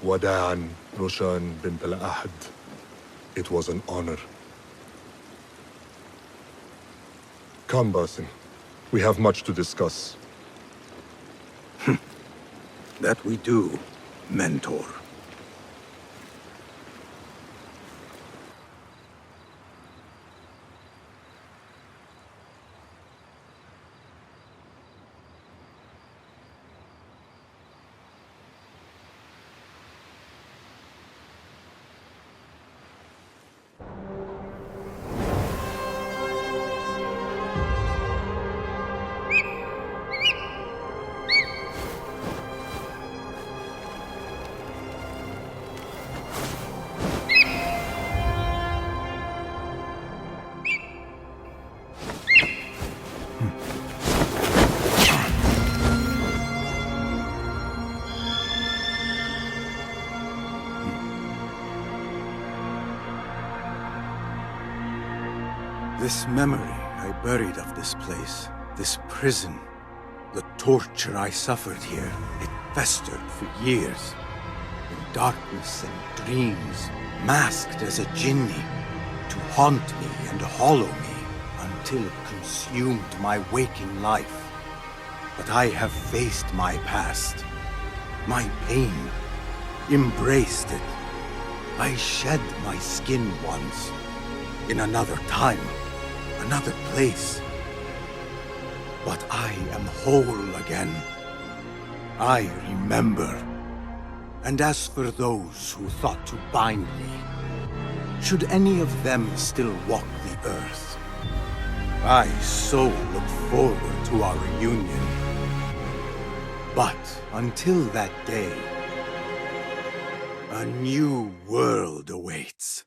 S17: وداعاً روشان بنت الأحد. It was an honor. Come, Basim. We have much to discuss.
S20: That we do, Mentor. This memory I buried of this place, this prison, the torture I suffered here, it festered for years. In darkness and dreams, masked as a jinni, to haunt me and hollow me, until it consumed my waking life. But I have faced my past, my pain, embraced it. I shed my skin once, in another time, another place. But I am whole again. I remember. And as for those who thought to bind me, should any of them still walk the earth, I so look forward to our reunion. But until that day, a new world awaits.